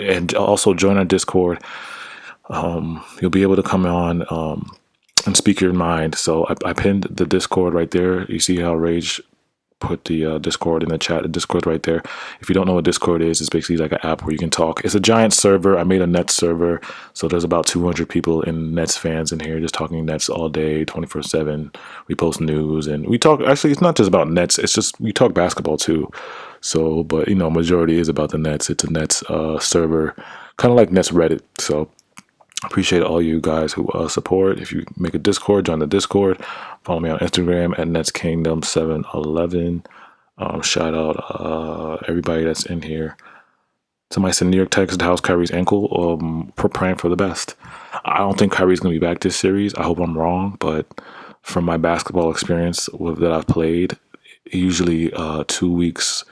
Speaker 1: and also join our Discord, you'll be able to come on and speak your mind. So I pinned the Discord right there. You see how Rage put the Discord in the chat. The Discord right there. If you don't know what Discord is, it's basically like an app where you can talk. It's a giant server. I made a Nets server, so there's about 200 people in Nets fans in here just talking Nets all day, 24/7. We post news and we talk. Actually, it's not just about Nets. It's just we talk basketball too. So, but majority is about the Nets. It's a Nets server, kind of like Nets Reddit. So, appreciate all you guys who support. If you make a Discord, join the Discord. Follow me on Instagram at NetsKingdom711. Shout out everybody that's in here. Somebody said New York texted how's Kyrie's ankle. Praying for the best. I don't think Kyrie's going to be back this series. I hope I'm wrong, but from my basketball experience that I've played, usually 2 weeks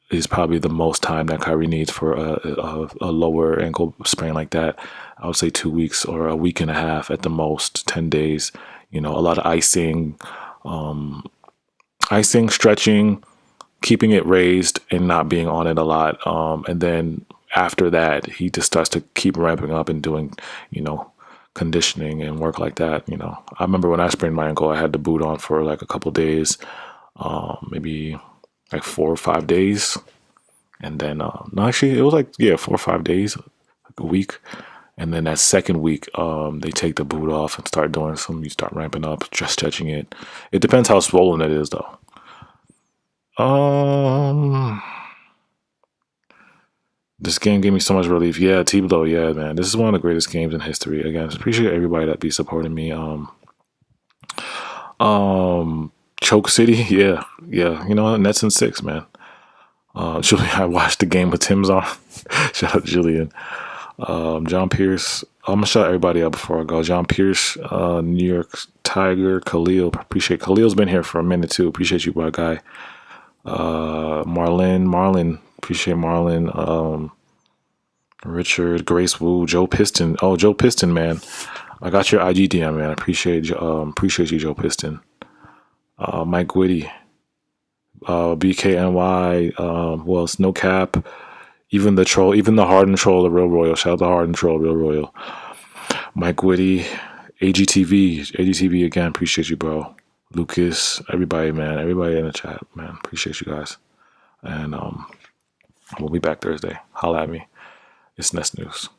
Speaker 1: is probably the most time that Kyrie needs for a lower ankle sprain like that. I would say 2 weeks or a week and a half at the most, 10 days. A lot of icing, stretching, keeping it raised and not being on it a lot. And then after that, he just starts to keep ramping up and doing, conditioning and work like that. I remember when I sprained my ankle, I had the boot on for like a couple days, maybe like 4 or 5 days. And then, no, actually it was like, 4 or 5 days, like a week. And then that second week, they take the boot off and start doing you start ramping up, just stretching it. It depends how swollen it is, though. This game gave me so much relief. Yeah, T-Blow, yeah, man. This is one of the greatest games in history. Again, appreciate everybody that be supporting me. Choke City, yeah. You know, Nets in 6, man. Julian, I watched the game with Tim's on. Shout out Julian. John Pierce. I'm gonna shout everybody out before I go. John Pierce, New York Tiger, Khalil. Appreciate Khalil's been here for a minute too. Appreciate you, my guy. Marlon. Appreciate Marlon. Richard, Grace Wu, Joe Piston. Oh, Joe Piston, man. I got your IG DM, man. Appreciate you, Joe Piston. Mike Whitty. BKNY. Well, it's No Cap. Even the Harden troll, the Real Royal. Shout out to Harden troll, Real Royal. Mike Whitty. AGTV again. Appreciate you, bro. Lucas, everybody, man. Everybody in the chat, man. Appreciate you guys. And we'll be back Thursday. Holla at me. It's Nest News.